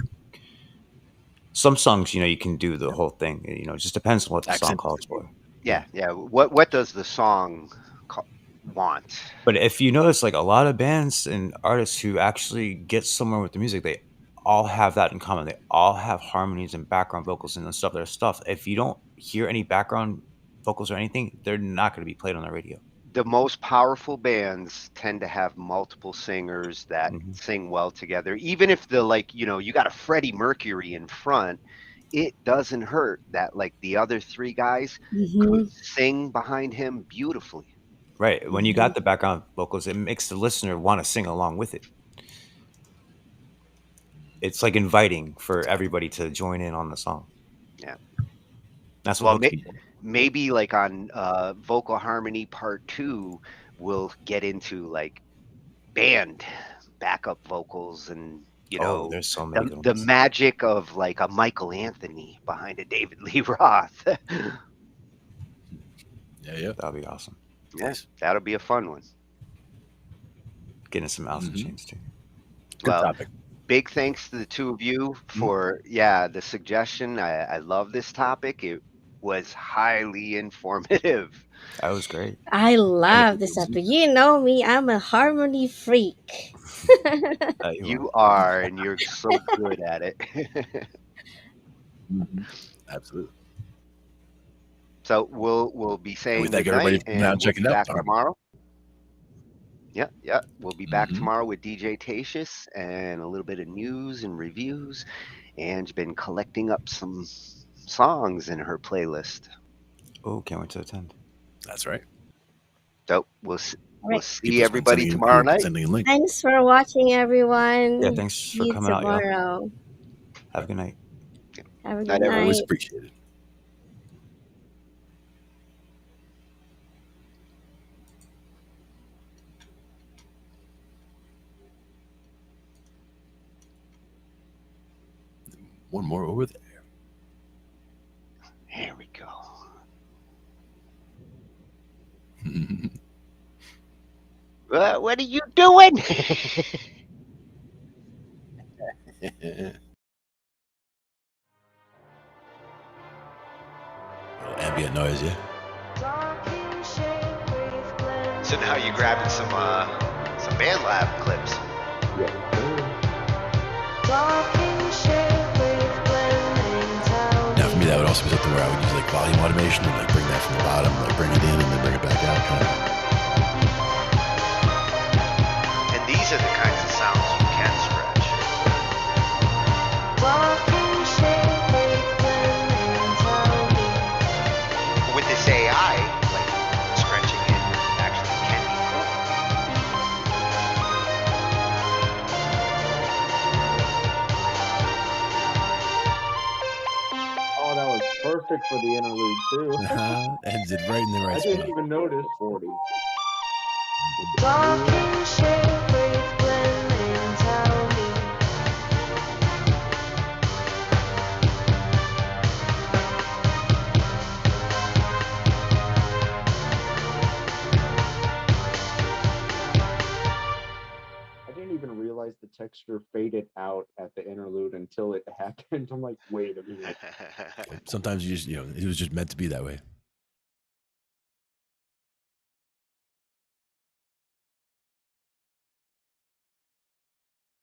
S6: Some songs, you can do the whole thing. It just depends on what the song calls for.
S5: Yeah. What does the song want?
S6: But if you notice, like a lot of bands and artists who actually get somewhere with the music, they all have that in common. They all have harmonies and background vocals and stuff. Their stuff. If you don't hear any background vocals or anything, they're not going to be played on the radio.
S5: The most powerful bands tend to have multiple singers that sing well together. Even if you got a Freddie Mercury in front, it doesn't hurt that like the other 3 guys could sing behind him beautifully.
S6: Right. When you got the background vocals, it makes the listener want to sing along with it. It's like inviting for everybody to join in on the song.
S5: Yeah.
S6: That's what hooks people.
S5: Maybe like on Vocal Harmony Part 2, we'll get into like band backup vocals and
S6: there's so many
S5: the magic of like a Michael Anthony behind a David Lee Roth.
S1: Yeah.
S6: That'll be awesome.
S5: Yes, that'll be a fun one.
S6: Getting some Alice in Chains too.
S1: Good topic.
S5: Big thanks to the 2 of you for the suggestion. I love this topic. It was highly informative.
S6: That was great.
S7: I love this episode. You know me, I'm a harmony freak.
S5: You are, and you're so good at it.
S1: Absolutely.
S5: So we'll be saying
S1: we thank
S5: good
S1: everybody
S5: night,
S1: for
S5: and
S1: now
S5: we'll
S1: checking
S5: be
S1: out.
S5: back tomorrow. Yeah. We'll be back tomorrow with DJ Tatius and a little bit of news and reviews. Anne's been collecting up some songs in her playlist.
S6: Oh, can't wait to attend.
S1: That's right.
S5: So we'll see
S1: Keep
S5: everybody tomorrow night.
S1: Sending a link.
S7: Thanks for watching, everyone.
S6: Yeah, thanks for
S7: See you
S6: coming out, y'all.
S7: tomorrow.
S6: Have a good night.
S7: Have a good
S5: Night,
S7: night.
S5: everyone.
S1: Always appreciated. One more over there.
S5: Here we go. What are you doing?
S1: Ambient noise, yeah.
S2: So now you're grabbing some band lab clips.
S1: Now for me, that would also be something where I would use like volume automation and like bring that from the bottom, like bring it in and then bring it back out. Kind of.
S2: And these are the kinds of sounds you can stretch. With this AI, like stretching it actually can be cool.
S3: Oh, that was perfect for the interlude too.
S1: Ends it right in the right
S3: I
S1: spot.
S3: didn't even notice 40. I didn't even realize the texture faded out at the interlude until it happened. I'm like, wait a minute.
S1: Sometimes you just, it was just meant to be that way.